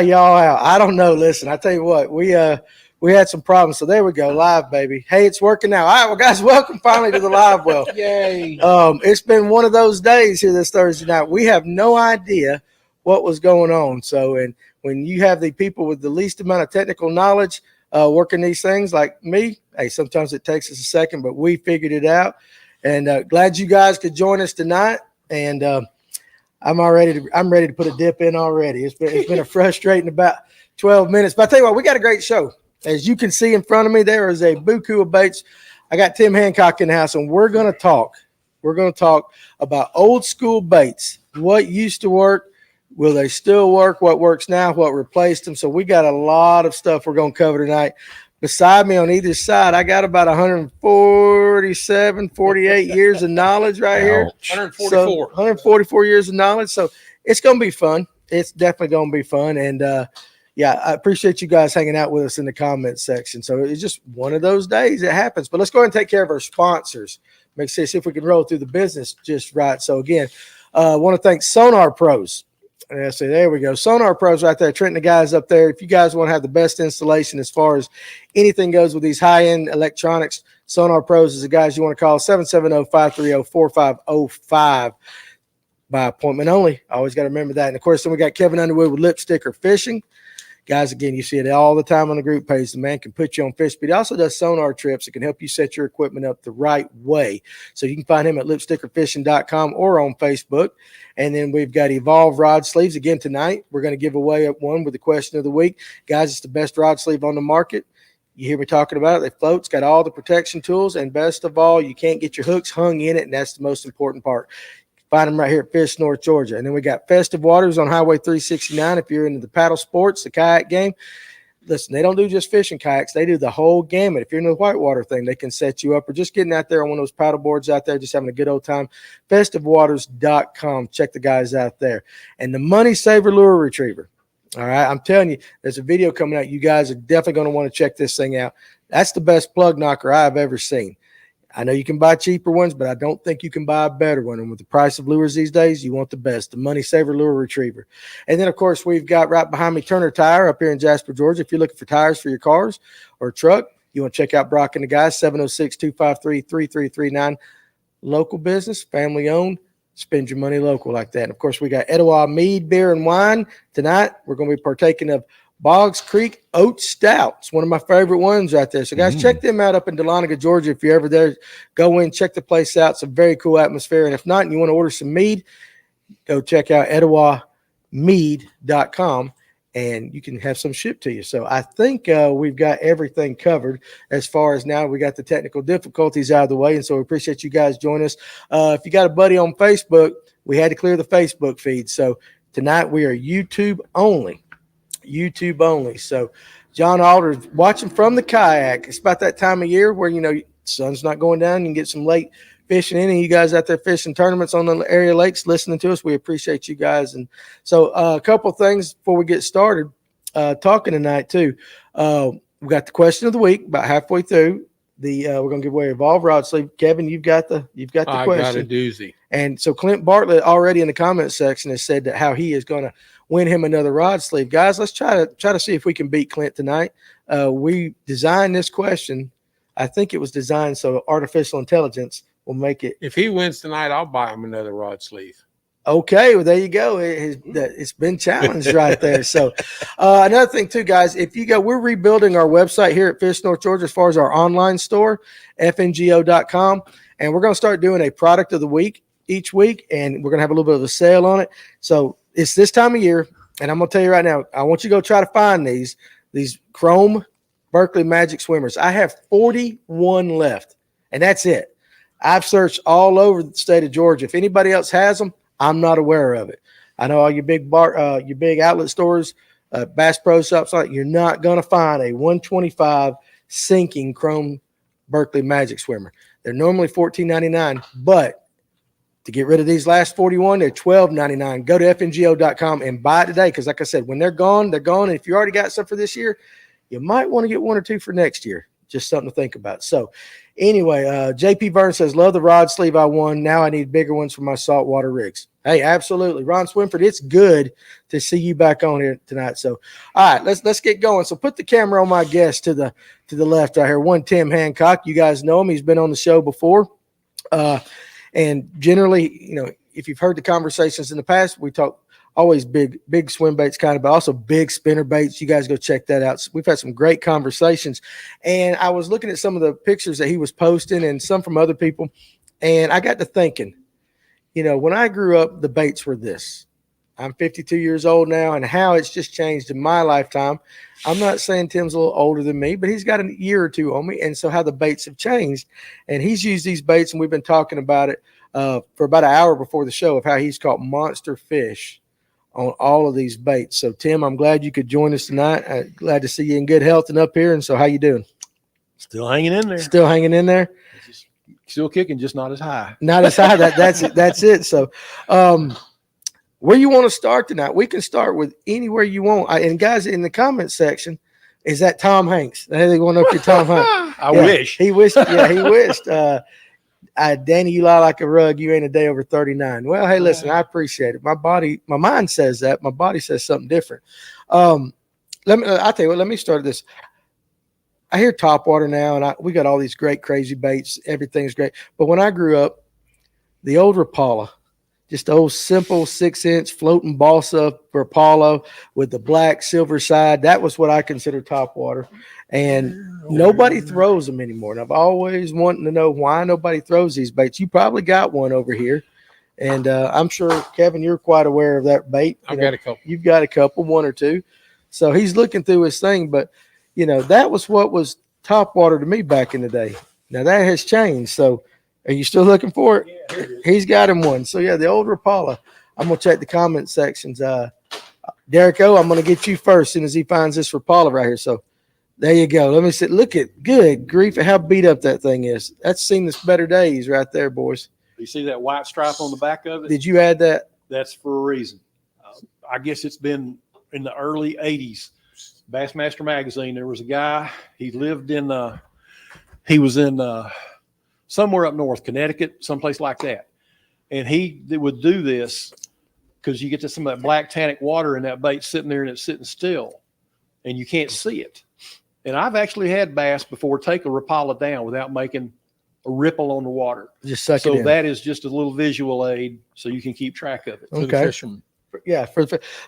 Y'all out. I don't know. Listen, I tell you what, we had some problems. So there we go. Live, baby. Hey, it's working now. All right, well, guys, welcome finally to the Livewell. Yay. It's been one of those days here this Thursday night. We have no idea what was going on. So, and when you have the people with the least amount of technical knowledge working these things like me, hey, sometimes it takes us a second, but we figured it out. And glad you guys could join us tonight. And I'm ready to put a dip in already. It's been a frustrating about 12 minutes. But I tell you what, we got a great show. As you can see in front of me, there is a buku of baits. I got Tim Hancock in the house, and we're going to talk. We're going to talk about old school baits. What used to work? Will they still work? What works now? What replaced them? So we got a lot of stuff we're going to cover tonight. Beside me on either side, I got about 147, 48 years of knowledge right here. 144. So 144 years of knowledge. So it's going to be fun. It's definitely going to be fun. And, yeah, I appreciate you guys hanging out with us in the comments section. So it's just one of those days. It happens. But let's go ahead and take care of our sponsors. See if we can roll through the business just right. So, again, I want to thank Sonar Pros. And so there we go. Sonar Pros right there. Trent and the guys up there. If you guys want to have the best installation as far as anything goes with these high-end electronics, Sonar Pros is the guys you want to call, 770-530-4505 by appointment only. Always got to remember that. And, of course, then we got Kevin Underwood with Lipsticker Fishing. Guys, again, you see it all the time on the group page. The man can put you on fish speed. He also does sonar trips. It can help you set your equipment up the right way. So you can find him at lipstickerfishing.com or on Facebook. And then we've got Evolve Rod Sleeves. Again, tonight, we're going to give away one with the question of the week. Guys, it's the best rod sleeve on the market. You hear me talking about it. They float. It's got all the protection tools. And best of all, you can't get your hooks hung in it, and that's the most important part. Find them right here at Fish North, Georgia. And then we got Festive Waters on Highway 369. If you're into the paddle sports, the kayak game, listen, they don't do just fishing kayaks. They do the whole gamut. If you're into the whitewater thing, they can set you up, or just getting out there on one of those paddle boards out there, just having a good old time. FestiveWaters.com. Check the guys out there. And the Money Saver Lure Retriever. All right, I'm telling you, there's a video coming out. You guys are definitely going to want to check this thing out. That's the best plug knocker I've ever seen. I know you can buy cheaper ones, but I don't think you can buy a better one. And with the price of lures these days, you want the best, the Money Saver Lure Retriever. And then, of course, we've got right behind me Turner Tire up here in Jasper, Georgia. If you're looking for tires for your cars or truck, you want to check out Brock and the guys, 706-253-3339. Local business, family owned. Spend your money local like that. And, of course, we got Etowah Mead, Beer, and Wine. Tonight, we're going to be partaking of Boggs Creek Oat Stout. It's one of my favorite ones right there. So, guys, check them out up in Dahlonega, Georgia. If you're ever there, go in, check the place out. It's a very cool atmosphere. And if not, and you want to order some mead, go check out EtowahMead.com, and you can have some shipped to you. So I think we've got everything covered as far as now. We got the technical difficulties out of the way, and so we appreciate you guys joining us. If you got a buddy on Facebook, we had to clear the Facebook feed. So tonight we are YouTube only. YouTube only. So John Alder watching from the kayak. It's about that time of year where, you know, sun's not going down. You can get some late fishing in, and you guys out there fishing tournaments on the area lakes listening to us. We appreciate you guys. And so a couple of things before we get started talking tonight too. We got the question of the week about halfway through. We're going to give away a Evolve Rod Sleeve. Kevin, you've got the question. I got a doozy. And so Clint Bartlett already in the comment section has said that how he is going to win him another rod sleeve. Guys, let's try to see if we can beat Clint tonight. We designed this question. I think it was designed so artificial intelligence will make it. If he wins tonight, I'll buy him another rod sleeve. Okay, well, there you go. It's been challenged right there. So another thing too, guys, if you go, we're rebuilding our website here at Fish North Georgia as far as our online store, fngo.com, and we're going to start doing a product of the week each week, and we're going to have a little bit of a sale on it. So it's this time of year, and I'm going to tell you right now, I want you to go try to find these Chrome Berkeley Magic Swimmers. I have 41 left, and that's it. I've searched all over the state of Georgia. If anybody else has them, I'm not aware of it. I know all your big outlet stores, Bass Pro Shops, you're not going to find a 125 sinking Chrome Berkeley Magic Swimmer. They're normally $14.99, but to get rid of these last 41, they're $12.99. Go to fngo.com and buy it today, because like I said, when they're gone, they're gone. And if you already got some for this year, you might want to get one or two for next year. Just something to think about. So anyway, JP Burns says, love the rod sleeve I won. Now I need bigger ones for my saltwater rigs. Hey, absolutely. Ron Swinford, it's good to see you back on here tonight. So, all right, let's get going. So put the camera on my guest to the left right here. One, Tim Hancock. You guys know him. He's been on the show before. And generally, you know, if you've heard the conversations in the past, we talk always big swim baits kind of, but also big spinner baits. You guys go check that out. So we've had some great conversations. And I was looking at some of the pictures that he was posting and some from other people. And I got to thinking, you know, when I grew up, the baits were this. I'm 52 years old now, and how it's just changed in my lifetime. I'm not saying Tim's a little older than me, but he's got a year or two on me, and so how the baits have changed. And he's used these baits, and we've been talking about it for about an hour before the show of how he's caught monster fish on all of these baits. So, Tim, I'm glad you could join us tonight. Glad to see you in good health and up here. And so how you doing? Still hanging in there. Still hanging in there? Still kicking, just not as high. Not as high. That's it. That's it. So, where you want to start tonight? We can start with anywhere you want. And guys, in the comment section, is that Tom Hanks? They want to know if you're Tom Hanks. I wish. He wished. Yeah, he wished. Danny, you lie like a rug. You ain't a day over 39. Well, hey, listen, I appreciate it. My mind says that. My body says something different. I'll tell you what. Let me start this. I hear topwater now, and we got all these great crazy baits. Everything's great. But when I grew up, the old Rapala, just the old simple 6-inch floating balsa Rapala with the black silver side, that was what I consider topwater. And nobody throws them anymore. And I've always wanted to know why nobody throws these baits. You probably got one over here. And I'm sure, Kevin, you're quite aware of that bait. I've got a couple. You've got a couple, one or two. So he's looking through his thing, but you know, that was what was topwater to me back in the day. Now that has changed. So are you still looking for it? Yeah, he's got him one. So yeah, the old Rapala. I'm going to check the comment sections. Derek O, I'm going to get you first as soon as he finds this Rapala right here. So there you go. Let me see. Look at good grief at how beat up that thing is. That's seen its better days right there, boys. You see that white stripe on the back of it? Did you add that? That's for a reason. I guess it's been in the early 80s. Bassmaster Magazine, there was a guy, he was in somewhere up north, Connecticut, someplace like that. And he would do this because you get to some of that black tannic water in that bait sitting there and it's sitting still and you can't see it. And I've actually had bass before take a Rapala down without making a ripple on the water. Just suck it in. So that is just a little visual aid so you can keep track of it. Okay. For the fisherman. Yeah.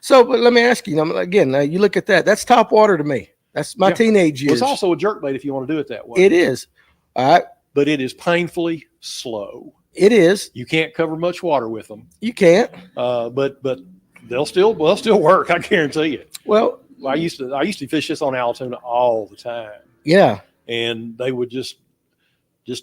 So, but let me ask you, again, you look at that. That's top water to me. That's my teenage years. Well, it's also a jerkbait if you want to do it that way. It is. All right. But it is painfully slow. It is. You can't cover much water with them. You can't. But they'll still work. I guarantee you. Well, I used to fish this on Altoona all the time. Yeah. And they would just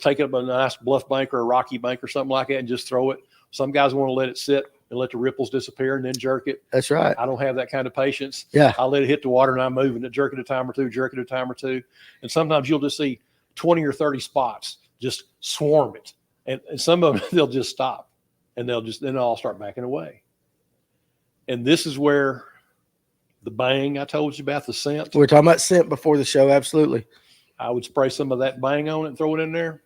take up a nice bluff bank or a rocky bank or something like that and just throw it. Some guys want to let it sit and let the ripples disappear and then jerk it. That's right. I don't have that kind of patience. Yeah. I let it hit the water and I'm moving it, jerk it a time or two. And sometimes you'll just see 20 or 30 spots just swarm it. And some of them, they'll just stop and then they'll all start backing away. And this is where the bang I told you about, the scent. We were talking about scent before the show. Absolutely. I would spray some of that bang on it and throw it in there.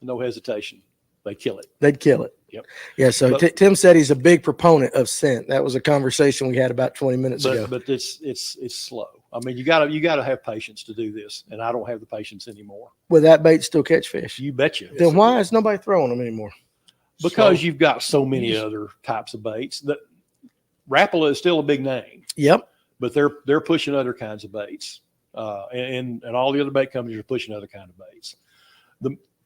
No hesitation. They kill it. They'd kill it. Yep. Yeah. So Tim said he's a big proponent of scent. That was a conversation we had about 20 minutes ago. But it's slow. I mean, you gotta have patience to do this, and I don't have the patience anymore. Will that bait still catch fish? You betcha. Then why is nobody throwing them anymore? Because you've got so many other types of baits. That Rapala is still a big name. Yep. But they're pushing other kinds of baits, and all the other bait companies are pushing other kind of baits.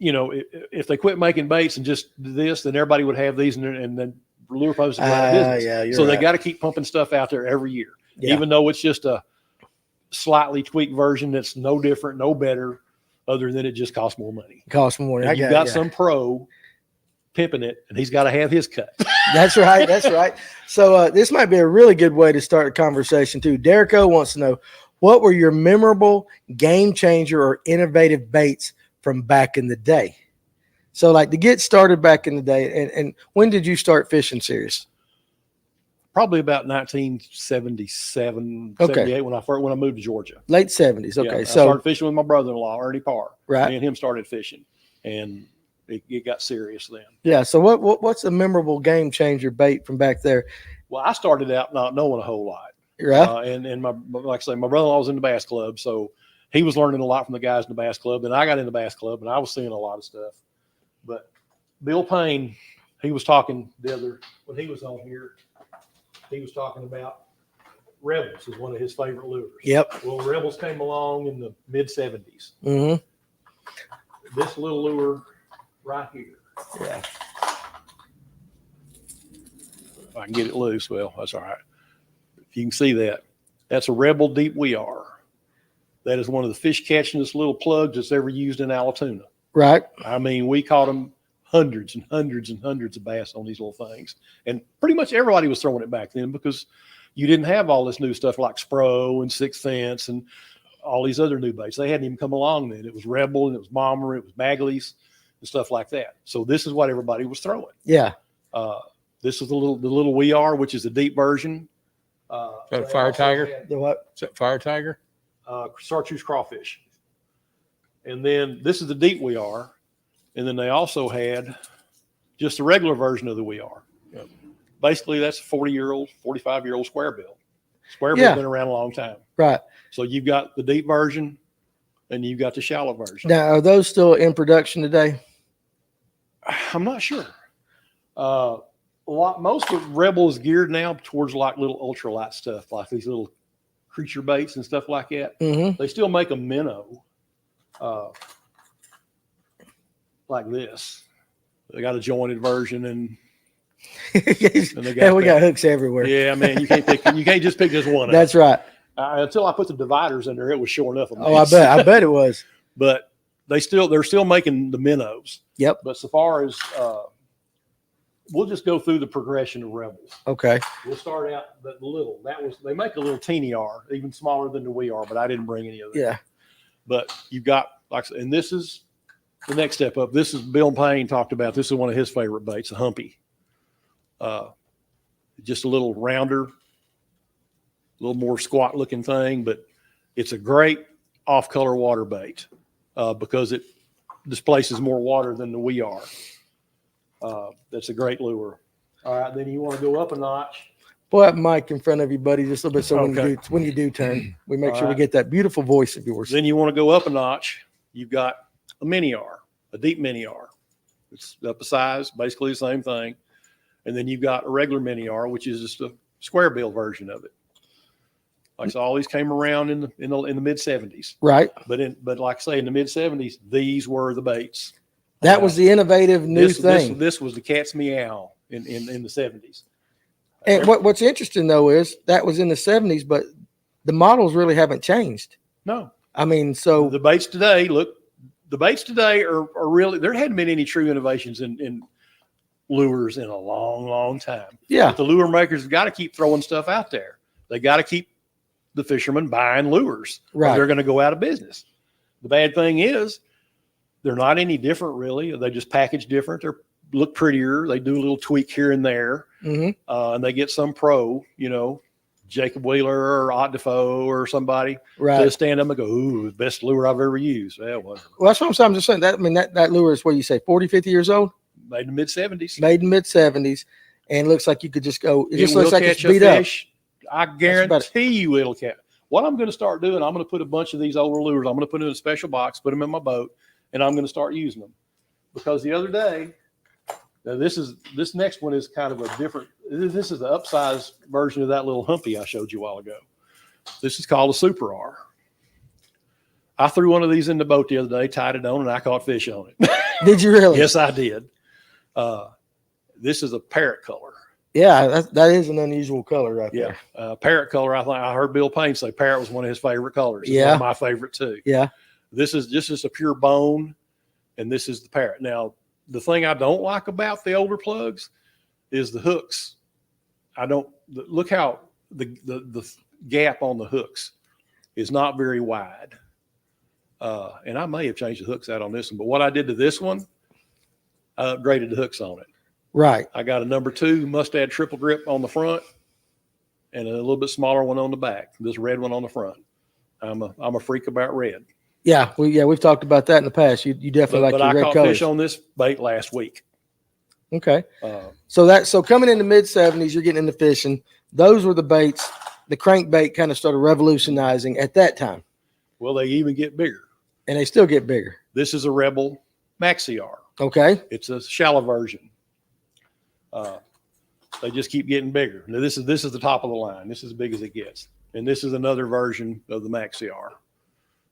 If they quit making baits and just this, then everybody would have these, and then lure posts would go out of business. Yeah, so right. They got to keep pumping stuff out there every year, Yeah. even though it's just a slightly tweaked version that's no different, no better, other than it just costs more money. Costs more money. And you've got some pro pimping it, and he's got to have his cut. That's right. That's right. So this might be a really good way to start a conversation too. Derek O wants to know, what were your memorable game changer or innovative baits from back in the day? So like to get started back in the day, and when did you start fishing serious? Probably about 1977, Okay. 78 when I moved to Georgia. Late 70s. Okay. Yeah, I so started fishing with my brother-in-law, Ernie Parr. Right. Me and him started fishing. And it got serious then. Yeah. So what's a memorable game changer bait from back there? Well, I started out not knowing a whole lot. Right. And my, like I say, my brother-in-law was in the bass club, so he was learning a lot from the guys in the bass club. And I got in the bass club, and I was seeing a lot of stuff. But Bill Payne, he was talking when he was on here, he was talking about Rebels is one of his favorite lures. Yep. Well, Rebels came along in the mid-'70s. Mm-hmm. This little lure right here. Yeah. If I can get it loose, well, that's all right. If you can see that, that's a Rebel Deep Weir. That is one of the fish catchingest little plugs that's ever used in Allatoona. Right. I mean, we caught them hundreds and hundreds and hundreds of bass on these little things. And pretty much everybody was throwing it back then because you didn't have all this new stuff like Spro and Sixth Sense and all these other new baits. They hadn't even come along then. It was Rebel and it was Bomber, it was Bagley's and stuff like that. So this is what everybody was throwing. Yeah. This is the little Weir, which is the deep version. Is that a Fire Tiger? The what? Is that Fire Tiger? Chartreuse crawfish. And then this is the deep Weir. And then they also had just a regular version of the Weir. Yep. Basically, that's a 40-year-old, 45-year-old square bill. Square bill's been around a long time. Right. So you've got the deep version and you've got the shallow version. Now, are those still in production today? I'm not sure. Most of Rebel is geared now towards like little ultralight stuff, like these little creature baits and stuff like that. Mm-hmm. They still make a minnow like this. They got a jointed version and they got we got hooks everywhere. Yeah, man, you can't just pick this one up. That's right. Until I put the dividers in there, it was sure enough. Oh, I bet it was. But they're still making the minnows. Yep. But so far as we'll just go through the progression of Rebels. Okay. We'll start out the little. They make a little teeny R, even smaller than the Weir, but I didn't bring any of that. Yeah. But you've got and this is the next step up. This is Bill Payne talked about. This is one of his favorite baits, a humpy. Just a little rounder, a little more squat looking thing, but it's a great off color water bait because it displaces more water than the Weir. That's a great lure. All right, then you want to go up a notch. Pull that mic in front of you, buddy, just a little bit, so Okay. when you do turn, we make All sure we right. get that beautiful voice of yours. Then you want to go up a notch. You've got a mini R, a deep mini R. It's up a size, basically the same thing. And then you've got a regular mini R, which is just a square bill version of it. Like so, all these came around in the mid 70s. Right. But like I say, in the mid 70s, these were the baits. That was the innovative new thing. This was the cat's meow in the 70s. And what's interesting though is that was in the 70s, but the models really haven't changed. No, I mean, so the baits today are really, there hadn't been any true innovations in lures in a long, long time. yeah, But the lure makers have got to keep throwing stuff out there. They got to keep the fishermen buying lures. Or right. they're going to go out of business. The bad thing is they're not any different really. They just package different. They look prettier. They do a little tweak here and there. Mm-hmm. And they get some pro, Jacob Wheeler or Ott Defoe or somebody Right. to stand up and go, ooh, best lure I've ever used. Well, whatever. Well, that's what I'm saying. I'm just saying that. I mean, that lure is what you say, 40, 50 years old, Made in the mid 70s. made in mid 70s, and looks like you could just go. It just will looks like it's catch a beat up. fish. I guarantee you it'll catch. What I'm going to start doing, I'm going to put a bunch of these older lures. I'm going to put them in a special box, put them in my boat, and I'm going to start using them. Because the other day, now this next one is kind of a different. This is the upsized version of that little humpy I showed you a while ago. This is called a Super R. I threw one of these in the boat the other day, tied it on, and I caught fish on it. Did you really? Yes, I did. This is a parrot color. Yeah, that is an unusual color right there. Parrot color. I heard Bill Payne say parrot was one of his favorite colors. It's one Yeah. of my favorite too. Yeah. This is just a pure bone, and this is the parrot. Now, the thing I don't like about the older plugs is the hooks. Look how the gap on the hooks is not very wide. And I may have changed the hooks out on this one, but what I did to this one, I upgraded the hooks on it. Right. I got a number 2 Mustad triple grip on the front and a little bit smaller one on the back. This red one on the front. I'm a freak about red. Yeah, we've talked about that in the past. You definitely But like I your red caught colors. fish on this bait last week. Okay. Uh, So coming in the mid 70s, you're getting into fishing. Those were the baits. The crankbait kind of started revolutionizing at that time, well, they even get bigger. and they still get bigger. This is a Rebel MaxiR. Okay. It's a shallow version. They just keep getting bigger. Now this is the top of the line. This is as big as it gets. And this is another version of the MaxiR.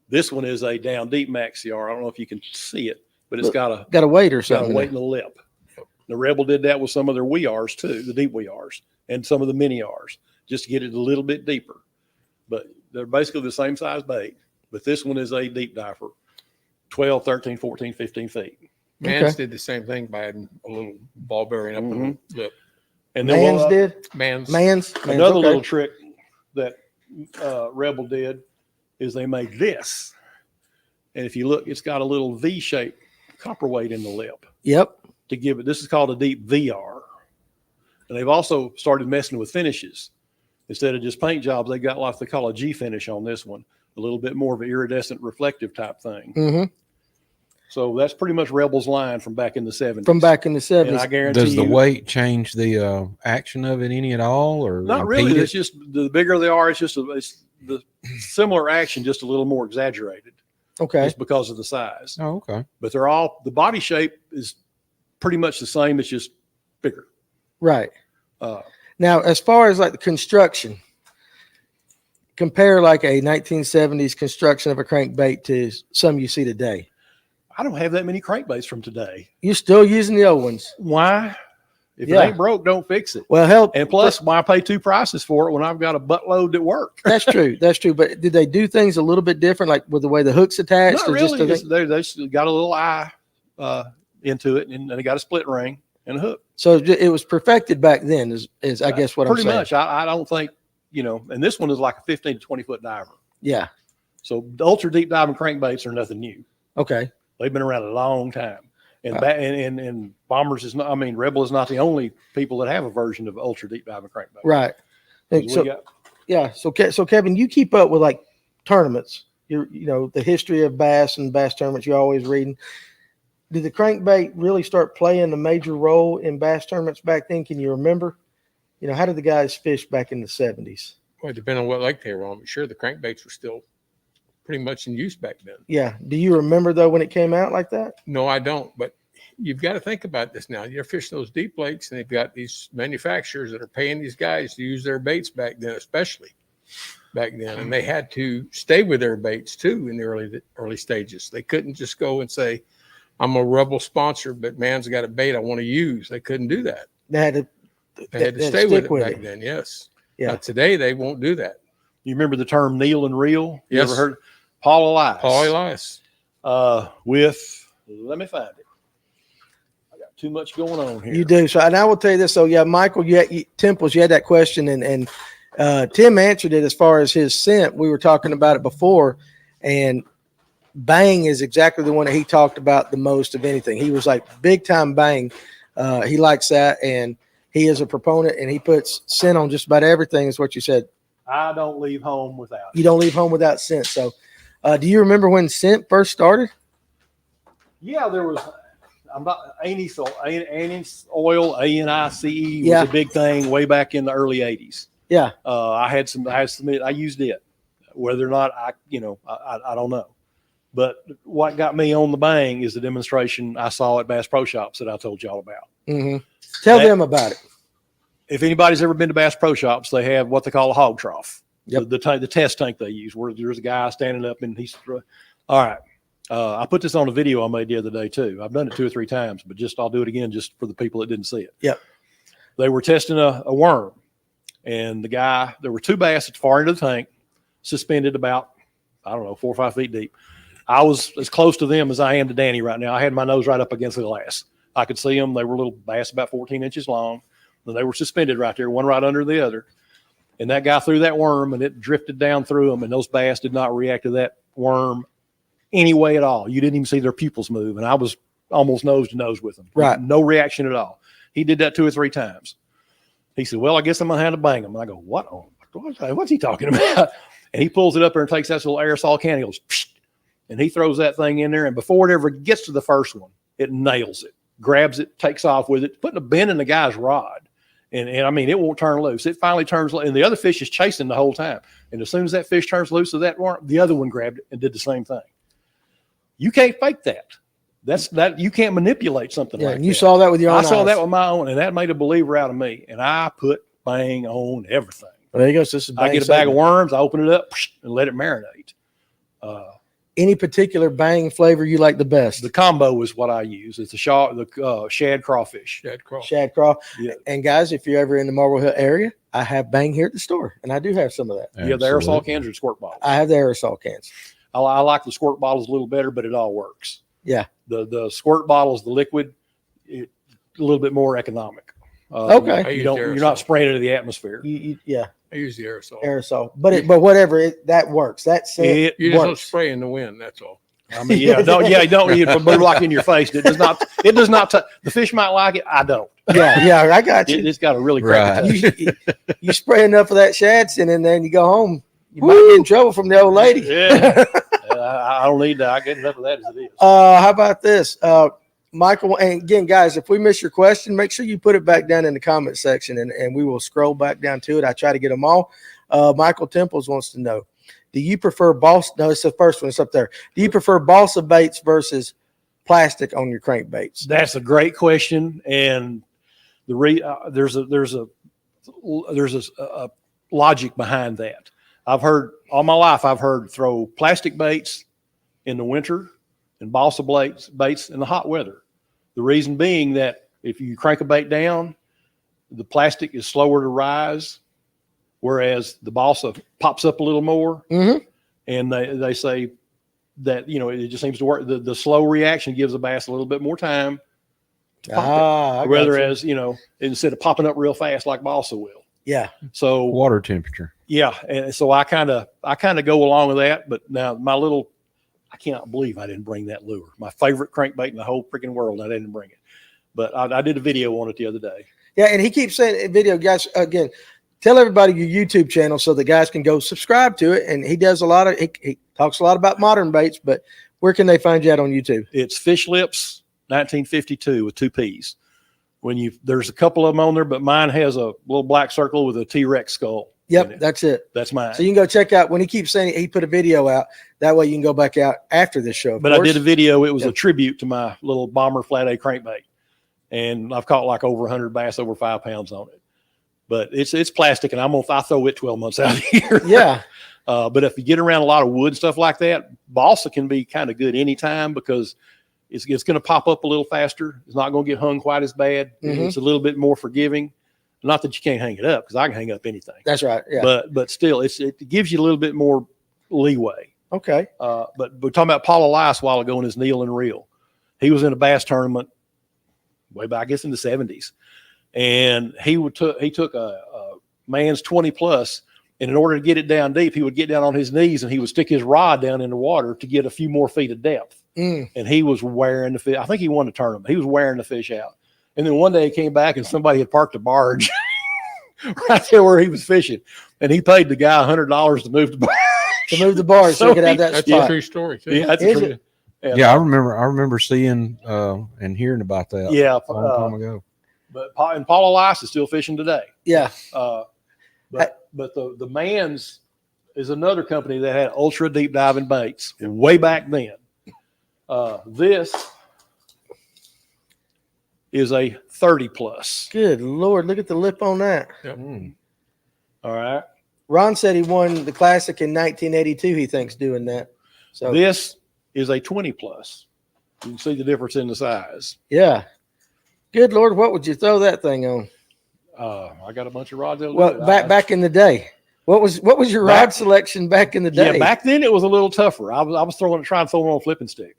This one is a down deep MaxiR. I don't know if you can see it, but it's got a weight or got a something. weight in the lip. The Rebel did that with some of their WeRs too, the deep WeRs, and some of the mini Rs, just to get it a little bit deeper. But they're basically the same size bait. But this one is a deep diver, 12, 13, 14, 15 feet. Mans did the same thing by adding a little ball bearing up in the lip. And Mans did? Mans. Another okay. little trick that Rebel did is they made this. And if you look, it's got a little V-shaped copperweight in the lip Yep. to give it. This is called a deep VR. And they've also started messing with finishes. Instead of just paint jobs, they got what they call a G finish on this one, a little bit more of an iridescent reflective type thing. Mm-hmm. So that's pretty much Rebel's line from back in the 70s. From back in the And 70s. I guarantee Does the you, weight change the action of it any at all, or not impede really. it? It's just the bigger they are, it's the similar action, just a little more exaggerated. Okay. Just because of the size. Oh, okay. But they're all, the body shape is pretty much the same. It's just bigger. Right. Uh, Now, as far as like the construction, compare like a 1970s construction of a crankbait to some you see today. I don't have that many crankbaits from today. You're still using the old ones. Why? If Yeah. it ain't broke, don't fix it. Well, help. And plus, why pay two prices for it when I've got a buttload that work? That's true. That's true. But did they do things a little bit different, like with the way the hook's attached? Not or really. just They just got a little eye into it, and they got a split ring and a hook. so it was perfected back then, is I guess what Pretty I'm saying. much. I don't think, and this one is like a 15 to 20 foot diver. Yeah. So the ultra deep diving crankbaits are nothing new. Okay. They've been around a long time. And Wow. and Bombers is not, Rebel is not the only people that have a version of ultra deep diving crankbait. Right. 'Cause we So got- yeah. So Kevin, you keep up with like tournaments. The history of bass and bass tournaments. You're always reading. Did the crankbait really start playing a major role in bass tournaments back then? Can you remember? How did the guys fish back in the 70s? Well, depending on what lake they were on, but sure, the crankbaits were still pretty much in use back then. Yeah. Do you remember though when it came out like that? No, I don't. But you've got to think about this now. You're fishing those deep lakes, and they've got these manufacturers that are paying these guys to use their baits back then, especially back then, and they had to stay with their baits too in the early stages. They couldn't just go and say, "I'm a Rebel sponsor, but man's got a bait I want to use." They couldn't do that. They had to. They had to They stay stick with it with back it. then. Yes. Yeah. Now, today they won't do that. You remember the term kneel and reel? You Yes. ever heard Paul Elias? Paul Elias. Let me find it. I got too much going on here. You do. So, and I will tell you this. So, yeah, Michael, Temples, you had that question, and Tim answered it as far as his scent. We were talking about it before, and Bang is exactly the one that he talked about the most of anything. He was like big time Bang. He likes that, and he is a proponent, and he puts scent on just about everything. Is what you said. I don't leave home without it. You don't leave home without scent. So, do you remember when scent first started? Yeah, there was. I'm not anise oil. ANICE was Yeah. a big thing way back in the early '80s. Yeah. I used it. Whether or not I don't know. But what got me on the Bang is the demonstration I saw at Bass Pro Shops that I told y'all about. Mm-hmm. Tell them about it. If anybody's ever been to Bass Pro Shops, they have what they call a hog trough. Yep. The test tank they use, where there's a guy standing up and he's all right. I put this on a video I made the other day too. I've done it 2 or 3 times, but I'll do it again just for the people that didn't see it. Yep. They were testing a worm, and there were 2 bass at the far end of the tank, suspended about, 4 or 5 feet deep. I was as close to them as I am to Danny right now. I had my nose right up against the glass. I could see them. They were little bass about 14 inches long. And they were suspended right there, one right under the other. And that guy threw that worm, and it drifted down through them. And those bass did not react to that worm any way at all. You didn't even see their pupils move. And I was almost nose to nose with them. Right. No reaction at all. He did that 2 or 3 times. He said, well, I guess I'm going to have to bang them. And I go, what? What's he talking about? And he pulls it up there and takes that little aerosol can. He goes, psh, and he throws that thing in there, and before it ever gets to the first one, it nails it, grabs it, takes off with it, putting a bend in the guy's rod. And I mean, it won't turn loose. It finally turns, and the other fish is chasing the whole time. And as soon as that fish turns loose of that worm, the other one grabbed it and did the same thing. You can't fake that. That you can't manipulate something like that. And you saw that with your own I saw eyes. that with my own, and that made a believer out of me. And I put bang on everything. Well, there you go. So this is I get a bag of worms, I open it up and let it marinate. Any particular bang flavor you like the best? The combo is what I use. It's the shad crawfish. Shad craw. Shad craw. Yeah. And guys, if you're ever in the Marble Hill area, I have bang here at the store, and I do have some of that. You have the aerosol cans or squirt bottles. I have the aerosol cans. I like the squirt bottles a little better, but it all works. Yeah. The squirt bottles, the liquid, a little bit more economic. Okay. You're not spraying it into the atmosphere. Yeah, I use the aerosol. aerosol. But whatever, that works. That scent You just don't works. spray in the wind. That's all. I mean, you don't need it, but like in your face. It does not. The fish might like it. I don't. Yeah, I got you. It's got a really crappy Right. taste. You spray enough of that shad scent in there, and you go home. You might get in trouble from the old lady. Yeah. I don't need that. I get enough of that as it is. How about this? Michael, and again, guys, if we miss your question, make sure you put it back down in the comment section, and we will scroll back down to it. I try to get them all. Michael Temples wants to know, do you prefer balsa? No, it's the first one. It's up there. Do you prefer balsa baits versus plastic on your crankbaits? That's a great question, and there's a logic behind that. I've heard all my life. I've heard throw plastic baits in the winter and balsa baits in the hot weather. The reason being that if you crank a bait down, the plastic is slower to rise, whereas the balsa pops up a little more. Mm-hmm. And they say that, it just seems to work. The slow reaction gives the bass a little bit more time to pop it. Whereas, instead of popping up real fast like balsa will. Yeah. So Water temperature. yeah, and so I kind of go along with that. But now I cannot believe I didn't bring that lure. My favorite crankbait in the whole freaking world. I didn't bring it, but I did a video on it the other day. Yeah, and he keeps saying, video guys, again, tell everybody your YouTube channel so the guys can go subscribe to it. And he does he talks a lot about modern baits, but where can they find you at on YouTube? It's Fish Lips 1952 with 2 P's. There's a couple of them on there, but mine has a little black circle with a T-Rex skull. Yep, that's it. That's mine. So you can go check out when he keeps saying he put a video out. That way you can go back out after this show. But I did a video. It was a tribute to my little bomber flat A crankbait, and I've caught like over 100 bass over 5 pounds on it. But it's plastic, and I throw it 12 months out of the year. Yeah. But if you get around a lot of wood and stuff like that, balsa can be kind of good anytime because it's going to pop up a little faster. It's not going to get hung quite as bad. Mm-hmm. It's a little bit more forgiving. Not that you can't hang it up, because I can hang up anything. That's right. Yeah. But still, it gives you a little bit more leeway. Okay. But we're talking about Paul Elias a while ago in his Neil and Reel. He was in a bass tournament way back, I guess, in the 70s. And he took a man's 20 plus, and in order to get it down deep, he would get down on his knees and he would stick his rod down in the water to get a few more feet of depth. And he was wearing the fish. I think he won the tournament. He was wearing the fish out. And then one day he came back and somebody had parked a barge right there where he was fishing. And he paid the guy $100 to move the barge. To move the barge so he could have that That's spot. a true story too. Yeah, that's Is true. Yeah, I remember seeing and hearing about that. Yeah, a long time ago. But Paul Elias is still fishing today. Yeah. But the Man's is another company that had ultra deep diving baits way back then. This is a 30 plus. Good Lord. Look at the lip on that. Yep. All right. Ron said he won the classic in 1982. He thinks doing that. So This is a 20 plus. You can see the difference in the size. yeah. Good Lord. What would you throw that thing on? I got a bunch of rods. Well, back in the day, what was your rod selection back in the day? Yeah, back then it was a little tougher. I was trying to throw it on a flipping stick.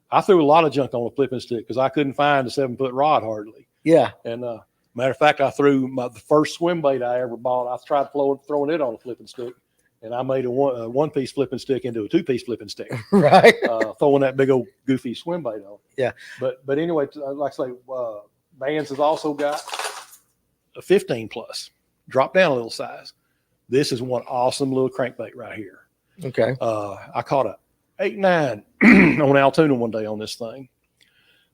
I threw a lot of junk on a flipping stick because I couldn't find a 7-foot rod hardly. Yeah. And matter of fact, I threw the first swim bait I ever bought. I tried throwing it on a flipping stick, and I made a one-piece flipping stick into a 2-piece flipping stick. Right. Throwing that big old goofy swim bait on. Yeah. But anyway, like I say, Vans has also got a 15 plus. Drop down a little size. This is one awesome little crankbait right here. Okay. I caught a 8, 9 on Altoona one day on this thing.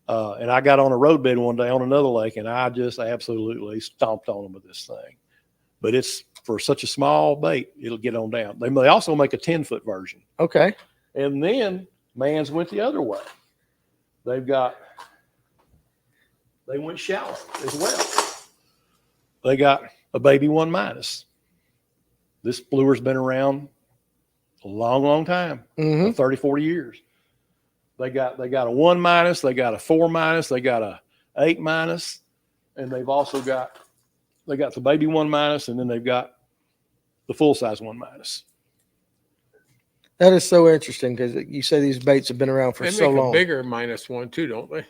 And I got on a roadbed one day on another lake, and I just absolutely stomped on them with this thing. But it's for such a small bait, it'll get on down. They also make a 10-foot version. Okay. And then Man's went the other way. They went shallow as well. They got a baby 1-. This lure's been around a long, long time, 30, 40 years. They got a 1-, they got a 4-, they got a 8-, and they've also got the baby 1-, and then they've got the full size 1-. That is so interesting because you say these baits have been around for They so make long. a bigger -1 too, don't they?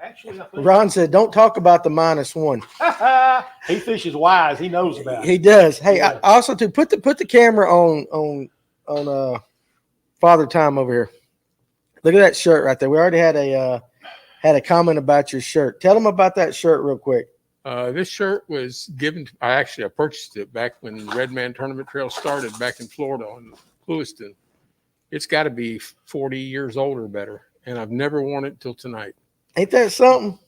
Actually, I think Ron said, "Don't talk about the -1." he fishes wise. He knows about it. He does. Hey, Yeah. I also too put the camera on Father Time over here. Look at that shirt right there. We already had a comment about your shirt. Tell them about that shirt real quick. This shirt was given. I purchased it back when Red Man Tournament Trail started back in Florida on Lewiston. It's got to be 40 years old or better, and I've never worn it till tonight. Ain't that something?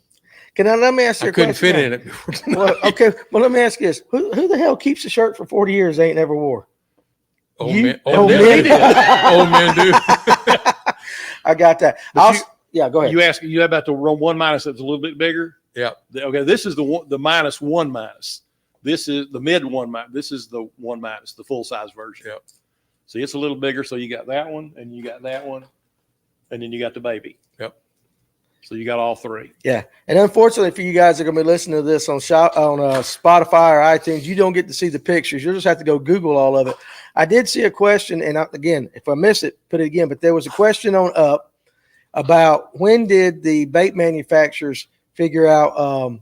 Let me ask you I a couldn't question. fit in it before tonight. Well, okay. Well, let me ask you this: Who the hell keeps a shirt for 40 years they ain't never wore? Old You- men, old old men, men. old men do. I got that. But Yeah, go ahead. You asked you about the 1- that's a little bit bigger. Yeah. Okay, this is the -1-. This is the mid 1-. This is the 1-, the full size version. Yep. See, it's a little bigger. So you got that one, and you got that one, and then you got the baby. Yep. So you got all three. Yeah, and unfortunately for you guys that are going to be listening to this on Spotify or iTunes, you don't get to see the pictures. You'll just have to go Google all of it. I did see a question, and again, if I miss it, put it again. But there was a question on up about when did the bait manufacturers figure out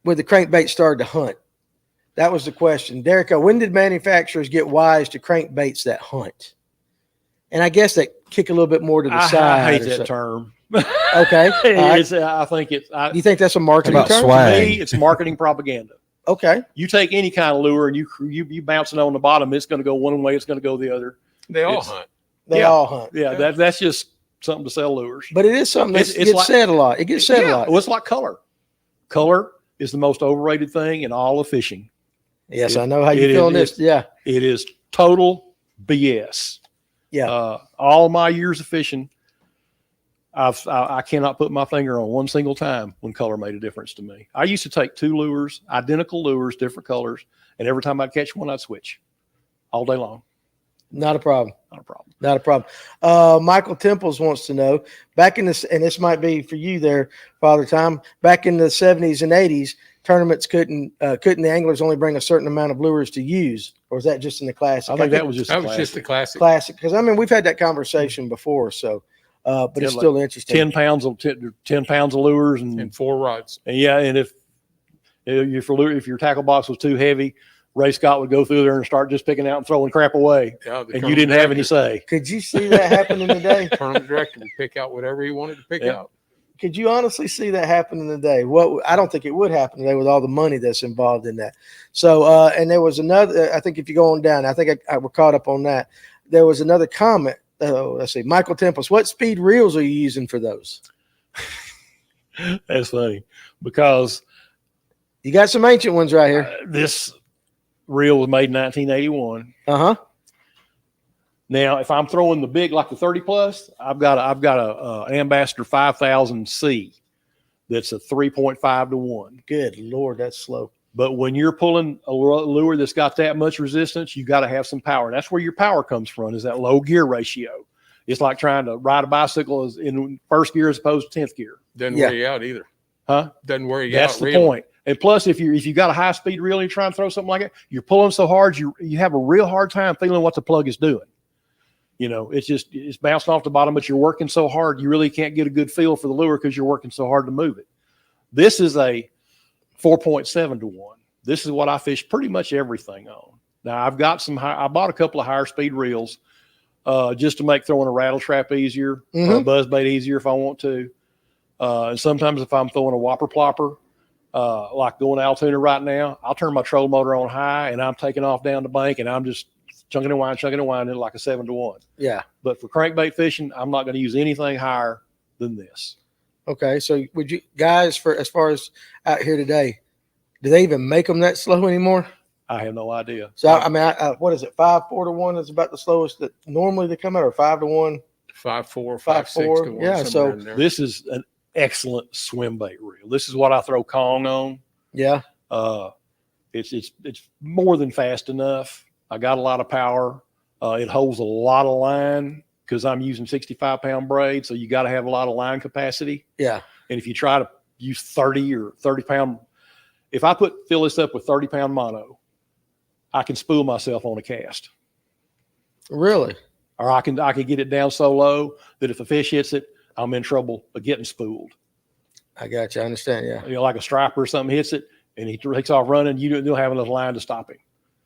when the crankbait started to hunt? That was the question. Derek, when did manufacturers get wise to crankbaits that hunt? And I guess that kick a little bit more to the side. I hate or that so. term. Okay. All right. I think it's. Do you think that's a marketing About term? swag. To me, it's marketing propaganda. Okay. You take any kind of lure and you bounce it on the bottom, it's going to go one way, it's going to go the other. They all It's- hunt. They Yeah. all hunt. Yeah, that's just something to sell lures. But it is something that It's gets like- said a lot. It gets said a lot. Well, it's like color. Color is the most overrated thing in all of fishing. Yes, I know how you it feel on is- this. Yeah. It is total BS. Yeah. All my years of fishing, I cannot put my finger on one single time when color made a difference to me. I used to take 2 lures, identical lures, different colors, and every time I'd catch one, I'd switch all day long. Not a problem. Not a problem. Not a problem. Michael Temples wants to know back in this, and this might be for you there, Father Time. Back in the 70s and 80s, tournaments couldn't the anglers only bring a certain amount of lures to use, or was that just in the classic? I think that was just That was just a classic. classic because I mean we've had that conversation before, so but Yeah, it's like still interesting. 10 pounds of lures And 4 rods. And yeah, and if your tackle box was too heavy, Ray Scott would go through there and start just picking out and throwing crap away, Yeah, the and you didn't have any say. Could you see that happening today? tournament director would pick out whatever he wanted to pick Yeah. out. Could you honestly see that happening today? What I don't think it would happen today with all the money that's involved in that. So, and there was another. I think if you go on down, I think I we're caught up on that. There was another comment. Let's see, Michael Temples. What speed reels are you using for those? That's funny because You got some ancient ones right here. this reel was made in 1981. Uh-huh. Now, if I'm throwing the big, like the 30 plus, I've got a Ambassador 5000C that's a 3.5 to 1. Good Lord, that's slow. But when you're pulling a lure that's got that much resistance, you got to have some power. That's where your power comes from, is that low gear ratio. It's like trying to ride a bicycle in first gear as opposed to 10th gear. Doesn't Yeah. wear you out either. Huh? Doesn't wear you That's out. the really. point. And plus, if you got a high speed reel and you're trying to throw something like that, you're pulling so hard, you have a real hard time feeling what the plug is doing. You know, it's bouncing off the bottom, but you're working so hard, you really can't get a good feel for the lure because you're working so hard to move it. This is a 4.7 to 1. This is what I fish pretty much everything on. Now I've got I bought a couple of higher speed reels just to make throwing a rattle trap easier, or a buzz bait easier if I want to. And sometimes if I'm throwing a whopper plopper, like going to Altoona right now, I'll turn my trolling motor on high and I'm taking off down the bank and I'm just chunking and wine into like a 7-to-1. Yeah. But for crankbait fishing, I'm not going to use anything higher than this. Okay. So would you guys, for as far as out here today, do they even make them that slow anymore? I have no idea. So I mean, what is it? 5-4 to 1 is about the slowest that normally they come out, or 5 to 1. 5-4, 5-4, 5-6 to 1. yeah, somewhere so in there. This is an excellent swim bait reel. This is what I throw Kong on. Yeah. It's more than fast enough. I got a lot of power. It holds a lot of line because I'm using 65-pound braid, so you got to have a lot of line capacity. Yeah. And if you try to use 30 or 30-pound, if I fill this up with 30-pound mono, I can spool myself on a cast. Really? Or I can get it down so low that if a fish hits it, I'm in trouble of getting spooled. I got you. I understand. Yeah. You know, like a striper or something hits it and he takes off running, you don't have enough line to stop him.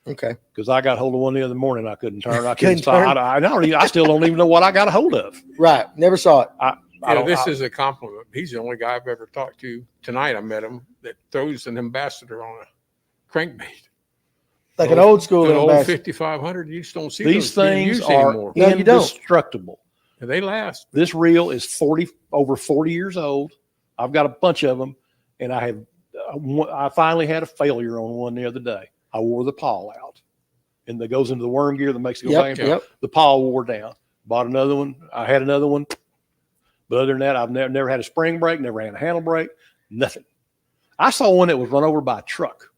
Okay. Because I got hold of one the other morning, I couldn't turn. I Couldn't couldn't stop. turn? I still don't even know what I got a hold of. Right. Never saw it. This is a compliment. He's the only guy I've ever talked to tonight. I met him that throws an ambassador on a crankbait. Like an old school An old ambassador. 5500. You just don't see These those being things used are anymore. No, you don't. indestructible. And they last. This reel is over 40 years old. I've got a bunch of them, and I finally had a failure on one the other day. I wore the pawl out, and that goes into the worm gear that makes it go back and forth. Yep. The pawl wore down. Bought another one. I had another one. But other than that, I've never had a spring break, never had a handle break, nothing. I saw one that was run over by a truck.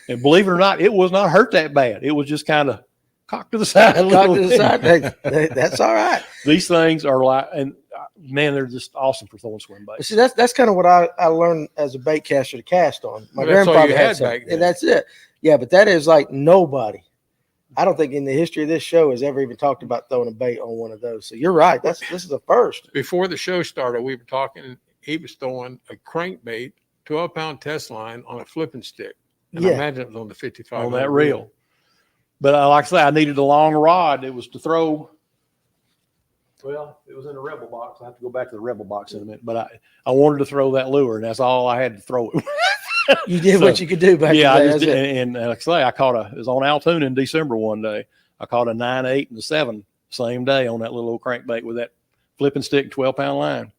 And believe it or not, it was not hurt that bad. It was just kind of cocked to the side a little Cocked to the side. That's all right. These things are like, and man, they're just awesome for throwing swim baits. See, that's kind of what I learned as a bait caster to cast on. My Well, that's all grandfather you had had some, back then. and that's it. Yeah, but that is like nobody. I don't think in the history of this show has ever even talked about throwing a bait on one of those. So you're right. This is a first. Before the show started, we were talking. He was throwing a crankbait, 12-pound test line on a flipping stick. And I Yeah. imagine it was on the 55. On that reel. But like I say, I needed a long rod. It was to throw. Well, it was in the Rebel box. I have to go back to the Rebel box in a minute. But I wanted to throw that lure, and that's all I had to throw it. You did what you could do back Yeah, then. I just That's did. it. And like I say, it was on Altoona in December one day. I caught a 9, 8, and a 7 same day on that little old crankbait with that flipping stick, 12-pound line.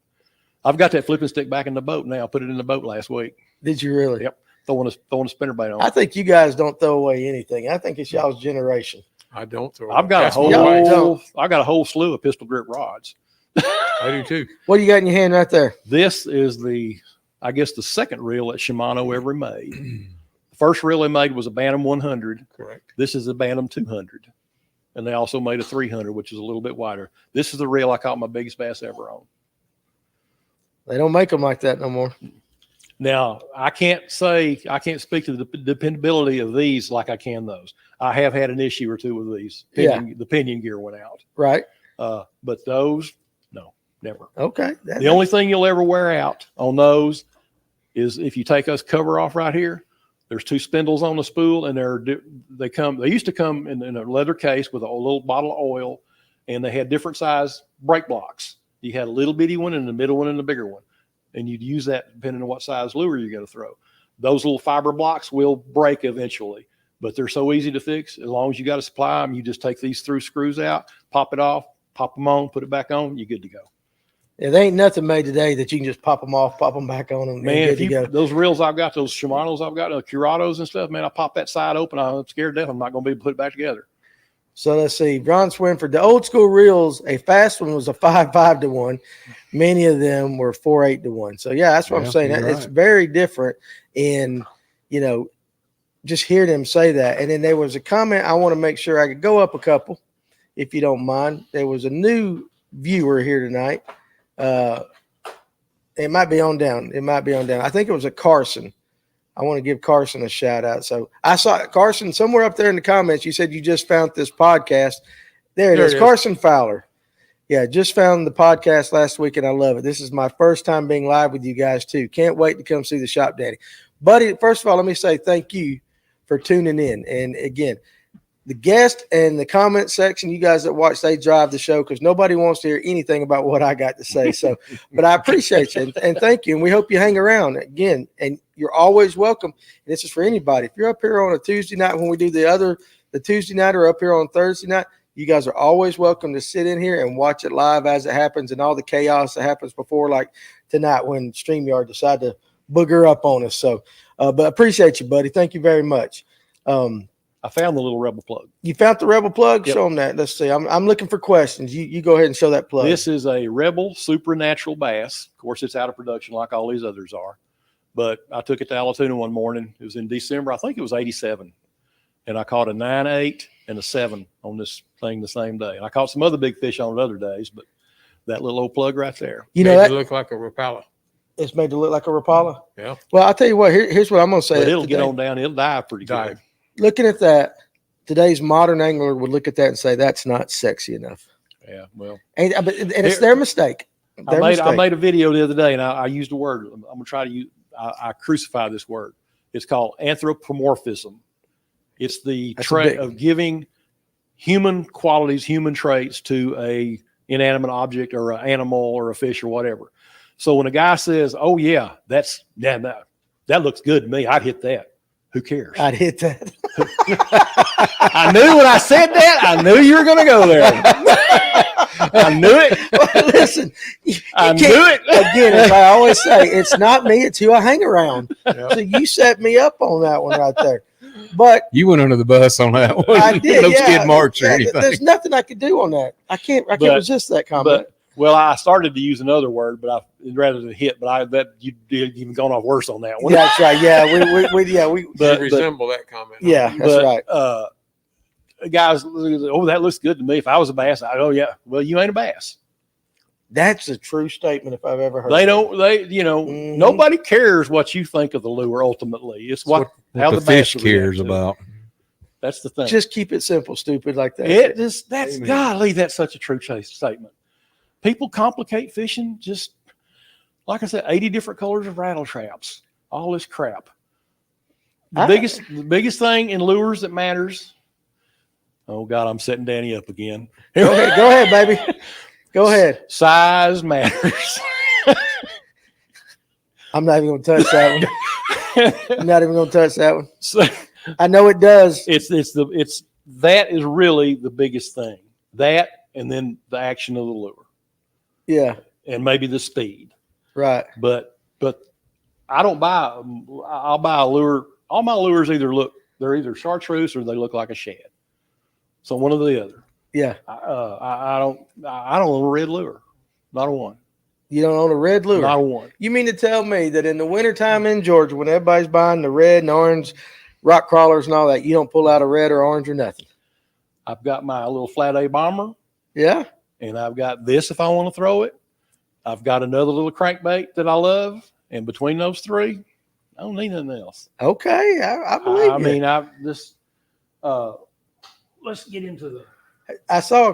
I've got that flipping stick back in the boat now. I put it in the boat last week. Did you really? Yep. Throwing a spinnerbait on. I think you guys don't throw away anything. I think it's y'all's generation. I don't throw. I've got That's a my Yeah, wife. don't. I got a whole slew of pistol grip rods. I do too. What do you got in your hand right there? This is the second reel that Shimano ever made. The first reel they made was a Bantam 100. Correct. This is a Bantam 200. And they also made a 300, which is a little bit wider. This is the reel I caught my biggest bass ever on. They don't make them like that no more. Now, I can't speak to the dependability of these like I can those. I have had an issue or two with these. The pinion gear went out. Right. But those, no, never. Okay. The only thing you'll ever wear out on those is if you take us cover off right here, there's 2 spindles on the spool, and they used to come in a leather case with a little bottle of oil, and they had different size brake blocks. You had a little bitty one and a middle one and a bigger one. And you'd use that depending on what size lure you're going to throw. Those little fiber blocks will break eventually, but they're so easy to fix. As long as you got to supply them, you just take these through screws out, pop it off, pop them on, put it back on, you're good to go. Yeah, there ain't nothing made today that you can just pop them off, pop them back on, and Man, good to go. those reels I've got, those Shimanos I've got, Curados and stuff, man, I pop that side open, I'm scared to death I'm not going to be able to put it back together. So let's see. Ron Swinford, the old school reels, a fast one was a 5-5 to 1. Many of them were 4-8 to 1. So yeah, that's what I'm saying. you're It's right. very different. And just hear them say that. And then there was a comment. I want to make sure I could go up a couple, if you don't mind. There was a new viewer here tonight. It might be on down. I think it was a Carson. I want to give Carson a shout out. So I saw Carson somewhere up there in the comments. You said you just found this podcast. There it is. Carson Fowler. Yeah, just found the podcast last week and I love it. This is my first time being live with you guys too. Can't wait to come see the shop, Danny. Buddy, first of all, let me say thank you for tuning in. And again, the guest and the comment section, you guys that watch, they drive the show because nobody wants to hear anything about what I got to say. So, but I appreciate you and thank you. And we hope you hang around again. And you're always welcome. And this is for anybody. If you're up here on a Tuesday night when we do the other the Tuesday night or up here on Thursday night, you guys are always welcome to sit in here and watch it live as it happens and all the chaos that happens before, like tonight when StreamYard decided to booger up on us. So, but appreciate you, buddy. Thank you very much. I found the little Rebel plug. You found the Rebel plug? Yep. Show them that. Let's see. I'm looking for questions. You go ahead and show that plug. This is a Rebel supernatural bass. Of course, it's out of production like all these others are. But I took it to Allatoona one morning. It was in December. I think it was 87. And I caught a 9.8 and a 7 on this thing the same day. And I caught some other big fish on it other days, but that little old plug right there. You know Made that it look like a Rapala. it's made to look like a Rapala. Yeah. Well, I'll tell you what. Here's what I'm going to say. But it'll get today. on down. It'll dive pretty good. Dive. Looking at that, today's modern angler would look at that and say that's not sexy enough. Yeah, well. And it's their mistake. I made a video the other day, and I used a word. I'm going to try to use. I crucify this word. It's called anthropomorphism. It's the trait of giving human qualities, human traits to a inanimate object or an animal or a fish or whatever. So when a guy says, "Oh yeah, that looks good to me," I'd hit that. Who cares? I'd hit that. I knew when I said that, I knew you were going to go there. I knew it. Well, listen, I knew it. Again, as I always say, it's not me, it's who I hang around. Yeah. So you set me up on that one right there. But You went under the bus on that one. I did. No yeah. skid marks or anything. There's nothing I could do on that. I can't resist that comment. Well, I started to use another word, but rather than hit, you'd even gone off worse on that one. Yeah, that's right. Yeah, we They resemble that comment. yeah, that's right. Guys, oh, that looks good to me. If I was a bass, I'd go, yeah. Well, you ain't a bass. That's a true statement if I've ever heard. They it. don't. Mhm. Nobody cares what you think of the lure. Ultimately, it's how the bass fish will cares react to it. about. That's the thing. Just keep it simple, stupid, like that. That's Amen. golly, that's such a true statement. People complicate fishing. Just like I said, 80 different colors of rattle traps. All this crap. The biggest thing in lures that matters. Oh God, I'm setting Danny up again. Go ahead, baby. Go ahead. Size matters. I'm not even going to touch that one. I'm not even going to touch that one. So, I know it does. That is really the biggest thing. That and then the action of the lure. Yeah, And maybe the speed. right. But I'll buy a lure. All my lures they're either chartreuse or they look like a shad. So one or the other. Yeah. I don't own a red lure. Not a one. You don't own a red lure? Not a one. You mean to tell me that in the wintertime in Georgia, when everybody's buying the red and orange rock crawlers and all that, you don't pull out a red or orange or nothing? I've got my little flat A bomber, Yeah. and I've got this if I want to throw it. I've got another little crankbait that I love, and between those three, I don't need nothing else. Okay. I believe I you. mean, let's get into the. I saw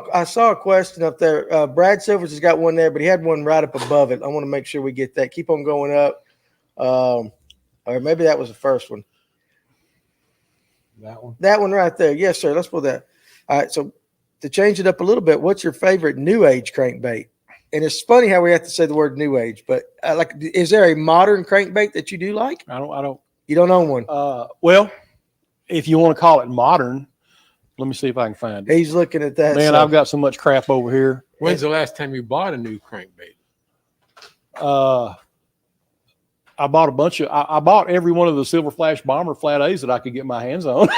a question up there. Brad Silvers has got one there, but he had one right up above it. I want to make sure we get that. Keep on going up. Or maybe that was the first one. That one. That one right there. Yes, sir. Let's pull that. All right. So to change it up a little bit, what's your favorite new age crankbait? And it's funny how we have to say the word new age, but is there a modern crankbait that you do like? I don't. You don't own one. Well, if you want to call it modern, let me see if I can find it. He's looking at that. Man, so- I've got so much crap over here. When's the last time you bought a new crankbait? I bought a bunch of. I bought every one of the Silver Flash Bomber Flat A's that I could get my hands on,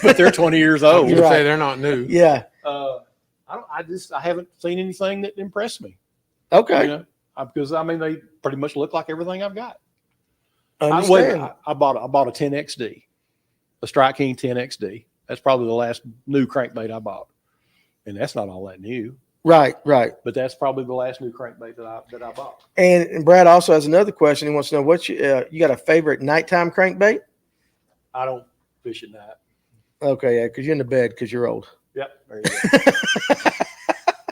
but they're 20 years I old. was You're gonna say right. they're not new. Yeah. I haven't seen anything that impressed me. Okay. You know, because I mean they pretty much look like everything I've got. Understand. I bought a 10XD, a Strike King 10XD. That's probably the last new crankbait I bought, and that's not all that new. Right. But that's probably the last new crankbait that I bought. And Brad also has another question. He wants to know what's you got a favorite nighttime crankbait? I don't fish at night. Okay, yeah, because you're in the bed because you're old. Yep, there you go.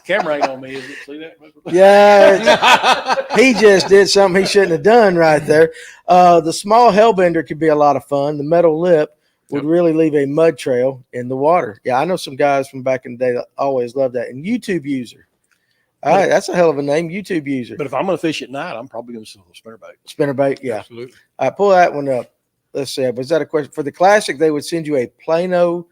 Camera ain't on me, is it? See that? Yeah, he just did something he shouldn't have done right there. The small hellbender could be a lot of fun. The metal lip would really leave a mud trail in the water. Yeah, I know some guys from back in the day that always loved that. And YouTube user. All right, that's a hell of a name, YouTube user. But if I'm going to fish at night, I'm probably going to sell a spinnerbait. Spinnerbait, yeah. Absolutely. All right, pull that one up. Let's see. Was that a question? For the classic, they would send you a Plano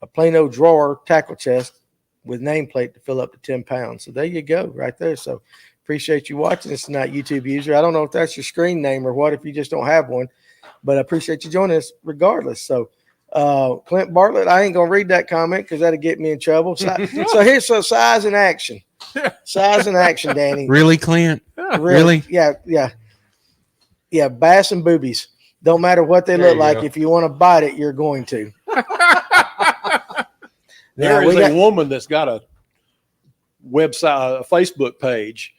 a plain old drawer tackle chest with nameplate to fill up to 10 pounds. So there you go, right there. So appreciate you watching this tonight, YouTube user. I don't know if that's your screen name or what, if you just don't have one, but I appreciate you joining us regardless. So Clint Bartlett, I ain't gonna read that comment because that'll get me in trouble. So here's some size and action. Size and action, Danny. Really, Clint? Really? Yeah, bass and boobies. Don't matter what they There look you like. go. If you want to bite it, you're going to. There Now, is we a got- woman that's got a website, a Facebook page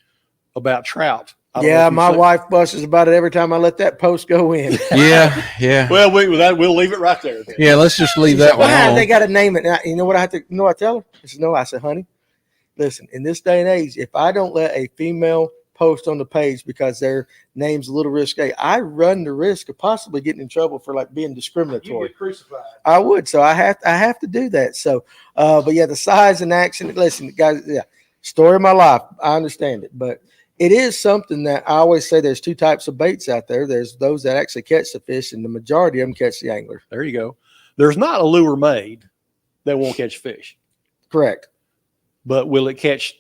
about trout. I don't know Yeah, if you've my seen- wife busses about it every time I let that post go in. Yeah. Well, we'll leave it right there. Then. Yeah, let's just leave that one Why they alone. got to name it? Now, you know what I have to? You know what I tell her? I said, no. I said, honey, listen. In this day and age, if I don't let a female post on the page because their name's a little risque, I run the risk of possibly getting in trouble for like being discriminatory. crucified. I would, so I have to do that. So, but yeah, the size and action. Listen, guys, yeah, story of my life. I understand it, but it is something that I always say. There's two types of baits out there. There's those that actually catch the fish, and the majority of them catch the angler. There you go. There's not a lure made that won't catch fish, Correct. but will it catch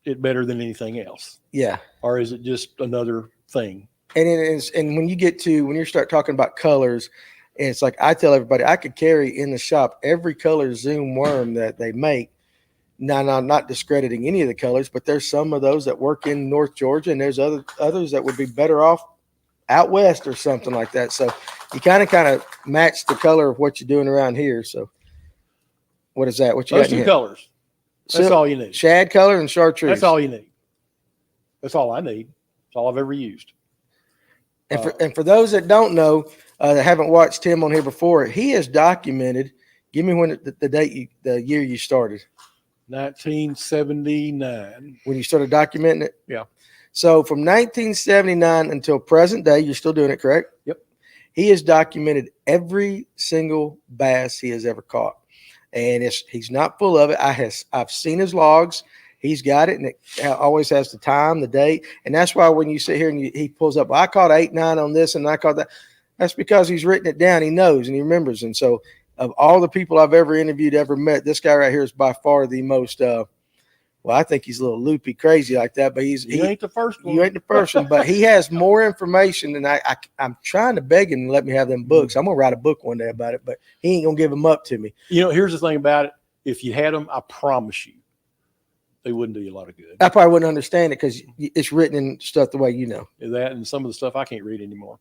it better than anything else, Yeah. or is it just another thing? And it is, and when you start talking about colors, and it's like I tell everybody, I could carry in the shop every color Zoom worm that they make. Now, not discrediting any of the colors, but there's some of those that work in North Georgia, and there's others that would be better off out west or something like that. So you kind of match the color of what you're doing around here. So what is that? What you Those got in two here? colors. That's all you need. Shad color and chartreuse. That's all you need. That's all I need. That's all I've ever used. And for those that don't know, that haven't watched Tim on here before, he has documented. Give me when the year you started. 1979. When you started documenting it. Yeah. So from 1979 until present day, you're still doing it, correct? Yep. He has documented every single bass he has ever caught, and he's not full of it. I've seen his logs. He's got it, and it always has the time, the date, and that's why when you sit here and he pulls up, well, I caught 8, 9 on this, and I caught that. That's because he's written it down. He knows and he remembers, and so of all the people I've ever interviewed, ever met, this guy right here is by far the most. Well, I think he's a little loopy, crazy like that, but You ain't the first one. you ain't the first one, but he has more information than I'm trying to beg him to let me have them books. I'm gonna write a book one day about it, but he ain't gonna give them up to me. You know, here's the thing about it. If you had them, I promise you, they wouldn't do you a lot of good. I probably wouldn't understand it because it's written in stuff the way you know. That and some of the stuff I can't read anymore.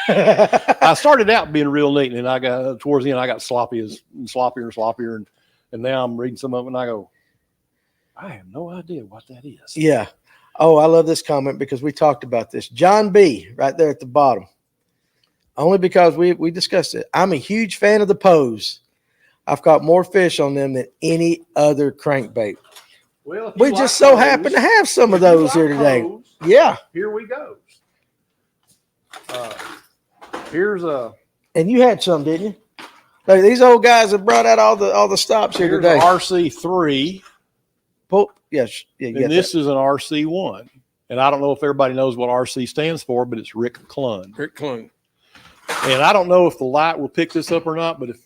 I started out being real neat, and I got towards the end I got sloppier and sloppier, and now I'm reading some of it, and I go, I have no idea what that is. Yeah. Oh, I love this comment because we talked about this. John B. right there at the bottom. Only because we discussed it. I'm a huge fan of the pose. I've caught more fish on them than any other crankbait. Well, if you We like just so those, happen to have some of if you those here like today. those, Yeah. here we go. Here's a And you had some, didn't you? Like, these old guys have brought out all the stops here here's today. an RC3, Yes. Yeah, you got and this is an RC1. And I don't know if everybody knows what RC stands for, but it's Rick Clun. Rick Clun. And I don't know if the light will pick this up or not, but if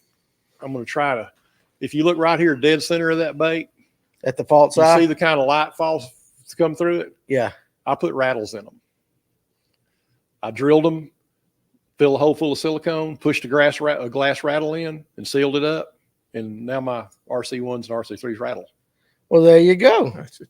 I'm going to try to, if you look right here, dead center of that bait, that. At the fault you side. see the kind of light falls to come through it. Yeah. I put rattles in them. I drilled them, filled a hole full of silicone, pushed a glass rattle in, and sealed it up. And now my RC1s and RC3s rattle. Well, there you go. That's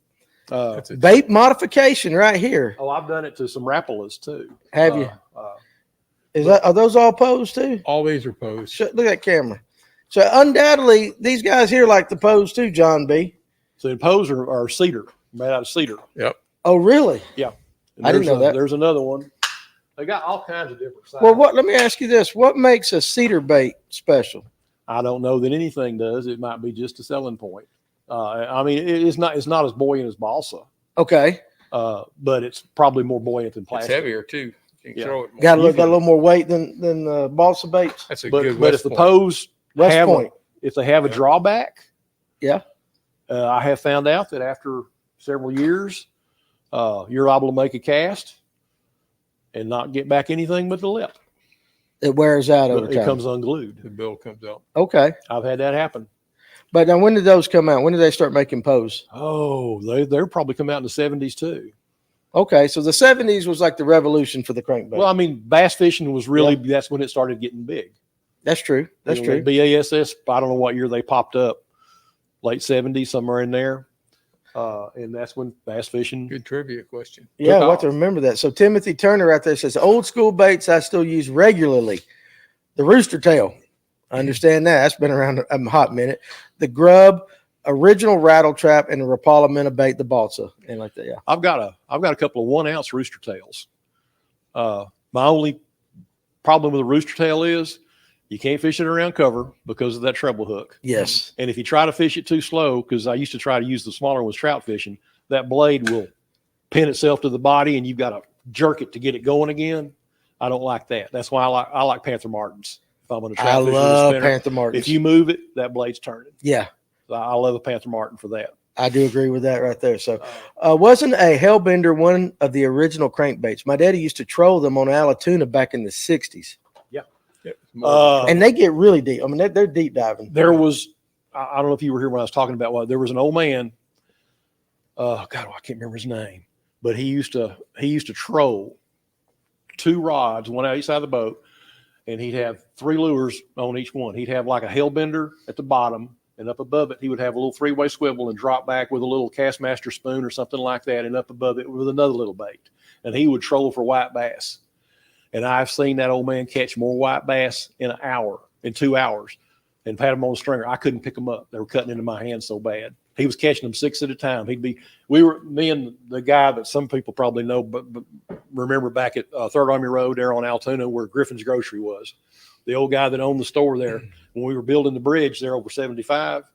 it. Bait modification right here. Oh, I've done it to some Rapalas too. Have you? Are those all posed too? All these are posed. Look at that camera. So undoubtedly, these guys here like the pose too, John B. So the pose are cedar, made out of cedar. Yep. Oh, really? And I didn't know that. There's another one. They got all kinds of different sizes. Well, let me ask you this: what makes a cedar bait special? I don't know that anything does. It might be just a selling point. I mean, it's not as buoyant as balsa, Okay, but it's probably more buoyant than It's plastic. heavier too. You can Yeah. throw it more. got a little more weight than balsa baits. That's a good But if West the Point. pose West have Point. if they have a drawback, Yeah. I have found out that after several years, you're able to make a cast and not get back anything but the lip. It wears out over It time. comes unglued. The bill comes out. Okay. I've had that happen. But now when did those come out? When did they start making pose? Oh, they're probably come out in the 70s too. Okay. So the 70s was like the revolution for the crankbait. Well, I mean, bass fishing was really, that's when it started getting big. That's true. That's true. BASS, I don't know what year they popped up, late 70s, somewhere in there. And that's when bass fishing. Good trivia question. Yeah, I took want to remember that. So Timothy Turner out there says, old school baits I still use regularly. The rooster tail. I understand that. That's been around a hot minute. The grub, original rattle trap, and the Rapala minnow bait, the balsa. And like that, yeah. I've got a couple of 1 ounce rooster tails. My only problem with a rooster tail is you can't fish it around cover because of that treble hook. Yes. And if you try to fish it too slow, because I used to try to use the smaller ones trout fishing, that blade will pin itself to the body and you've got to jerk it to get it going again. I don't like that. That's why I like Panther Martins. If I'm going to I trout fish with a love spinner, Panther Martins. if you move it, that blade's turning. Yeah. I love a Panther Martin for that. I do agree with that right there. So wasn't a hellbender one of the original crankbaits? My daddy used to troll them on Alatoona back in the 60s. And they get really deep. I mean, they're deep diving. There was, I don't know if you were here when I was talking about what, there was an old man. God, I can't remember his name, but he used to troll 2 rods, one out each side of the boat, and he'd have 3 lures on each one. He'd have like a hellbender at the bottom, and up above it, he would have a little 3-way swivel and drop back with a little Castmaster spoon or something like that, and up above it with another little bait. And he would troll for white bass. And I've seen that old man catch more white bass in an hour, in 2 hours, and had them on a stringer. I couldn't pick them up. They were cutting into my hands so bad. He was catching them 6 at a time. Me and the guy that some people probably know, but remember back at 3rd Army Road there on Altoona where Griffin's Grocery was. The old guy that owned the store there, when we were building the bridge there over 75,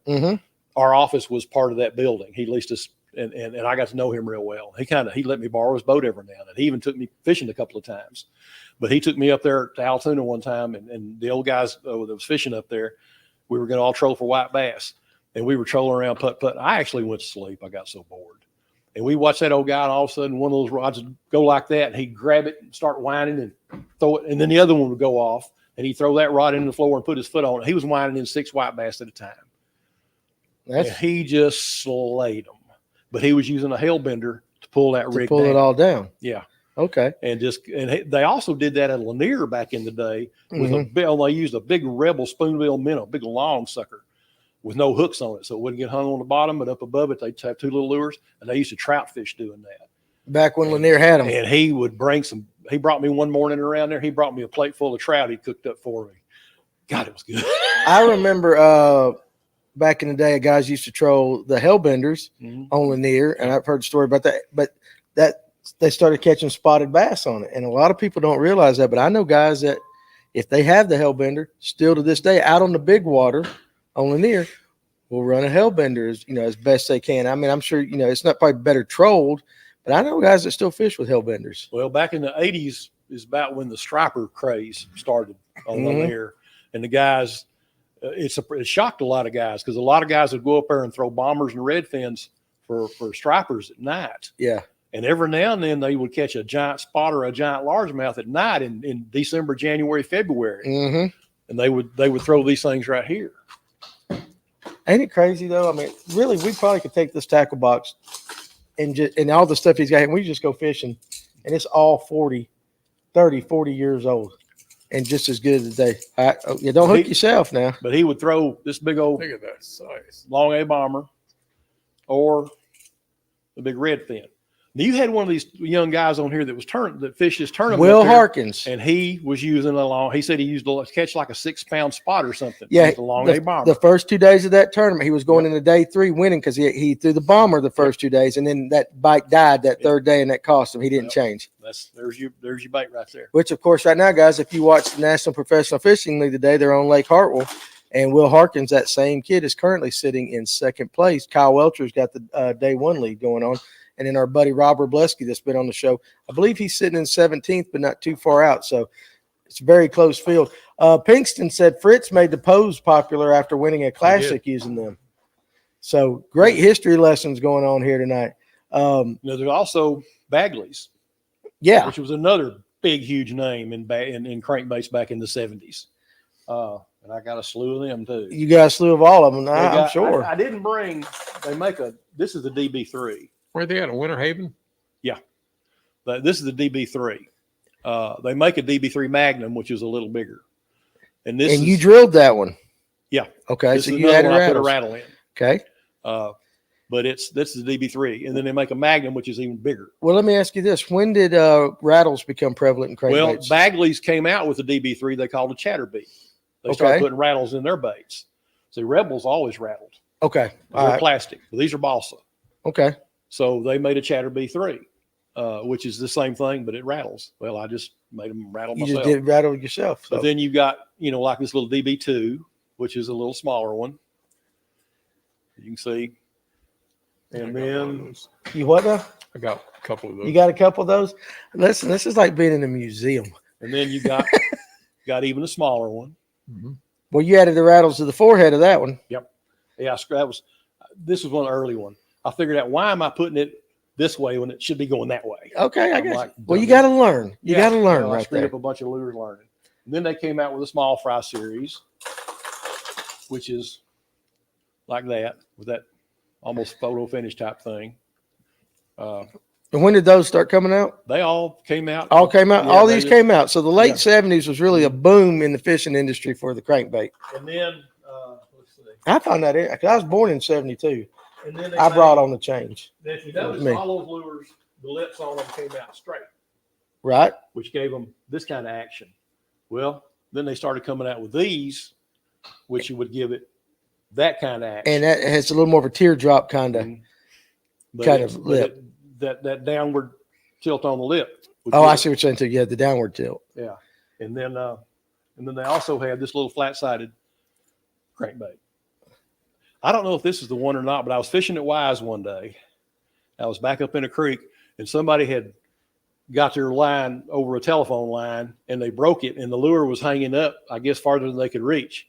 our office was part of that building. He leased us, and I got to know him real well. He let me borrow his boat every now and then. He even took me fishing a couple of times. But he took me up there to Altoona one time, and the old guys that was fishing up there, we were going to all troll for white bass. And we were trolling around putt. I actually went to sleep. I got so bored. And we watched that old guy, and all of a sudden one of those rods would go like that, and he'd grab it and start whining and throw it, and then the other one would go off, and he'd throw that rod into the floor and put his foot on it. He was whining in 6 white bass at a time. And he just slayed them. But he was using a hellbender to pull that rig down. Pull it all down. Yeah. Okay. And they also did that at Lanier back in the day with they used a big Rebel spoonbill minnow, big long sucker with no hooks on it. So it wouldn't get hung on the bottom, but up above it, they'd have 2 little lures, and they used to trout fish doing that. Back when Lanier had them. And he would he brought me one morning around there. He brought me a plate full of trout he cooked up for me. God, it was good. I remember back in the day, guys used to troll the hellbenders on Lanier, and I've heard a story about that. But they started catching spotted bass on it, and a lot of people don't realize that. But I know guys that if they have the hellbender, still to this day, out on the big water on Lanier, will run a hellbender as best they can. I mean, I'm sure it's not probably better trolled, but I know guys that still fish with hellbenders. Well, back in the 80s is about when the striper craze started on Lanier, and the guys. It shocked a lot of guys because a lot of guys would go up there and throw bombers and red fins for stripers at night. Yeah. And every now and then they would catch a giant spot or a giant largemouth at night in December, January, February. And they would throw these things right here. Ain't it crazy though? I mean, really, we probably could take this tackle box and all the stuff he's got, and we just go fishing, and it's all 40 years old. And just as good as they. You don't hook yourself now. But he would throw this big old Look at that size. long A bomber or the big red fin. Now, you had one of these young guys on here that fished this tournament. Will Harkins. And he was using he said he used to catch like a 6-pound spot or something. Yeah. The long A bomber. The first 2 days of that tournament, he was going into day 3 winning because he threw the bomber the first 2 days, and then that bite died that third day, and that cost him. He didn't change. There's your bait right there. Which, of course, right now, guys, if you watch the National Professional Fishing League today, they're on Lake Hartwell, and Will Harkins, that same kid, is currently sitting in 2nd place. Kyle Welcher's got the day 1 lead going on. And then our buddy Robert Blesky that's been on the show, I believe he's sitting in 17th, but not too far out. So it's a very close field. Pinkston said Fritz made the pose popular after winning a classic using them. So great history lessons going on here tonight. There's also Bagley's. Yeah. Which was another big, huge name in crankbaits back in the 70s. And I got a slew of them too. You got a slew of all of them. I'm Got, sure. I didn't bring. This is the DB3. Where they at? In Winter Haven? But this is the DB3. They make a DB3 Magnum, which is a little bigger. And you drilled that one. Yeah. Okay. This So is you another had one I put a rattles. rattle in. Okay. But this is the DB3, and then they make a Magnum, which is even bigger. Well, let me ask you this: when did rattles become prevalent in crankbaits? Well, Bagley's came out with a DB3 they called a chatterbait. They started putting rattles in their baits. See, Rebels always rattled. Okay. They're plastic. These are balsa. Okay. So they made a chatterbait 3, which is the same thing, but it rattles. Well, I just made them rattle You myself. just did rattle yourself. So. But then you've got, like this little DB2, which is a little smaller one. You can see. And then You what now? I got a couple of those. You got a couple of those? Listen, this is like being in a museum. you got even a smaller one. Mhm. Well, you added the rattles to the forehead of that one. Yeah, this was one of the early ones. I figured out, why am I putting it this way when it should be going that way? Okay, I I'm guess. like, Well, you dummy. got to learn. You got to learn I right screwed there. up a bunch of lures learning. And then they came out with a small fry series, which is like that, with that almost photo finish type thing. And when did those start coming out? They all came out. All came out. Yeah, all they these just- came out. So the late Yeah. 70s was really a boom in the fishing industry for the crankbait. And then, let's see. I found that because I was born in 72. And then I brought on the change, If you That was notice, me. all those lures, the lips on them came out straight, right? which gave them this kind of action. Well, then they started coming out with these, which would give it that kind of action. And that has a little more of a teardrop kind of. Mhm. But kind it's- of but lip. that downward tilt on the lip. would Oh, give I it- see what you're saying too. Yeah, the downward tilt. Yeah, and then they also had this little flat-sided crankbait. I don't know if this is the one or not, but I was fishing at Wise one day. I was back up in a creek, and somebody had got their line over a telephone line, and they broke it, and the lure was hanging up, I guess, farther than they could reach.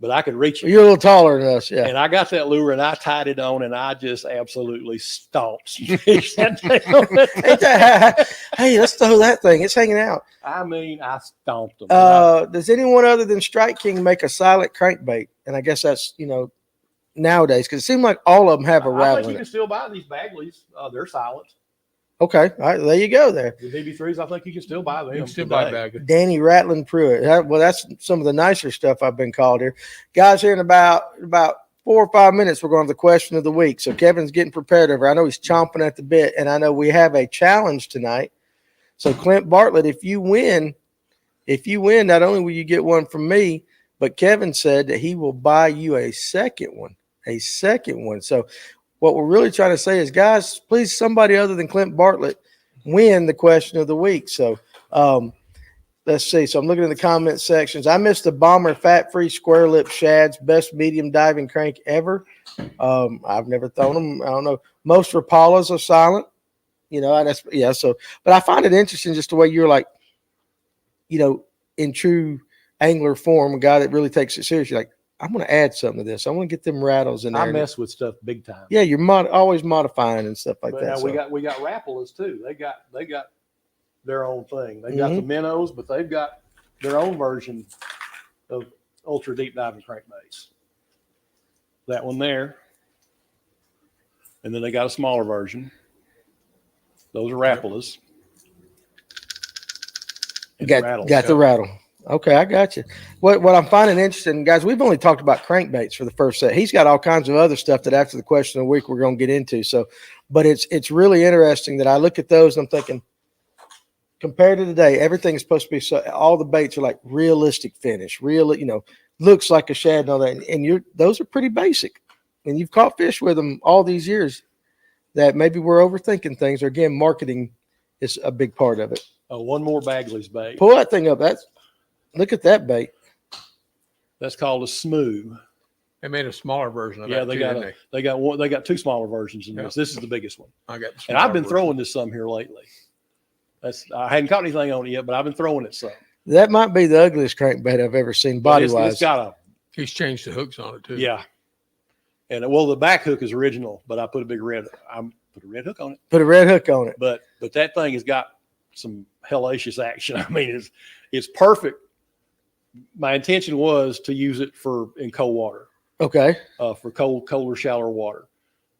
But I could reach it. You're a little taller than us. Yeah. And I got that lure, and I tied it on, and I just absolutely stomped some fish that day on it. Hey, let's throw that thing. It's hanging out. I mean, I stomped them. Does anyone other than Strike King make a silent crankbait? And I guess that's, nowadays, because it seems like all of them have a I rattle think you in can it. still buy these Bagleys. They're silent. Okay. All right. There you go there. The DB3s, I think you can still buy them. You can still buy today. Bagley. Danny Pruitt. Well, that's some of the nicer stuff I've been called here. Guys, here in about 4 or 5 minutes, we're going to the question of the week. So Kevin's getting prepared over. I know he's chomping at the bit, and I know we have a challenge tonight. So Clint Bartlett, if you win, not only will you get one from me, but Kevin said that he will buy you a second one. So what we're really trying to say is, guys, please, somebody other than Clint Bartlett win the question of the week. So let's see. So I'm looking in the comment sections. I missed the Bomber fat-free square lip shads, best medium diving crank ever. I've never thrown them. I don't know. Most Rapalas are silent. So, but I find it interesting just the way you're like, in true angler form, a guy that really takes it seriously. Like, I'm going to add something to this. I want to get them rattles in there. I mess with stuff big time. Yeah, you're always modifying and stuff like But that. now So. we got Rapalas too. They got their own thing. They got the minnows, but they've got their own version of ultra deep diving crankbaits. That one there, and then they got a smaller version. Those are Rapalas. And Got the rattle. Okay, I got you. What I'm finding interesting, guys, we've only talked about crankbaits for the first set. He's got all kinds of other stuff that after the question of the week we're going to get into. So, but it's really interesting that I look at those and I'm thinking, compared to today, everything is supposed to be all the baits are like realistic finish, looks like a shad and all that. And those are pretty basic. And you've caught fish with them all these years that maybe we're overthinking things, or again, marketing is a big part of it. One more Bagley's bait. Pull that thing up. Look at that bait. That's called a smooth. They made a smaller version of Yeah, that. they got two smaller versions in Yeah. this. This is the biggest one. I got. And I've been throwing this some here lately. I hadn't caught anything on it yet, but I've been throwing it some. That might be the ugliest crankbait I've ever seen, But body it's wise. got He's changed the hooks on it too. yeah. And the back hook is original, but I put a big red hook on it. Put a red hook on it. But that thing has got some hellacious action. I mean, it's perfect. My intention was to use it in cold water, Okay. for colder, shallower water.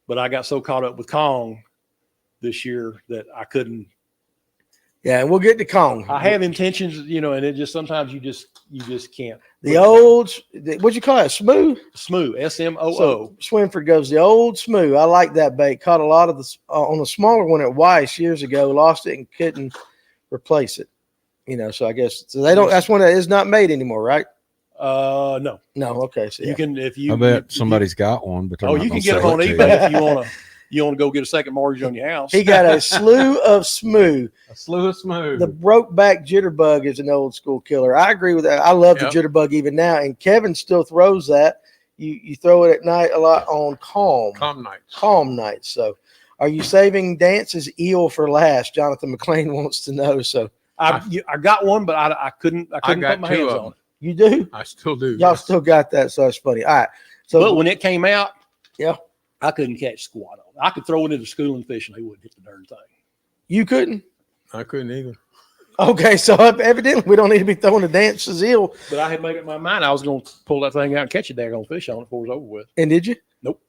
But I got so caught up with Kong this year that I couldn't. Yeah, and we'll get to Kong. I have intentions, and it just sometimes you just can't. The old, what'd you call it? Smooth? Smooth, SMOO. So Swinford goes, the old Smooth. I like that bait. Caught a lot of the, on a smaller one at Weiss years ago, lost it and couldn't replace it. So I guess, so they don't, that's one that is not made anymore, right? No. No, okay. So You can, if you. I bet somebody's got one, but they're not you can gonna get them sell on it to eBay you. if you want to. You want to go get a second mortgage on your house. he got a slew of Smooth. A slew of smooth. The broke back jitterbug is an old school killer. I agree with that. I love Yep. the jitterbug even now, and Kevin still throws that. You throw it at night a lot on calm nights. So, are you saving Dance's eel for last? Jonathan McLean wants to know. So I got one, but I couldn't I put got my two hands of on them. it. you do. I still do. Y'all yes. still got that. So that's funny. All right. So But when it came out, Yeah. I couldn't catch squat on it. I could throw it into schooling fish and they wouldn't hit the darn thing. you couldn't. I couldn't either. Okay, so evidently we don't need to be throwing the Dance's eel. But I had made up my mind I was going to pull that thing out and catch a daggone fish on it before it was over with. And did you? Nope.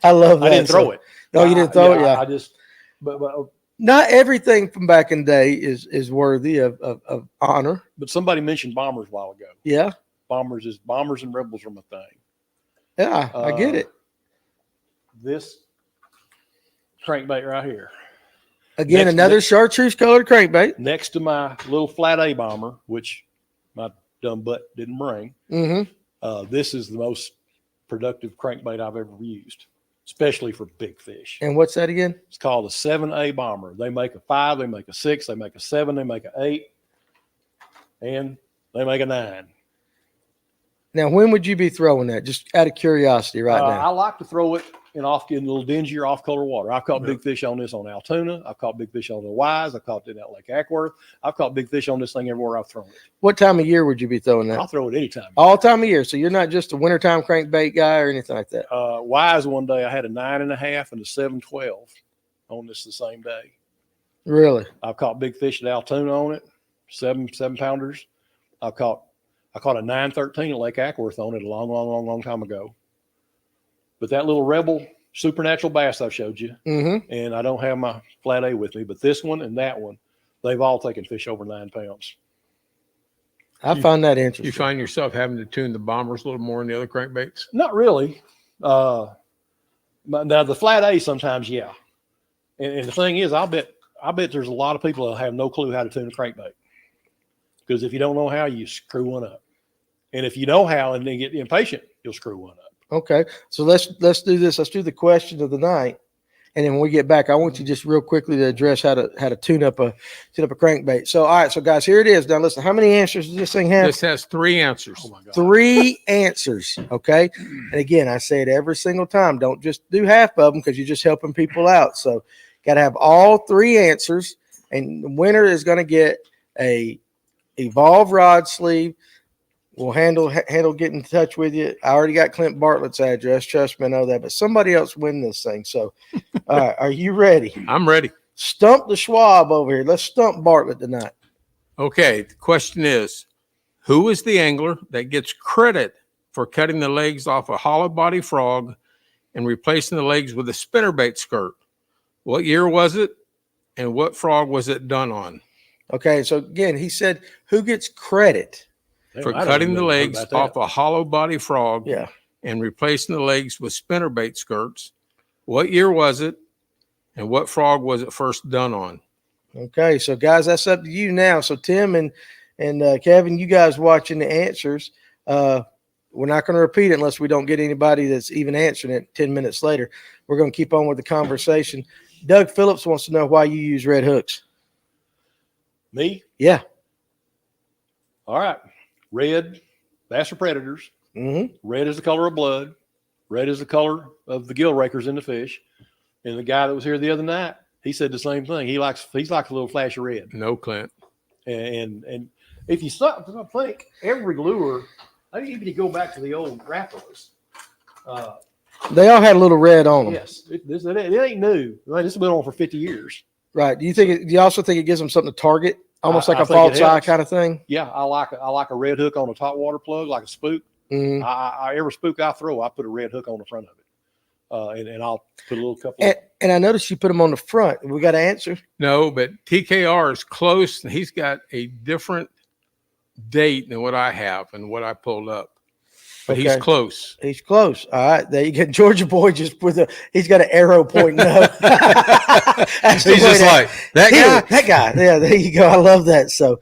I love that. I didn't throw it. No, you didn't throw it. Yeah. I just, but Not everything from back in the day is worthy of honor. somebody mentioned bombers a while ago. Yeah. Bombers and rebels are my thing. Yeah, I get it. This crankbait right here, Again, next- another chartreuse colored crankbait. next to my little flat A bomber, which my dumb butt didn't bring. Mm-hmm. This is the most productive crankbait I've ever used, especially for big fish. And what's that again? It's called a 7A bomber. They make a 5, they make a 6, they make a 7, they make a 8, and they make a 9. Now, when would you be throwing that? Just out of curiosity right I now. like to throw it in a little dingier, off-color water. I've caught big fish on this on Altoona. I've caught big fish on the Wise. I've caught it at Lake Ackworth. I've caught big fish on this thing everywhere I've thrown it. What time of year would you be throwing that? I'll throw it anytime. All time of year. So you're not just a wintertime crankbait guy or anything like that. Wise one day I had a 9.5 and a 7.12 on this the same day. Really? I've caught big fish at Altoona on it, 7 pounders. I caught a 9.13 at Lake Ackworth on it a long time ago. But that little Rebel supernatural bass I showed you, Mm-hmm. and I don't have my flat A with me, but this one and that one, they've all taken fish over 9 pounds. I find that interesting. You find yourself having to tune the bombers a little more than the other crankbaits? Not really. But now the flat A sometimes, yeah. And the thing is, I bet there's a lot of people that have no clue how to tune a crankbait. Because if you don't know how, you screw one up. And if you know how and then get impatient, you'll screw one up. Okay. So let's do this. Let's do the question of the night. And then when we get back, I want you just real quickly to address how to tune up a crankbait. So, all right. So guys, here it is. Now listen, how many answers does this thing have? This has 3 answers. Oh my God. 3 answers. Okay. And again, I say it every single time. Don't just do half of them because you're just helping people out. So got to have all 3 answers. And the winner is going to get a Evolve rod sleeve. We'll handle getting in touch with you. I already got Clint Bartlett's address. Trust me, I know that. But somebody else win this thing. So, all right, are you ready? I'm ready. Stump the Schwab over here. Let's stump Bartlett tonight. Okay. The question is, who is the angler that gets credit for cutting the legs off a hollow body frog and replacing the legs with a spinnerbait skirt? What year was it? And what frog was it done on? Okay, so again, he said, who gets credit? For I don't cutting even the know legs about that. off a hollow body frog Yeah. and replacing the legs with spinnerbait skirts. What year was it? And what frog was it first done on? Okay, so guys, that's up to you now. So Tim and Kevin, you guys watching the answers. We're not going to repeat it unless we don't get anybody that's even answering it 10 minutes later. We're going to keep on with the conversation. Doug Phillips wants to know why you use red hooks. Me? Yeah. All right. Red, bass are predators. Mm-hmm. Red is the color of blood. Red is the color of the gill rakers in the fish. And the guy that was here the other night, he said the same thing. He's like a little flash of red. No, Clint. And if you stop to think, every lure, I think even you go back to the old Rappalos. They all had a little red on them. Yes, it ain't new. This has been on for 50 years. Right. Do you also think it gives them something to target? Almost like I a think it false eye helps. kind of thing? Yeah, I like a red hook on a top water plug, like a spook. Mhm. Every spook I throw, I put a red hook on the front of it, and I'll put a little couple. And I noticed you put them on the front. We got to answer. No, but TKR is close, and he's got a different date than what I have and what I pulled up. But he's Okay. close. He's close. All right. There you go. Georgia boy he's got an arrow pointing up. That's the He's way just like that Yeah, guy. that guy. Yeah, there you go. I love that. So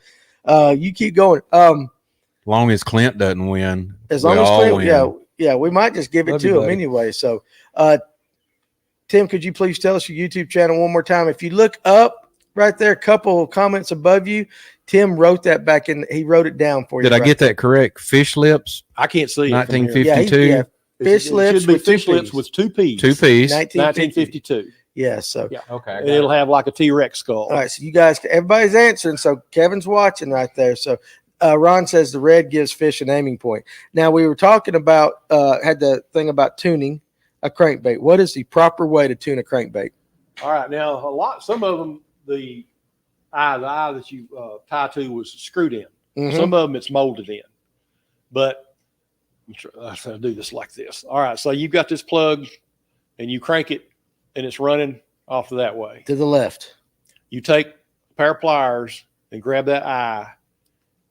you keep going. Long as Clint doesn't win, As we long as all Clint, win. yeah, we might just give it Love to you, him buddy. anyway. So Tim, could you please tell us your YouTube channel one more time? If you look up right there, a couple of comments above you, Tim wrote that back in. He wrote it down for you. Did I right get there. that correct? Fish lips, I can't see it from here. 1952. Yeah, fish It lips should be with two fish lips Ps. with two P's. 2 piece. 1952. Yeah. So Yeah. Okay. And it'll have like a T-Rex skull. all right. So you guys, everybody's answering. So Kevin's watching right there. So Ron says the red gives fish an aiming point. Now we were talking about had the thing about tuning a crankbait. What is the proper way to tune a crankbait? All right. Now, some of them, the eye that you tie to was screwed in. Mhm. Some of them it's molded in. But I'm going to do this like this. All right. So you've got this plug and you crank it and it's running off that way. To the left. You take a pair of pliers and grab that eye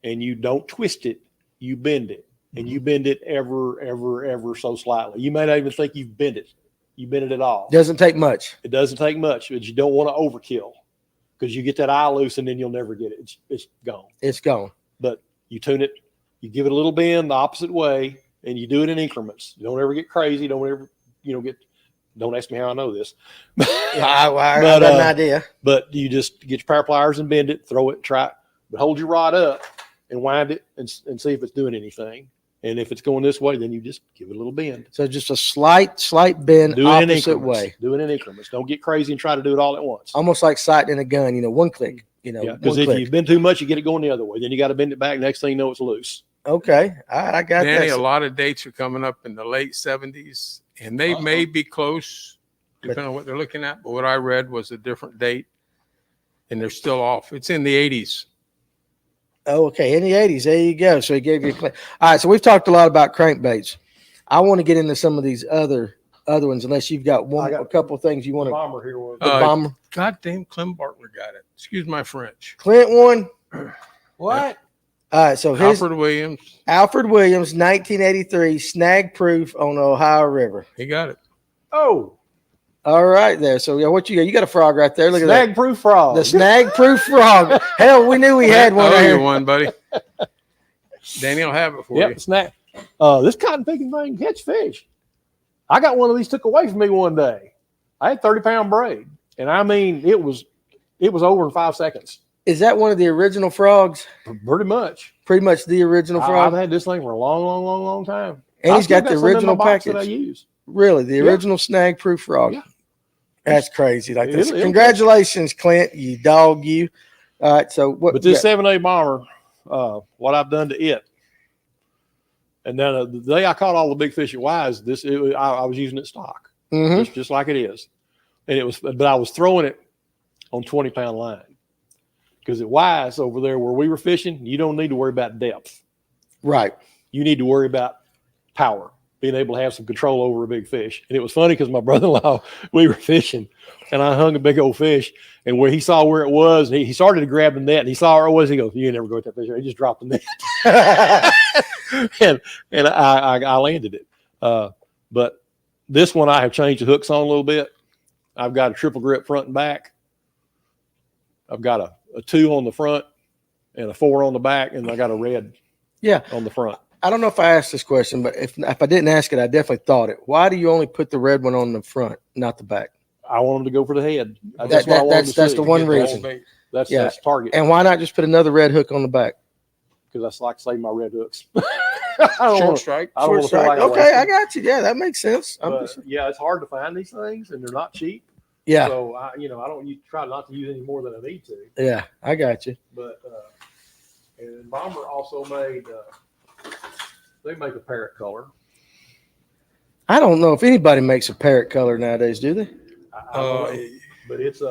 and you don't twist it. You bend it. And you bend it ever so slightly. You may not even think you've bent it. You bend it at all. Doesn't take much. It doesn't take much, but you don't want to overkill because you get that eye loose and then you'll never get it. It's gone. It's gone. But you tune it, you give it a little bend the opposite way, and you do it in increments. You don't ever get crazy. Don't ever, don't ask me how I know this. I got an idea. But you just get your power pliers and bend it, throw it, try it, but hold your rod up and wind it and see if it's doing anything. And if it's going this way, then you just give it a little bend. So just a slight bend Do it in opposite increments. way. Do it in increments. Don't get crazy and try to do it all at once. Almost like sighting a gun, one click. Because one if click. you bend too much, you get it going the other way. Then you got to bend it back. Next thing you know, it's loose. Okay. All right, I got Danny, a that. lot of dates are coming up in the late 70s, and they may be close, depending on what they're looking at. But what I read was a different date, and they're still off. It's in the 80s. Oh, okay. In the 80s. There you go. So he gave you a click. All right. So we've talked a lot about crankbaits. I want to get into some of these other ones, unless you've got a couple of things you want to. Bomber here was The bomber. Goddamn, Clem Bartler got it. Excuse my French. Clint one. What? All right. So here's Alfred Williams, Alfred Williams, 1983, snag proof on the Ohio River. he got it. Oh, All right, there. So yeah, what you got? You got a frog right there. Look at that. snag proof frog. The snag proof frog. Hell, we knew we had one Oh, there. you won, buddy. Danny will have it for you. Yep, snag. This cotton picking thing can catch fish. I got one of these took away from me one day. I had 30-pound braid, and I mean it was over in 5 seconds. Is that one of the original frogs? Pretty much. Pretty much the original I've frog. had this thing for a long time. And he's I've still got the some in my original box that I package. use. Really, the Yeah. original snag proof frog. Yeah. That's crazy. Like this. It'll- Congratulations, Clint. You dog, you. All right. So what? But this 7A bomber, what I've done to it, and then the day I caught all the big fish at Wise, I was using it stock, Mhm. just like it is, but I was throwing it on 20-pound line because at Wise over there where we were fishing, you don't need to worry about depth. Right. You need to worry about power, being able to have some control over a big fish. And it was funny because my brother-in-law, we were fishing, and I hung a big old fish, and where he saw where it was, he started to grab the net, and he saw where it was. He goes, "You ain't never go with that fish." He just dropped the net, and I landed it. But this one I have changed the hooks on a little bit. I've got a triple grip front and back. I've got a 2 on the front and a 4 on the back, and I got a red on the front. I don't know if I asked this question, but if I didn't ask it, I definitely thought it. Why do you only put the red one on the front, not the back? I want them to go for the head. That's the one reason. That's Yeah. that's target. And why not just put another red hook on the back? Because that's like saving my red hooks. I don't Short want strike. I don't want to feel like Okay, I got you. Yeah, that makes sense. yeah, it's hard to find these things, and they're not cheap. Yeah, So I don't try not to use any more than I need to. yeah, I got you. But and Bomber also made they make a parrot color. I don't know if anybody makes a parrot color nowadays, do they? I don't know, but it's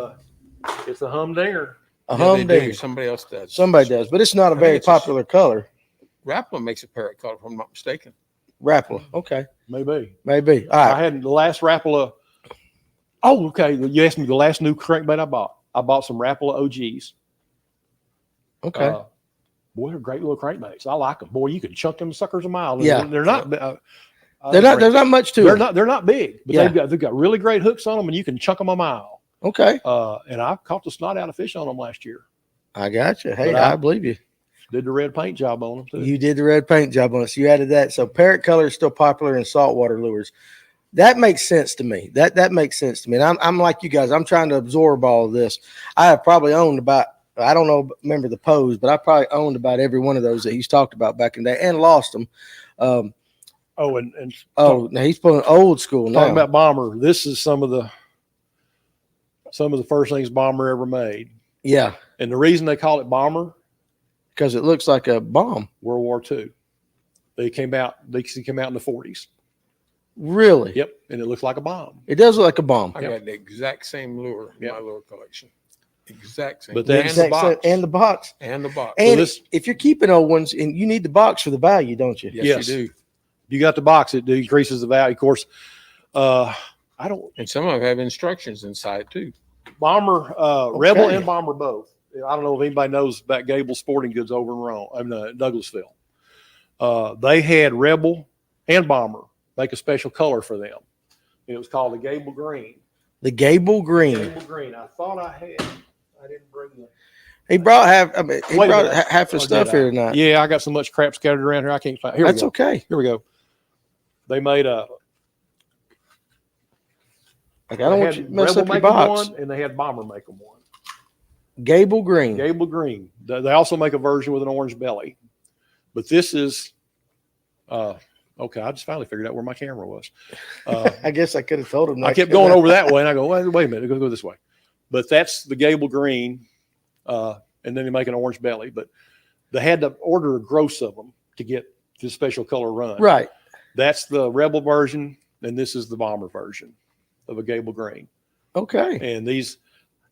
It's a humdinger. A Yeah, they do. humdinger. Somebody else does. Somebody does, but it's not a I think very it's a popular color. Rapala makes a parrot color, if I'm not mistaken. Rapala. Okay. Maybe. Maybe. All I right. had the last Rapala. Oh, okay. You asked me the last new crankbait I bought. I bought some Rapala OGs. Okay. Boy, they're great little crankbaits. I like them. Boy, you can chuck them suckers a mile. Yeah. They're not. There's not much to They're it. They're not big, but Yeah. they've got really great hooks on them, and you can chuck them a mile. Okay. And I caught the snot out of fish on them last year. I got you. Hey, But I believe you. Did the red paint job on them too. You did the red paint job on it. So you added that. So parrot color is still popular in saltwater lures. That makes sense to me. That makes sense to me. And I'm like you guys. I'm trying to absorb all of this. I have probably owned about, I don't know, remember the pose, but I probably owned about every one of those that he's talked about back in the day and lost them. and Now he's pulling old school now. talking about Bomber. This is some of the first things Bomber ever made. Yeah, And the reason they call it Bomber, because it looks like a bomb. World War II. They came out in the 40s. Really? Yep. And it looks like a bomb. It does look like a bomb. I got the exact same lure in Yep. my lure collection. Exact same. But and that's the box. And the box. And the box. And this- if you're keeping old ones, and you need the box for the value, don't you? Yes, Yes. you do. You got the box, it increases the value. Of course, I don't And some of them have instructions inside too. Bomber, Okay. Rebel and Bomber both. I don't know if anybody knows about Gable Sporting Goods over in Douglasville. They had Rebel and Bomber make a special color for them. It was called the Gable Green. The Gable Green. Gable Green. I thought I didn't bring the. He brought half. He Wait a brought minute. half the Or stuff did I? here tonight. Yeah, I got so much crap scattered around here. I can't find. Here That's we go. okay. Here we go. They made a. Like, I don't they want had you to mess Rebel up your make 'em box. one, and they had Bomber make them one. Gable Green. Gable Green. They also make a version with an orange belly, but this is. Okay, I just finally figured out where my camera was. I guess I could have told him. I kept going over that way, and I go, wait a minute, go this way. But that's the Gable Green, and then they make an orange belly. But they had to order a gross of them to get the special color run. Right. That's the Rebel version, and this is the Bomber version of a Gable Green. Okay. And these,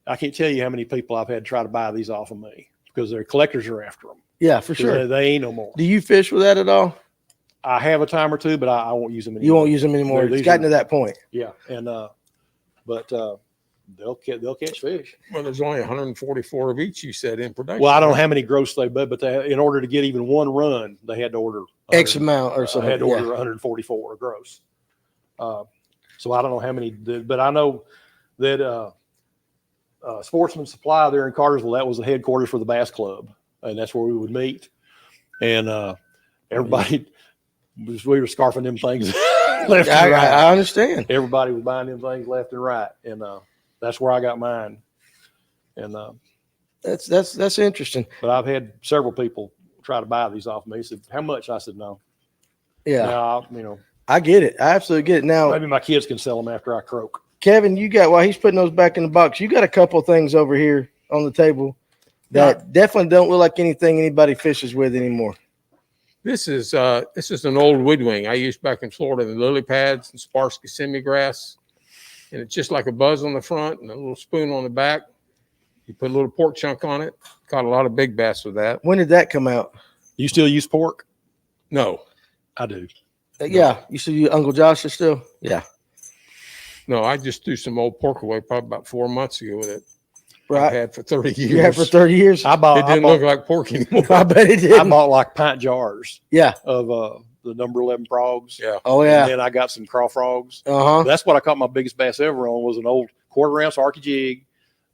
I can't tell you how many people I've had try to buy these off of me because their collectors are after them. Yeah, for sure. They ain't no more. Do you fish with that at all? I have a time or two, but I won't use them anymore. You won't use them anymore. These It's gotten are- to that point. Yeah, and but they'll catch fish. Well, there's only 144 of each, you said, in production. Well, I don't know how many gross they, but they, in order to get even one run, they had to order X amount or I something. had to Yeah. order 144 gross. So I don't know how many, but I know that Sportsman Supply there in Cartersville, that was the headquarters for the Bass Club, and that's where we would meet. And everybody, we were scarfing them things left and right. I understand. Everybody was buying them things left and right, and that's where I got mine. And That's interesting. but I've had several people try to buy these off me. He said, "How much?" I said, "No." Yeah. Now, I get it. I absolutely get it. Now, maybe my kids can sell them after I croak. Kevin, you got, while he's putting those back in the box, you got a couple of things over here on the table that definitely don't look like anything anybody fishes with anymore. This is an old woodwing I used back in Florida, the lily pads and sparse Kissimmee grass. And it's just like a buzz on the front and a little spoon on the back. You put a little pork chunk on it. Caught a lot of big bass with that. When did that come out? You still use pork? No, I do. Yeah. You said you Uncle Josh is still? Yeah. no, I just threw some old pork away probably about 4 months ago with it. I've Right. had for 30 years. You had for 30 years? I It didn't look like pork anymore. I bet it I did. bought like pint jars Yeah. of the number 11 frogs. Yeah. Oh, And yeah. then I got some craw frogs. Uh-huh. That's what I caught my biggest bass ever on, was an old quarter-ounce arky jig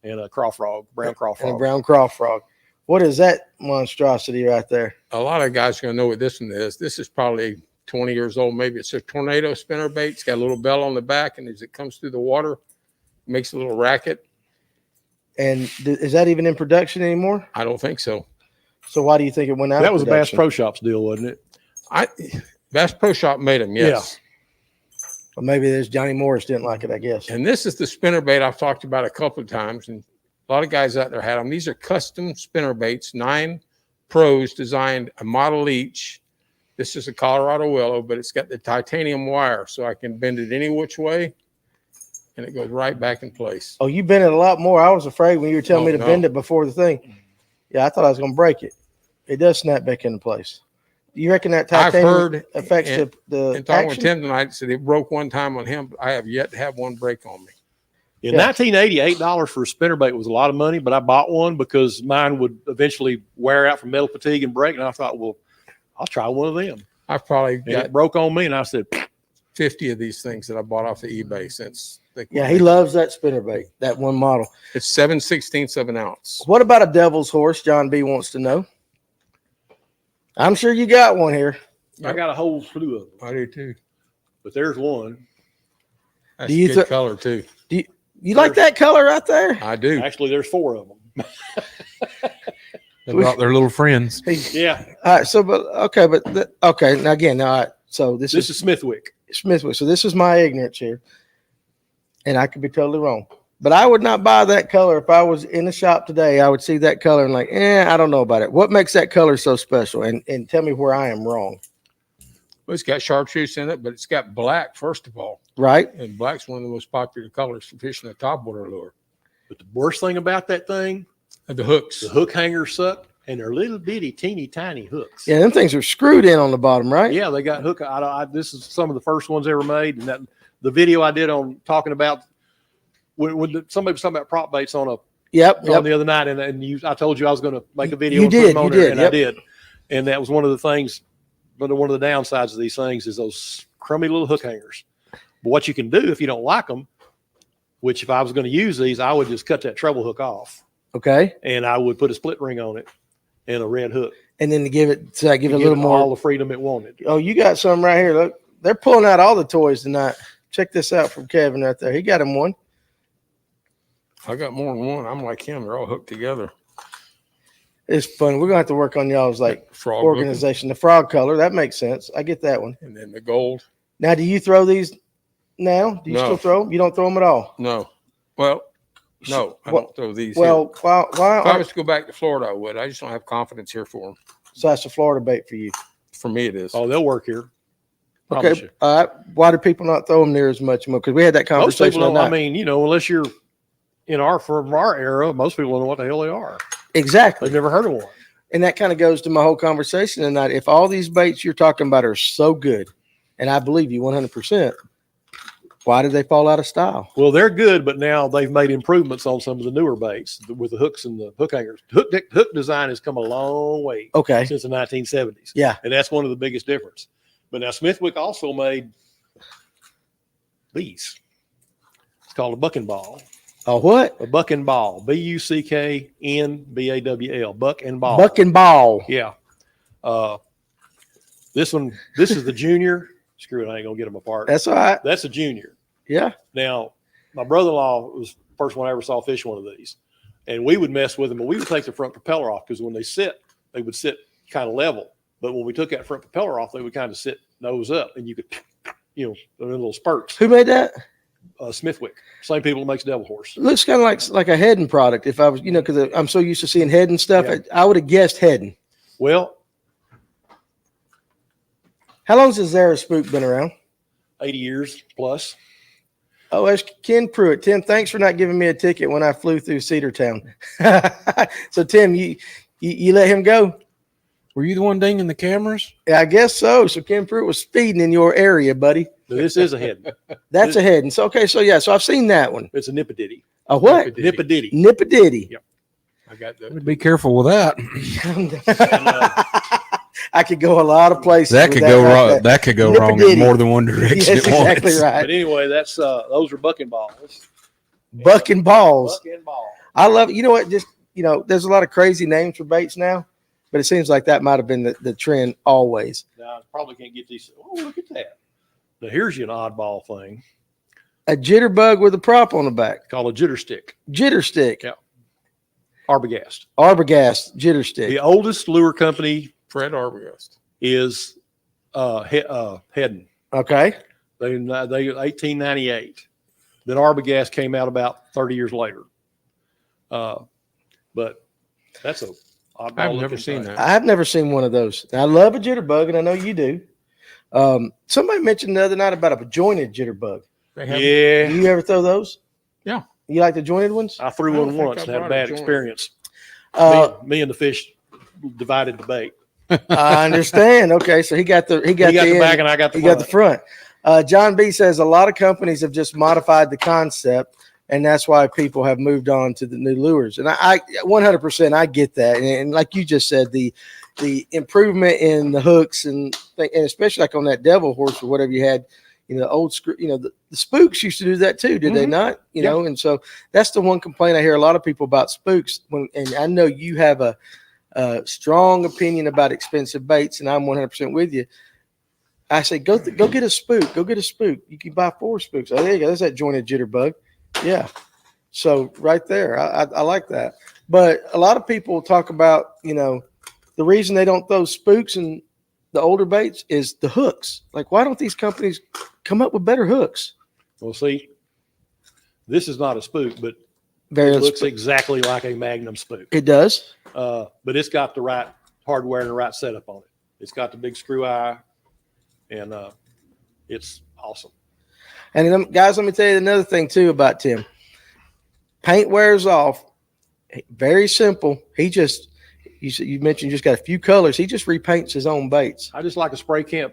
and a craw frog, brown craw And a frog. brown craw frog. What is that monstrosity right there? A lot of guys are going to know what this one is. This is probably 20 years old. Maybe it's a tornado spinnerbait. It's got a little bell on the back, and as it comes through the water, it makes a little racket. And is that even in production anymore? I don't think so. So why do you think it went out? That of was a Bass production? Pro Shops deal, wasn't it? Bass Pro Shop made them, yes. Or maybe there's Johnny Morris didn't like it, I guess. And this is the spinnerbait I've talked about a couple of times, and a lot of guys out there had them. These are custom spinnerbaits. 9 pros designed a model each. This is a Colorado willow, but it's got the titanium wire, so I can bend it any which way. and it goes right back in place. Oh, you bent it a lot more. I was afraid when you were telling me to no. bend it before the thing. Yeah, I thought I was going to break it. It does snap back into place. You reckon that I've titanium heard affects and the talking with action? Tim tonight, said it broke one time on him. But I have yet to have one break on me. In Yeah. 1980, $8 for a spinnerbait was a lot of money, but I bought one because mine would eventually wear out from metal fatigue and break. And I thought, well, I'll try one of them. I've probably And got it broke on me, and I said, 50 of these things that I bought off of eBay since. Yeah, he loves that spinnerbait, that one model. It's 7/16 of an ounce. What about a devil's horse? John B wants to know. I'm sure you got one here. I got a whole slew of them, I do too. but there's one. That's Do you a good th- color too. You like that color right there? I do. Actually, there's 4 of them. They brought their little friends. Yeah, All right, so okay. Now again, all right. So this this is is Smithwick. Smithwick. So this is my ignorance here, and I could be totally wrong. But I would not buy that color if I was in the shop today. I would see that color and like, I don't know about it. What makes that color so special? And tell me where I am wrong. Well, it's got chartreuse in it, but it's got black first of all, Right? and black's one of the most popular colors for fishing a topwater lure. But the worst thing about that thing, And the hooks. the hook hangers suck, and they're little bitty, teeny tiny hooks. Yeah, them things are screwed in on the bottom, right? Yeah, they got hook. This is some of the first ones ever made, and that the video I did on talking about when somebody was talking about prop baits on Yep. on the other night, and I told you I was going to make a video. You and put did, them on you there, did, and yep. I did. And that was one of the things. But one of the downsides of these things is those crummy little hook hangers. But what you can do if you don't like them, which if I was going to use these, I would just cut that treble hook off, Okay. and I would put a split ring on it and a red hook. And then to give it a to little more. all the freedom it wanted. Oh, you got some right here. Look, they're pulling out all the toys tonight. Check this out from Kevin right there. He got him one. I got more than one. I'm like him. They're all hooked together. It's fun. We're gonna have to work on y'all's like Frog organization. The frog color, that makes sense. I get that one. looking. And then the gold. Now, do you throw these now? Do you No. still throw them? You don't throw them at all? No. Well, no, I Well- don't throw these. here. Well, why If I aren't, was to go back to Florida, I would. I just don't have confidence here for them. so that's a Florida bait for you? For me, it is. Oh, they'll work here. Promise Okay. you. Why do people not throw them near as much more? Because we had that Most conversation. people don't. I tonight. mean, unless you're from our era, most people don't know what the hell they are. Exactly. They've never heard of one. And that kind of goes to my whole conversation tonight. If all these baits you're talking about are so good, and I believe you 100%, why did they fall out of style? Well, they're good, but now they've made improvements on some of the newer baits with the hooks and the hook hangers. Hook design has come a long way Okay. since the 1970s. Yeah. And that's one of the biggest difference. But now Smithwick also made these. It's called a bucking ball. Oh, what? A buck and ball. BUCKNBAWL. Buck and ball. Buck and ball. Yeah. This is the junior. Screw it, I ain't gonna get them apart. That's all right. That's a junior. Yeah. Now, my brother-in-law was the first one I ever saw fish one of these. And we would mess with them, but we would take the front propeller off because when they would sit kind of level. But when we took that front propeller off, they would kind of sit nose up, and you could, they're in little spurts. Who made that? Smithwick, same people that makes Devil Horse. Looks kind of like a Heddon product. If I was, because I'm so used to seeing Heddon stuff, Yeah. I would have guessed Heddon. Well, How long has Zara Spook been around? 80 years plus. Oh, that's Ken Pruitt. Tim, thanks for not giving me a ticket when I flew through Cedartown. So, Tim, you let him go? Were you the one dinging the cameras? Yeah, I guess so. So Ken Pruitt was speeding in your area, buddy. Now, this is a head. That's a Heddon. So, okay, so yeah, so I've seen that one. It's a nippadiddy. A what? Nippadiddy. Nippadiddy. Yep. I got the Be careful with that. I could go a lot of places. That with could go right wrong. there. That could go wrong in Nippadiddy. more than one direction Yes, at once. exactly right. But anyway, that's those are bucking balls. Buck and balls. Buck and ball. I love, you know what, just, there's a lot of crazy names for baits now, but it seems like that might have been the trend always. Now I probably can't get these. Oh, look at that. Now here's you an oddball thing A jitterbug with a prop on the back. called a jitter stick. Jitter stick. Yeah. Arbogast. Arbogast jitter stick. The oldest lure company Fred Arbogast. is Heddon. Okay. They 1898. Then Arbogast came out about 30 years later. But that's a oddball I've never looking seen thing. that. I've never seen one of those. I love a jitterbug, and I know you do. Somebody mentioned the other night about a jointed jitterbug. They have, Do Yeah, you ever throw those? Yeah. You like the jointed ones? I threw I don't one think once I and had a brought a bad joint. experience. Me and the fish divided the bait. I understand. Okay, so he got the He got the end, back and I got the he front. got the front. John B says a lot of companies have just modified the concept, and that's why people have moved on to the new lures. And I 100% I get that. And like you just said, the improvement in the hooks and especially like on that devil horse or whatever you had, the old screw, the spooks used to do that too, did they not? Yeah. And so that's the one complaint I hear a lot of people about spooks. And I know you have a strong opinion about expensive baits, and I'm 100% with you. I say, go get a spook. Go get a spook. You can buy 4 spooks. Oh, there you go. There's that jointed jitterbug. Yeah. So right there, I like that. But a lot of people talk about, the reason they don't throw spooks and the older baits is the hooks. Like, why don't these companies come up with better hooks? Well, see, this is not a spook, but Very it looks exactly like a Magnum spook. It does. But it's got the right hardware and the right setup on it. It's got the big screw eye, and it's awesome. And then, guys, let me tell you another thing too about Tim. Paint wears off. Very simple. You mentioned just got a few colors. He just repaints his own baits. I just like a spray paint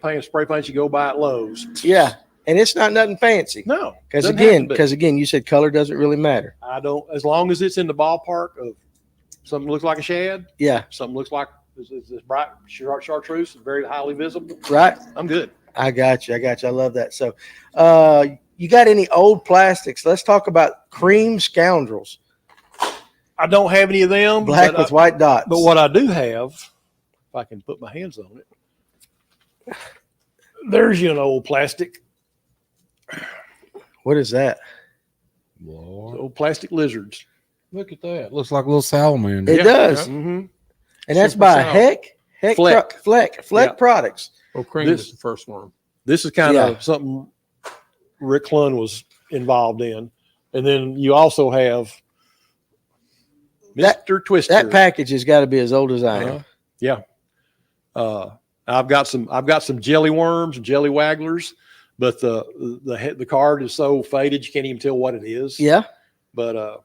you go buy at Lowe's. Yeah, and it's not nothing fancy. No, Because doesn't have to be. again, you said color doesn't really matter. I don't, as long as it's in the ballpark of something looks like a shad, Yeah, something looks like this bright chartreuse, very highly visible. right. I'm good. I got you. I love that. So, you got any old plastics? Let's talk about cream scoundrels, I don't have any of them. black with white dots. But what I do have, if I can put my hands on it, there's an old plastic, What is that? Lord. old plastic lizards. Look at that. Looks like a little salamander. It does, Mm-hmm. and that's Super by Sal. Fleck Yeah. Products. Oh, cream This- is the first one. This is kind Yeah. of something Rick Clunn was involved in. And then you also have That- Mr. Twister. That package has got to be as old as I am. Uh-huh. Yeah. I've got some jelly worms and jelly wagglers, but the card is so faded you can't even tell what it is. Yeah. But So-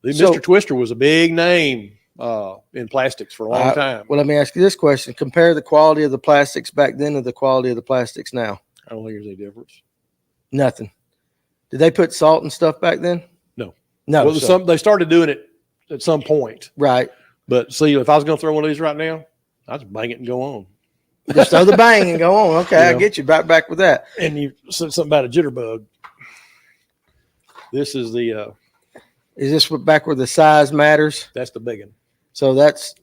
Mr. Twister was a big name in plastics for a long time. Well, let me ask you this question: compare the quality of the plastics back then to the quality of the plastics now. I don't think there's any difference. Nothing. Did they put salt and stuff back then? No. No. Well, so- they started doing it at some point. right. But see, if I was going to throw one of these right now, I'd just bang it and go on. Just throw the bang and go on. Okay, I Yeah. get you. Back with that. And you said something about a jitterbug. This is Is this back where the size matters? that's the big one. So that's